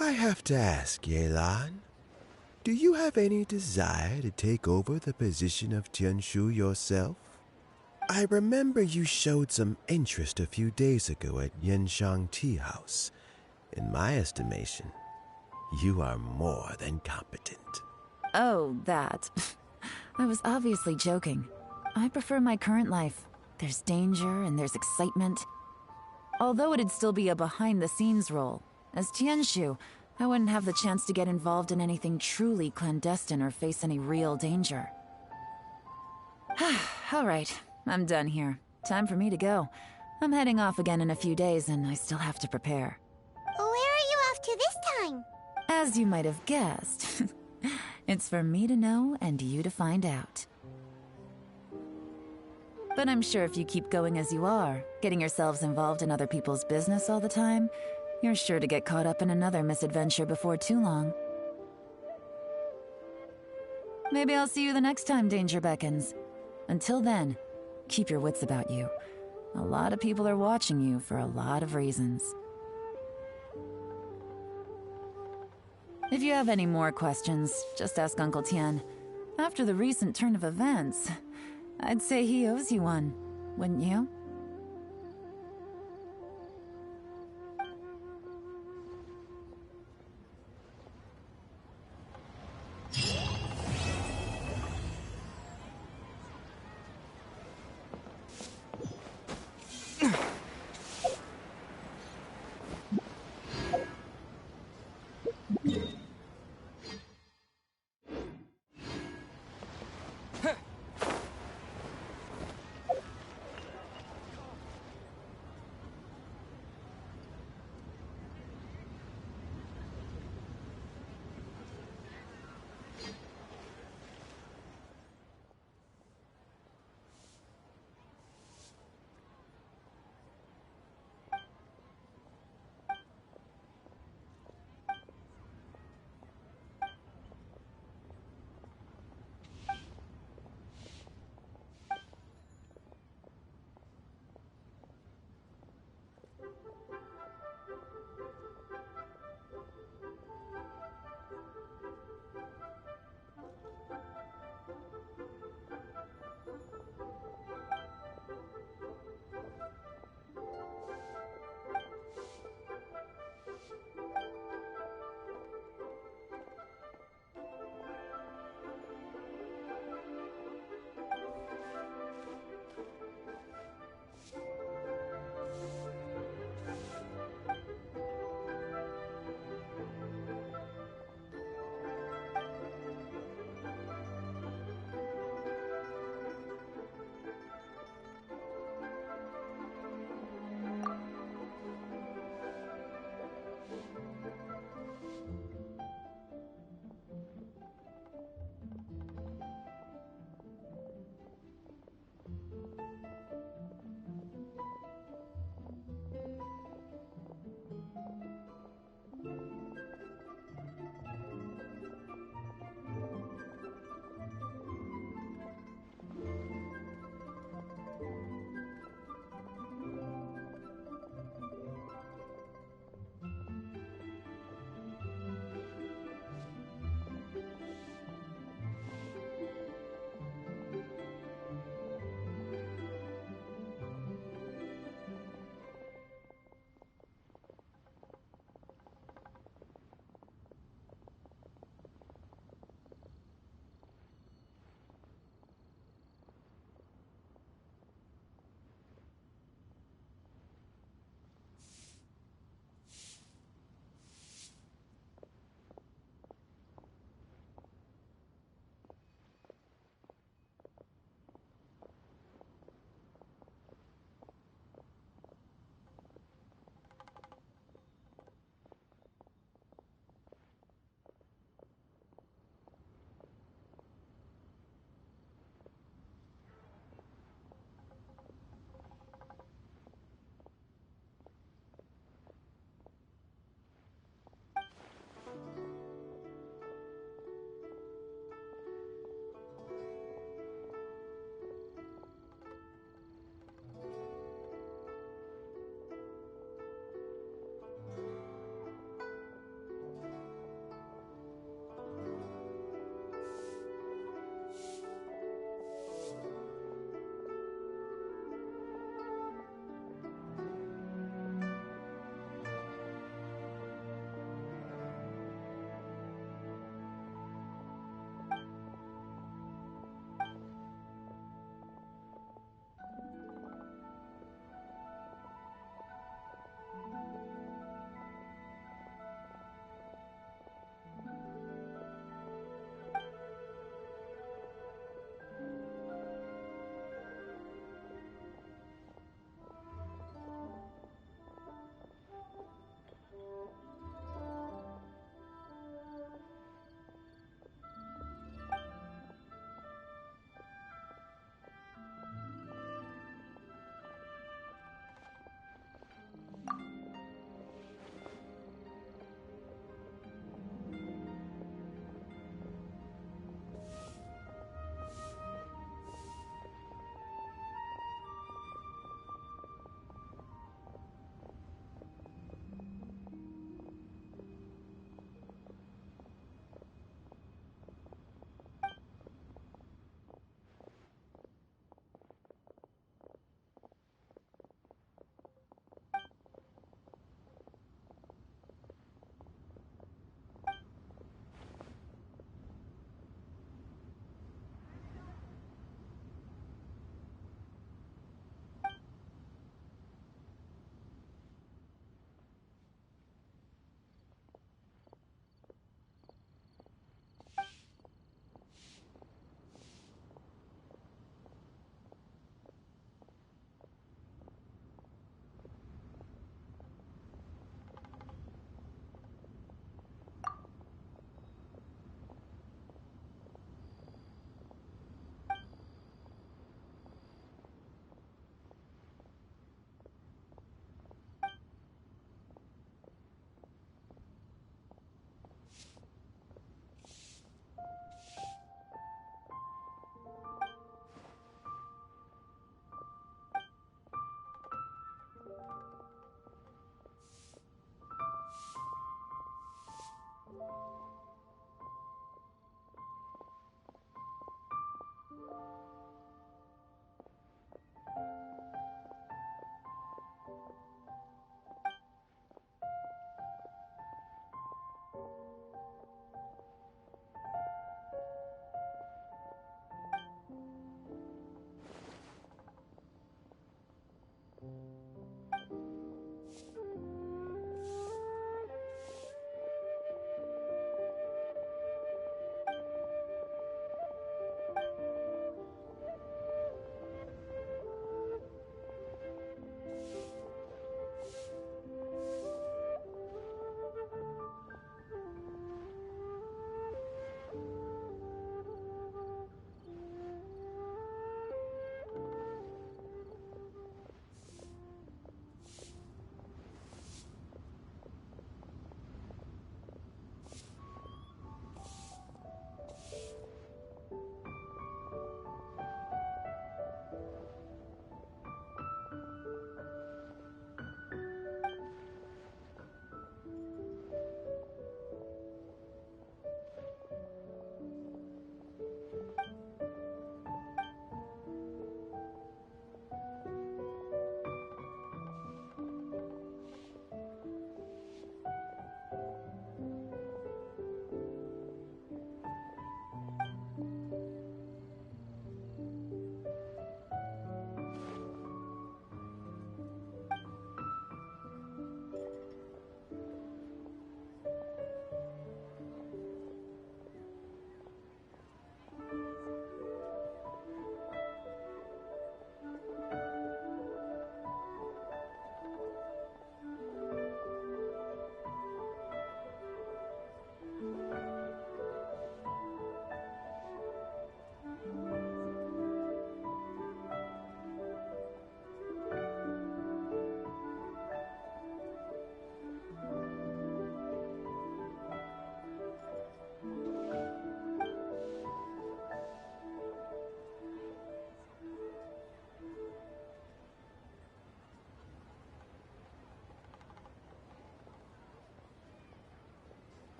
I have to ask, Yelan, do you have any desire to take over the position of Tianshu yourself? I remember you showed some interest a few days ago at Yenshang Tea House. In my estimation, you are more than competent. Oh, that. I was obviously joking. I prefer my current life. There's danger and there's excitement. Although it'd still be a behind-the-scenes role. As Tianshu, I wouldn't have the chance to get involved in anything truly clandestine or face any real danger. All right, I'm done here. Time for me to go. I'm heading off again in a few days, and I still have to prepare. Where are you off to this time? As you might have guessed, it's for me to know and you to find out. But I'm sure if you keep going as you are, getting yourselves involved in other people's business all the time, you're sure to get caught up in another misadventure before too long. Maybe I'll see you the next time danger beckons. Until then, keep your wits about you. A lot of people are watching you for a lot of reasons. If you have any more questions, just ask Uncle Tian. After the recent turn of events, I'd say he owes you one, wouldn't you?